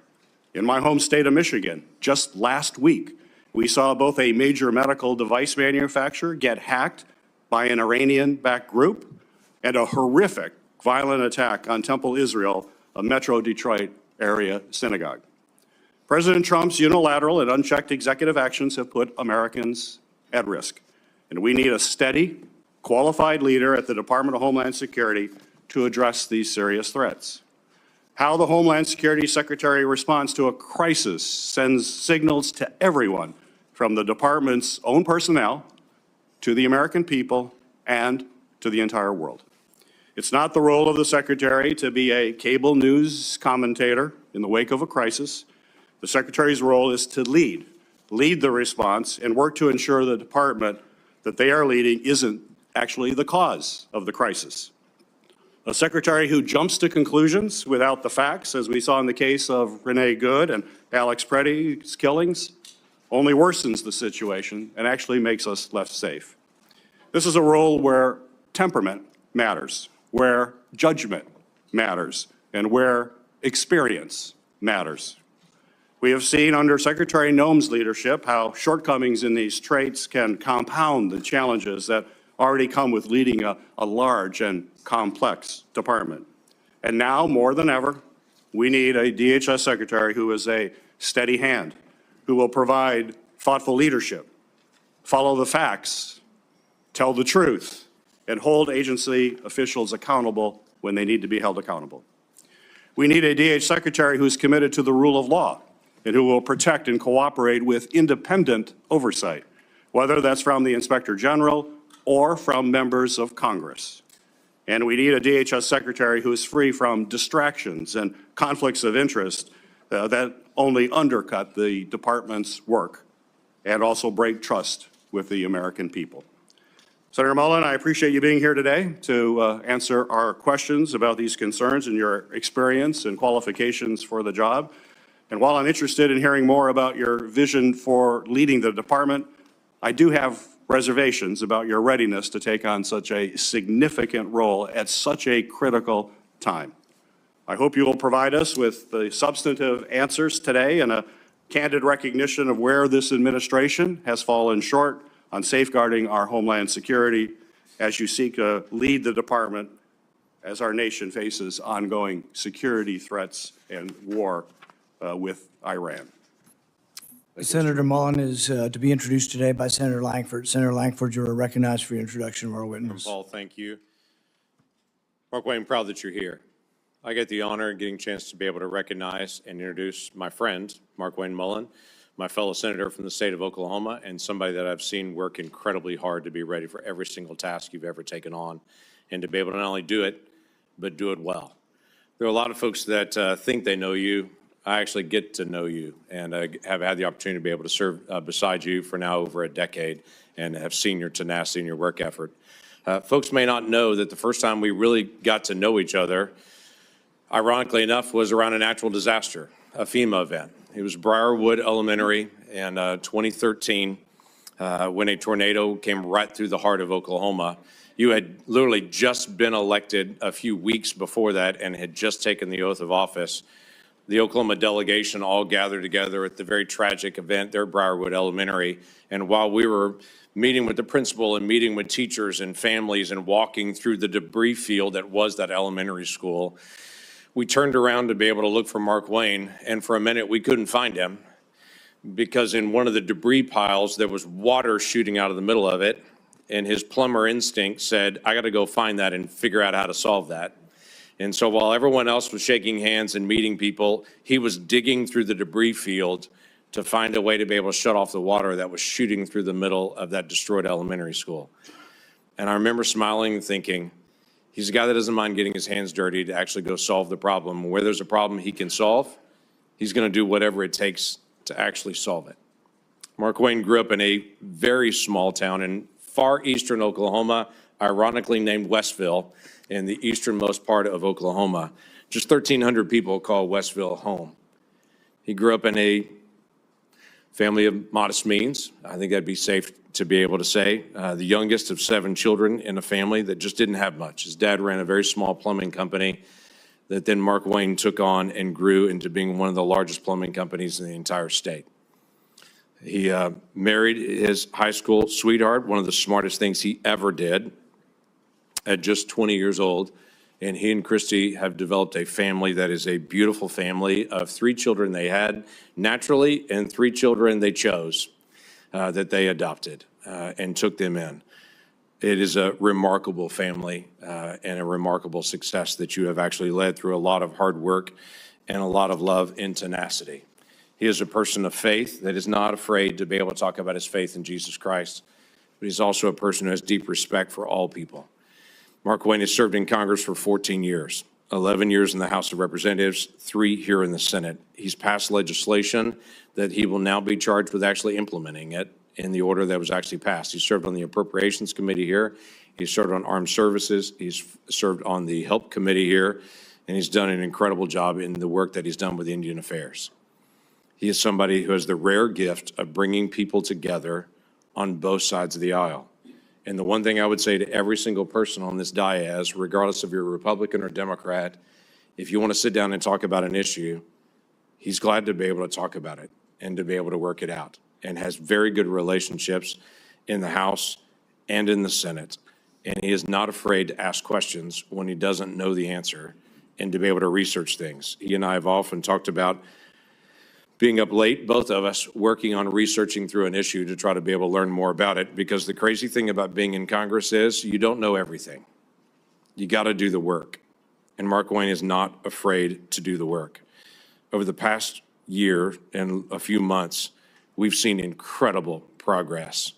In my home state of Michigan, just last week, we saw both a major medical device manufacturer get hacked by an Iranian-backed group and a horrific violent attack on Temple Israel, a Metro Detroit area synagogue. President Trump's unilateral and unchecked executive actions have put Americans at risk, and we need a steady, qualified leader at the Department of Homeland Security to address these serious threats. How the Homeland Security Secretary responds to a crisis sends signals to everyone, from the department's own personnel to the American people and to the entire world. It's not the role of the Secretary to be a cable news commentator in the wake of a crisis. The Secretary's role is to lead the response and work to ensure the department that they are leading isn't actually the cause of the crisis. A Secretary who jumps to conclusions without the facts, as we saw in the case of Renee Good and Alex Preddy's killings, only worsens the situation and actually makes us less safe. This is a role where temperament matters, where judgment matters, and where experience matters. We have seen under Secretary Noem's leadership how shortcomings in these traits can compound the challenges that already come with leading a large and complex department. And now, more than ever, we need a DHS Secretary who is a steady hand, who will provide thoughtful leadership, follow the facts, tell the truth, and hold agency officials accountable when they need to be held accountable. We need a DHS Secretary who's committed to the rule of law and who will protect and cooperate with independent oversight, whether that's from the Inspector General or from members of Congress. And we need a DHS Secretary who is free from distractions and conflicts of interest that only undercut the department's work and also break trust with the American people. Senator Mullin, I appreciate you being here today to answer our questions about these concerns and your experience and qualifications for the job. And while I'm interested in hearing more about your vision for leading the department, I do have reservations about your readiness to take on such a significant role at such a critical time. I hope you will provide us with the substantive answers today and a candid recognition of where this administration has fallen short on safeguarding our homeland security as you seek to lead the department as our nation faces ongoing security threats and war with Iran. Senator Mullin is to be introduced today by Senator Lankford. Senator Lankford, you are recognized for your introduction of our witness. Paul, thank you. Markwayne, I'm proud that you're here. I get the honor of getting a chance to be able to recognize and introduce my friend, Markwayne Mullin, my fellow senator from the state of Oklahoma, and somebody that I've seen work incredibly hard to be ready for every single task you've ever taken on, and to be able to not only do it, but do it well. There are a lot of folks that think they know you. I actually get to know you, and I have had the opportunity to be able to serve beside you for now over a decade and have seen your tenacity and your work effort. Folks may not know that the first time we really got to know each other, ironically enough, was around a natural disaster, a FEMA event. It was Briarwood Elementary in 2013 when a tornado came right through the heart of Oklahoma. You had literally just been elected a few weeks before that and had just taken the oath of office. The Oklahoma delegation all gathered together at the very tragic event there at Briarwood Elementary. And while we were meeting with the principal and meeting with teachers and families and walking through the debris field that was that elementary school, we turned around to be able to look for Markwayne, and for a minute we couldn't find him because in one of the debris piles there was water shooting out of the middle of it, and his plumber instinct said, I got to go find that and figure out how to solve that. And so while everyone else was shaking hands and meeting people, he was digging through the debris field to find a way to be able to shut off the water that was shooting through the middle of that destroyed elementary school. And I remember smiling and thinking, he's a guy that doesn't mind getting his hands dirty to actually go solve the problem. Where there's a problem he can solve, he's going to do whatever it takes to actually solve it. Markwayne grew up in a very small town in far eastern Oklahoma, ironically named Westville, in the easternmost part of Oklahoma. Just 1,300 people call Westville home. He grew up in a family of modest means. I think that'd be safe to be able to say. The youngest of 7 children in a family that just didn't have much. His dad ran a very small plumbing company that then Markwayne took on and grew into being one of the largest plumbing companies in the entire state. He married his high school sweetheart, one of the smartest things he ever did, at just 20 years old. And he and Kristi have developed a family that is a beautiful family of 3 children they had naturally and 3 children they chose that they adopted and took them in. It is a remarkable family and a remarkable success that you have actually led through a lot of hard work and a lot of love and tenacity. He is a person of faith that is not afraid to be able to talk about his faith in Jesus Christ, but he's also a person who has deep respect for all people. Markwayne has served in Congress for 14 years, 11 years in the House of Representatives, 3 here in the Senate. He's passed legislation that he will now be charged with actually implementing it in the order that was actually passed. He served on the Appropriations Committee here. He's served on Armed Services. He's served on the Help Committee here, and he's done an incredible job in the work that he's done with Indian Affairs. He is somebody who has the rare gift of bringing people together on both sides of the aisle. And the one thing I would say to every single person on this dais, regardless if you're a Republican or Democrat, if you want to sit down and talk about an issue, he's glad to be able to talk about it and to be able to work it out, and has very good relationships in the House and in the Senate. And he is not afraid to ask questions when he doesn't know the answer and to be able to research things. He and I have often talked about being up late, both of us, working on researching through an issue to try to be able to learn more about it, because the crazy thing about being in Congress is you don't know everything. You got to do the work. And Markwayne is not afraid to do the work. Over the past year and a few months, we've seen incredible progress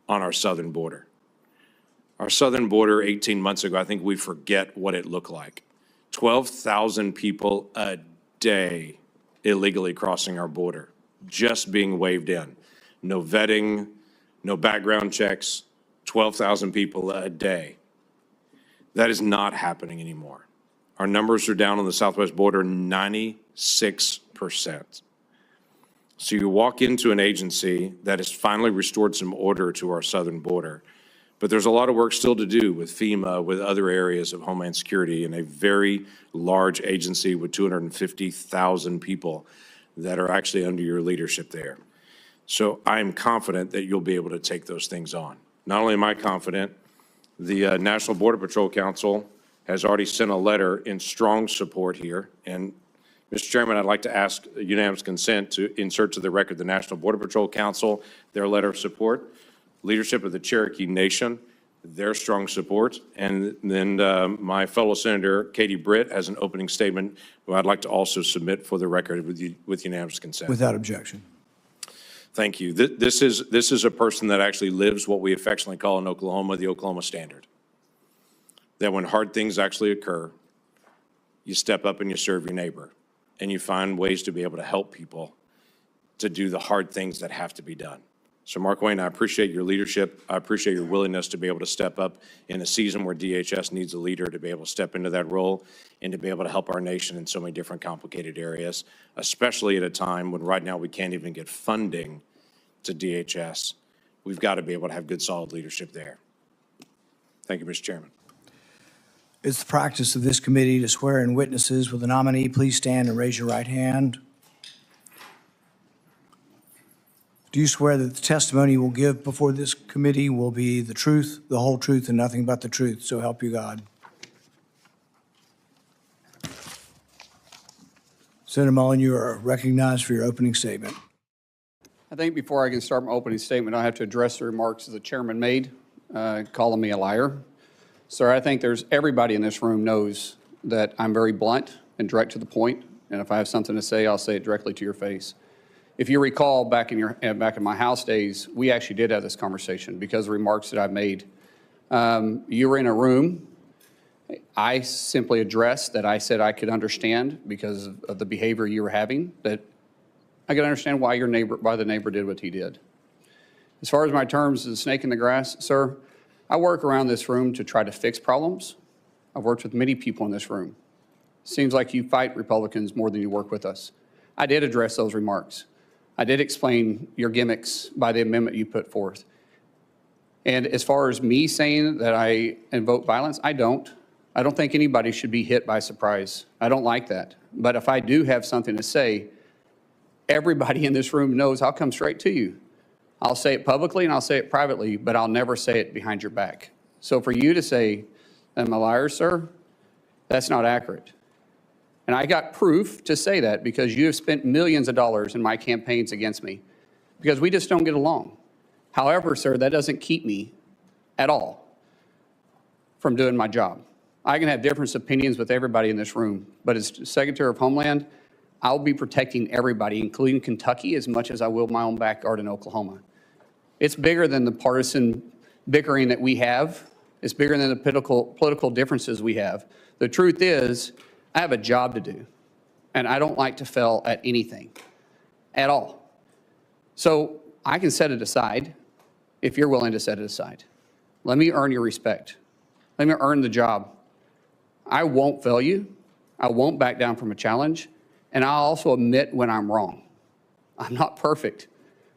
on our southern border. Our southern border 18 months ago, I think we forget what it looked like. 12,000 people a day illegally crossing our border, just being waved in. No vetting, no background checks, 12,000 people a day. That is not happening anymore. Our numbers are down on the southwest border 96%. So you walk into an agency that has finally restored some order to our southern border, but there's a lot of work still to do with FEMA, with other areas of Homeland Security, and a very large agency with 250,000 people that are actually under your leadership there. So I'm confident that you'll be able to take those things on. Not only am I confident, the National Border Patrol Council has already sent a letter in strong support here. And Mr. Chairman, I'd like to ask unanimous consent to insert to the record the National Border Patrol Council, their letter of support, leadership of the Cherokee Nation, their strong support, and then my fellow Senator Katie Britt has an opening statement who I'd like to also submit for the record with unanimous consent. Without objection. Thank you. This is a person that actually lives what we affectionately call in Oklahoma the Oklahoma standard. That when hard things actually occur, you step up and you serve your neighbor, and you find ways to be able to help people to do the hard things that have to be done. So Markwayne, I appreciate your leadership. I appreciate your willingness to be able to step up in a season where DHS needs a leader to be able to step into that role and to be able to help our nation in so many different complicated areas, especially at a time when right now we can't even get funding to DHS. We've got to be able to have good, solid leadership there. Thank you, Mr. Chairman. It's the practice of this committee to swear in witnesses. Will the nominee please stand and raise your right hand? Do you swear that the testimony you will give before this committee will be the truth, the whole truth, and nothing but the truth? So help you God. Senator Mullin, you are recognized for your opening statement. I think before I can start my opening statement, I have to address the remarks that the chairman made, calling me a liar. Sir, I think everybody in this room knows that I'm very blunt and direct to the point, and if I have something to say, I'll say it directly to your face. If you recall, back in my House days, we actually did have this conversation because of the remarks that I've made. You were in a room. I simply addressed that I said I could understand because of the behavior you were having, that I could understand why the neighbor did what he did. As far as my terms of the snake in the grass, sir, I work around this room to try to fix problems. I've worked with many people in this room. Seems like you fight Republicans more than you work with us. I did address those remarks. I did explain your gimmicks by the amendment you put forth. And as far as me saying that I invoke violence, I don't. I don't think anybody should be hit by surprise. I don't like that. But if I do have something to say, everybody in this room knows I'll come straight to you. I'll say it publicly and I'll say it privately, but I'll never say it behind your back. So for you to say, I'm a liar, sir, that's not accurate. And I got proof to say that because you have spent millions of dollars in my campaigns against me because we just don't get along. However, sir, that doesn't keep me at all from doing my job. I can have different opinions with everybody in this room, but as Secretary of Homeland, I'll be protecting everybody, including Kentucky, as much as I will my own backyard in Oklahoma. It's bigger than the partisan bickering that we have. It's bigger than the political differences we have. The truth is, I have a job to do, and I don't like to fail at anything at all. So I can set it aside if you're willing to set it aside. Let me earn your respect. Let me earn the job. I won't fail you. I won't back down from a challenge. And I'll also admit when I'm wrong. I'm not perfect.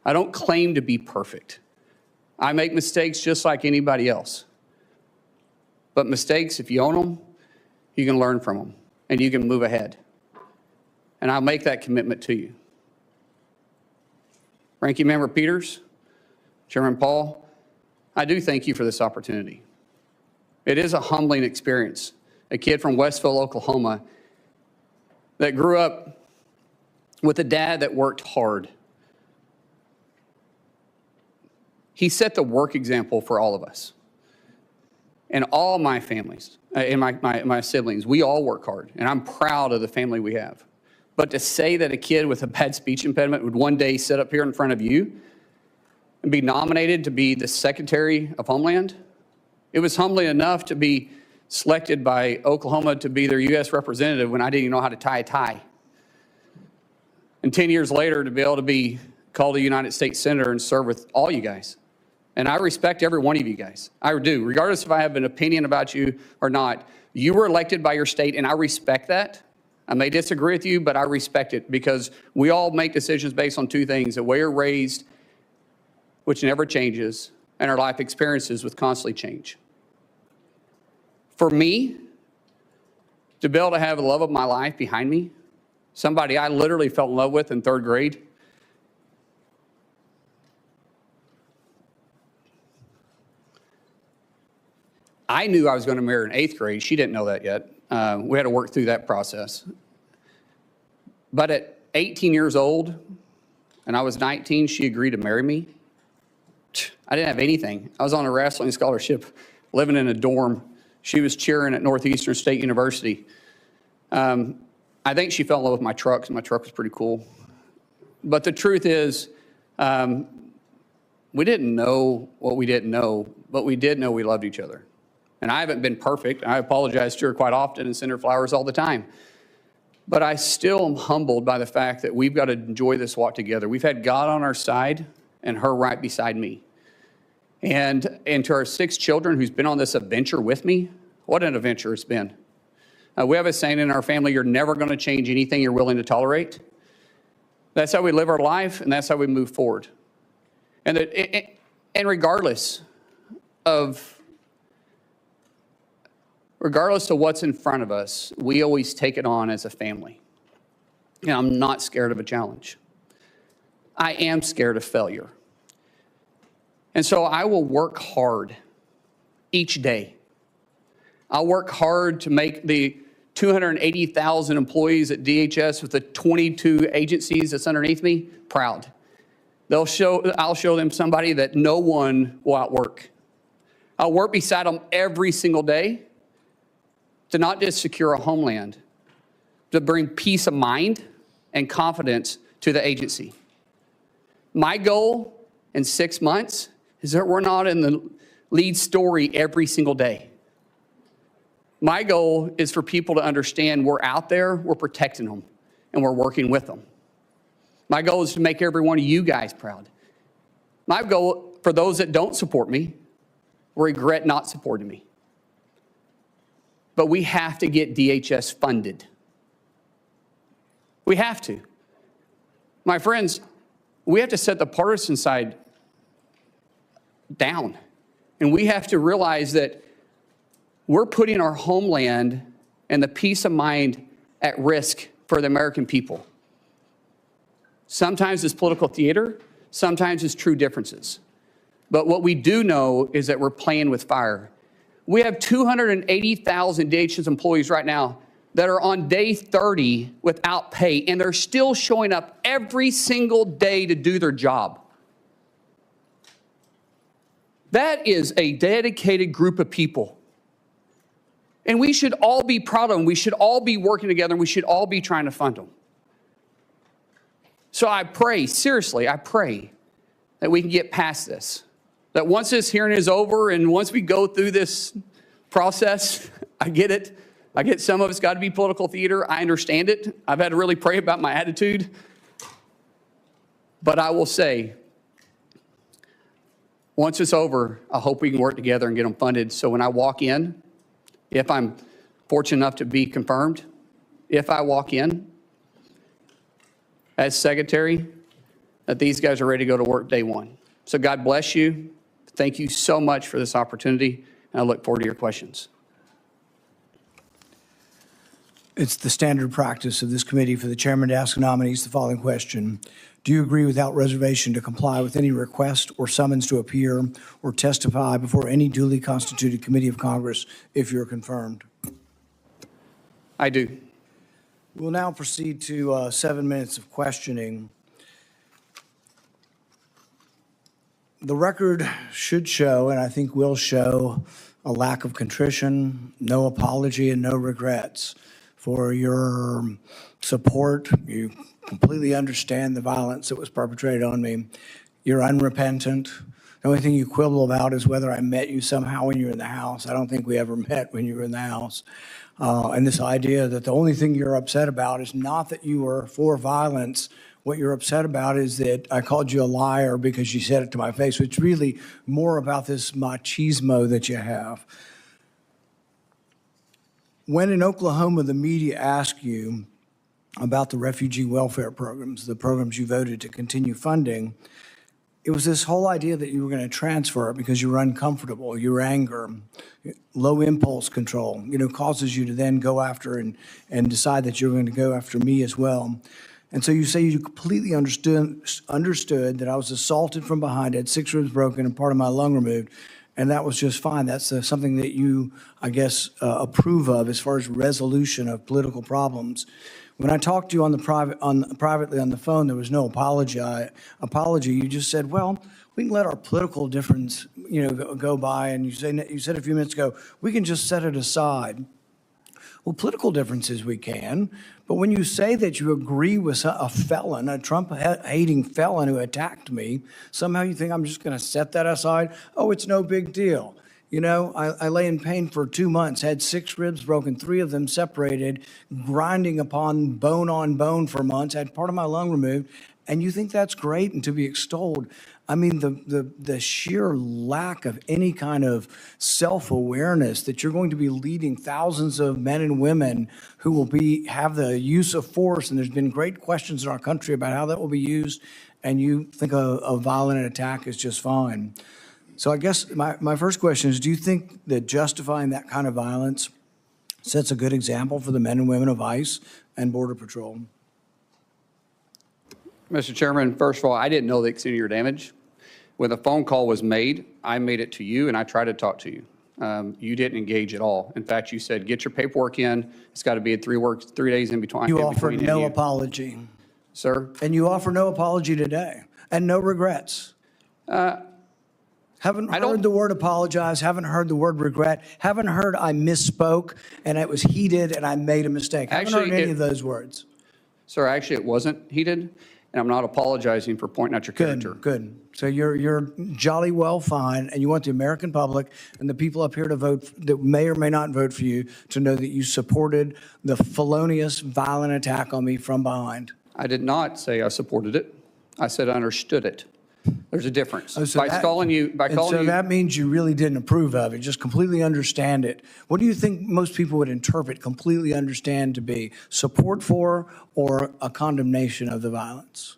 I don't claim to be perfect. I make mistakes just like anybody else. But mistakes, if you own them, you can learn from them and you can move ahead. And I'll make that commitment to you. Ranking Member Peters, Chairman Paul, I do thank you for this opportunity. It is a humbling experience. A kid from Westville, Oklahoma, that grew up with a dad that worked hard. He set the work example for all of us. And all my families, and my siblings, we all work hard. And I'm proud of the family we have. But to say that a kid with a bad speech impediment would one day sit up here in front of you and be nominated to be the Secretary of Homeland, it was humbling enough to be selected by Oklahoma to be their U.S. representative when I didn't even know how to tie a tie. And 10 years later, to be able to be called a United States Senator and serve with all you guys. And I respect every one of you guys. I do. Regardless if I have an opinion about you or not, you were elected by your state, and I respect that. I may disagree with you, but I respect it because we all make decisions based on two things: the way you're raised, which never changes, and our life experiences, which constantly change. For me, to be able to have the love of my life behind me, somebody I literally fell in love with in third grade, I knew I was going to marry her in eighth grade. She didn't know that yet. We had to work through that process. But at 18 years old, and I was 19, she agreed to marry me. I didn't have anything. I was on a wrestling scholarship, living in a dorm. She was cheering at Northeastern State University. I think she fell in love with my truck, because my truck was pretty cool. But the truth is, we didn't know what we didn't know, but we did know we loved each other. And I haven't been perfect. I apologize to her quite often and send her flowers all the time. But I still am humbled by the fact that we've got to enjoy this walk together. We've had God on our side and her right beside me. And to our 6 children who's been on this adventure with me, what an adventure it's been. We have a saying in our family: you're never going to change anything you're willing to tolerate. That's how we live our life, and that's how we move forward. And regardless of what's in front of us, we always take it on as a family. And I'm not scared of a challenge. I am scared of failure. And so I will work hard each day. I'll work hard to make the 280,000 employees at DHS with the 22 agencies that's underneath me proud. I'll show them somebody that no one will outwork. I'll work beside them every single day to not just secure a homeland, to bring peace of mind and confidence to the agency. My goal in 6 months is that we're not in the lead story every single day. My goal is for people to understand we're out there, we're protecting them, and we're working with them. My goal is to make every one of you guys proud. My goal for those that don't support me, regret not supporting me. But we have to get DHS funded. We have to. My friends, We have to set the partisan side down. And we have to realize that we're putting our homeland and the peace of mind at risk for the American people. Sometimes it's political theater, sometimes it's true differences. But what we do know is that we're playing with fire. We have 280,000 DHS employees right now that are on day 30 without pay, and they're still showing up every single day to do their job. That is a dedicated group of people. And we should all be proud of them. We should all be working together, and we should all be trying to fund them. So I pray, seriously, I pray that we can get past this. That once this hearing is over and once we go through this process, I get it. I get some of it's got to be political theater. I understand it. I've had to really pray about my attitude. But I will say, once it's over, I hope we can work together and get them funded. So when I walk in, if I'm fortunate enough to be confirmed, if I walk in as secretary, that these guys are ready to go to work day one. So God bless you. Thank you so much for this opportunity, and I look forward to your questions. It's the standard practice of this committee for the chairman to ask nominees the following question. Do you agree without reservation to comply with any request or summons to appear or testify before any duly constituted committee of Congress if you're confirmed? I do. We'll now proceed to 7 minutes of questioning. The record should show, and I think will show, a lack of contrition, no apology, and no regrets for your support. You completely understand the violence that was perpetrated on me. You're unrepentant. The only thing you quibble about is whether I met you somehow when you were in the House. I don't think we ever met when you were in the House. And this idea that the only thing you're upset about is not that you were for violence. What you're upset about is that I called you a liar because you said it to my face. It's really more about this machismo that you have. When in Oklahoma, the media asked you about the refugee welfare programs, the programs you voted to continue funding, it was this whole idea that you were going to transfer it because you were uncomfortable, your anger, low impulse control, causes you to then go after and decide that you're going to go after me as well. And so you say you completely understood that I was assaulted from behind, had 6 ribs broken and part of my lung removed, and that was just fine. That's something that you, I guess, approve of as far as resolution of political problems. When I talked to you privately on the phone, there was no apology. You just said, well, we can let our political difference, go by. And you said a few minutes ago, we can just set it aside. Well, political differences we can, but when you say that you agree with a felon, a Trump-hating felon who attacked me, somehow you think I'm just going to set that aside? Oh, it's no big deal. I lay in pain for 2 months, had 6 ribs broken, 3 of them separated, grinding upon bone for months, had part of my lung removed, and you think that's great and to be extolled. I mean, the sheer lack of any kind of self-awareness that you're going to be leading thousands of men and women who will have the use of force, and there's been great questions in our country about how that will be used, and you think a violent attack is just fine. So I guess my first question is, do you think that justifying that kind of violence sets a good example for the men and women of ICE and Border Patrol? Mr. Chairman, first of all, I didn't know the extent of your damage. When the phone call was made, I made it to you and I tried to talk to you. You didn't engage at all. In fact, you said, get your paperwork in. It's got to be 3 days in between. You offered no apology. Sir? And you offer no apology today and no regrets. Haven't heard the word apologize, haven't heard the word regret, haven't heard I misspoke and it was heated and I made a mistake. Haven't heard any of those words. Sir, actually, it wasn't heated, and I'm not apologizing for pointing out your character. Good. So you're jolly well fine, and you want the American public and the people up here to vote that may or may not vote for you to know that you supported the felonious, violent attack on me from behind. I did not say I supported it. I said I understood it. There's a difference. So that means you really didn't approve of it, just completely understand it. What do you think most people would interpret completely understand to be? Support for or a condemnation of the violence?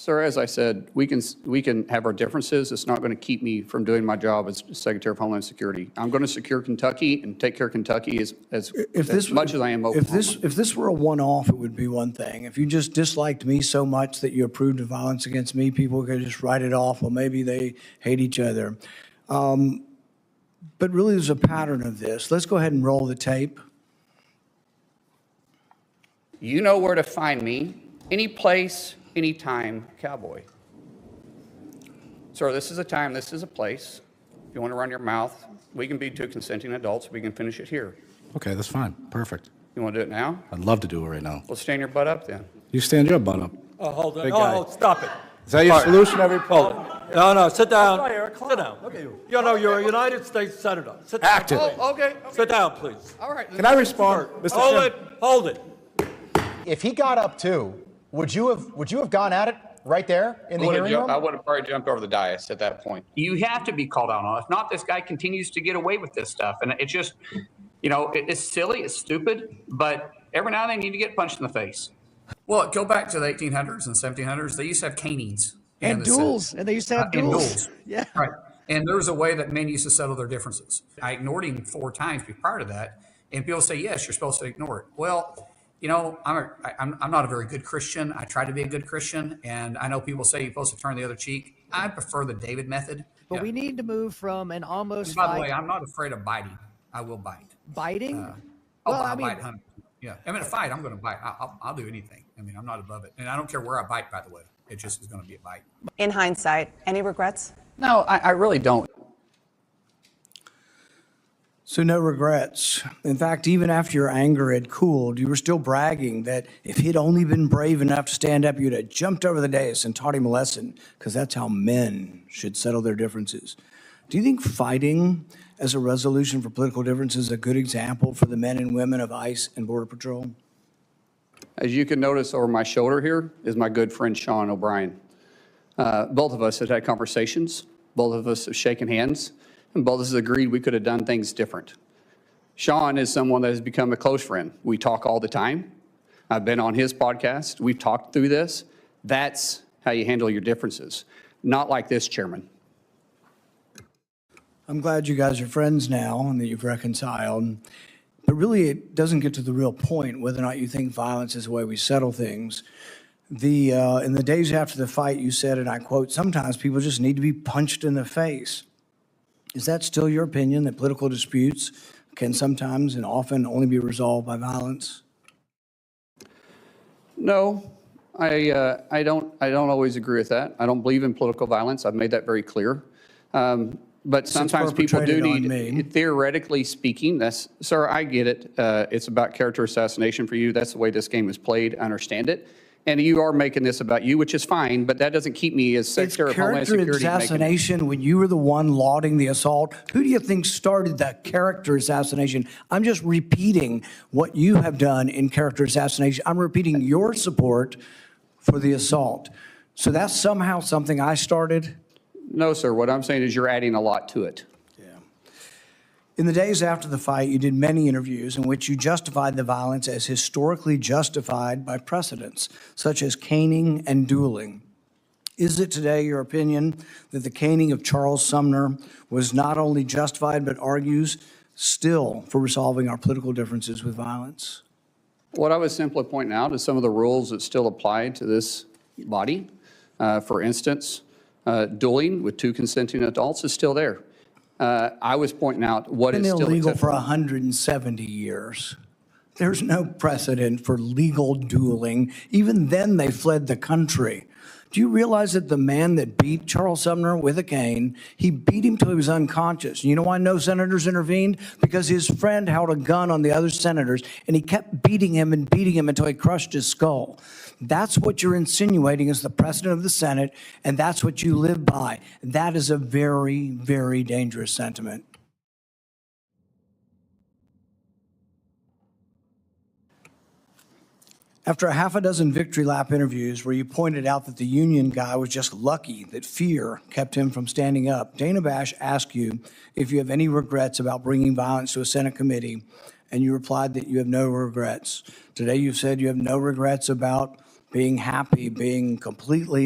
Sir, as I said, we can have our differences. It's not going to keep me from doing my job as Secretary of Homeland Security. I'm going to secure Kentucky and take care of Kentucky as much as I am Oklahoma. If this were a one-off, it would be one thing. If you just disliked me so much that you approved of violence against me, people could just write it off. Well, maybe they hate each other. But really, there's a pattern of this. Let's go ahead and roll the tape. You know where to find me, any place, anytime, cowboy. Sir, this is a time, this is a place. If you want to run your mouth, we can be two consenting adults. We can finish it here. Okay, that's fine. Perfect. You want to do it now? I'd love to do it right now. Well, stand your butt up then. You stand your butt up. Oh, hold on. Big guy. Oh, stop it. Is that your All right. solution every Hold it. No, sit down. Sit down. Look at you. You know, you're a United States Senator. Sit down. Active. Oh, okay. Sit down, please. All right. Can I respond, Mr. Hold Chairman? it. Hold it. If he got up too, would you have gone at it right there in the hearing room? I would have probably jumped over the dais at that point. You have to be called out on it. If not, this guy continues to get away with this stuff. And it's just, you know, it's silly, it's stupid, but every now and then you need to get punched in the face. Well, go back to the 1800s and 1700s. They used to have canings. And duels. And they used to have duels. Yeah. Right. And there was a way that men used to settle their differences. I ignored him 4 times prior to that. And people say, yes, you're supposed to ignore it. Well, you know, I'm not a very good Christian. I try to be a good Christian. And I know people say you're supposed to turn the other cheek. I prefer the David method. But we need to move from an almost. And by the way, I'm not afraid of biting. I will bite. Biting? I'll bite 100%. Yeah. I mean, a fight, I'm going to bite. I'll do anything. I mean, I'm not above it. And I don't care where I bite, by the way. It just is going to be a bite. In hindsight, any regrets? No, I really don't. So no regrets. In fact, even after your anger had cooled, you were still bragging that if he'd only been brave enough to stand up, you'd have jumped over the dais and taught him a lesson, because that's how men should settle their differences. Do you think fighting as a resolution for political differences is a good example for the men and women of ICE and Border Patrol? As you can notice over my shoulder here is my good friend Sean O'Brien. Both of us have had conversations. Both of us have shaken hands. And both of us agreed we could have done things different. Sean is someone that has become a close friend. We talk all the time. I've been on his podcast. We've talked through this. That's how you handle your differences. Not like this, Chairman. I'm glad you guys are friends now and that you've reconciled. But really, it doesn't get to the real point whether or not you think violence is the way we settle things. In the days after the fight, you said, and I quote, "Sometimes people just need to be punched in the face." Is that still your opinion, that political disputes can sometimes and often only be resolved by violence? No, I don't always agree with that. I don't believe in political violence. I've made that very clear. But sometimes people do need, theoretically speaking, sir, I get it. It's about character assassination for you. That's the way this game is played. I understand it. And you are making this about you, which is fine, but that doesn't keep me as Secretary of Homeland Security. Character assassination when you were the one lauding the assault. Who do you think started that character assassination? I'm just repeating what you have done in character assassination. I'm repeating your support for the assault. So that's somehow something I started? No, sir. What I'm saying is you're adding a lot to it. In the days after the fight, you did many interviews in which you justified the violence as historically justified by precedents, such as caning and dueling. Is it today your opinion that the caning of Charles Sumner was not only justified, but argues still for resolving our political differences with violence? What I was simply pointing out is some of the rules that still apply to this body. For instance, dueling with 2 consenting adults is still there. I was pointing out what is still illegal for 170 years. There's no precedent for legal dueling. Even then, they fled the country. Do you realize that the man that beat Charles Sumner with a cane, he beat him till he was unconscious? You know why no senators intervened? Because his friend held a gun on the other senators, and he kept beating him until he crushed his skull. That's what you're insinuating as the president of the Senate, and that's what you live by. That is a very, very dangerous sentiment. After a half a dozen victory lap interviews where you pointed out that the union guy was just lucky that fear kept him from standing up, Dana Bash asked you if you have any regrets about bringing violence to a Senate committee, and you replied that you have no regrets. Today you've said you have no regrets about being happy, being completely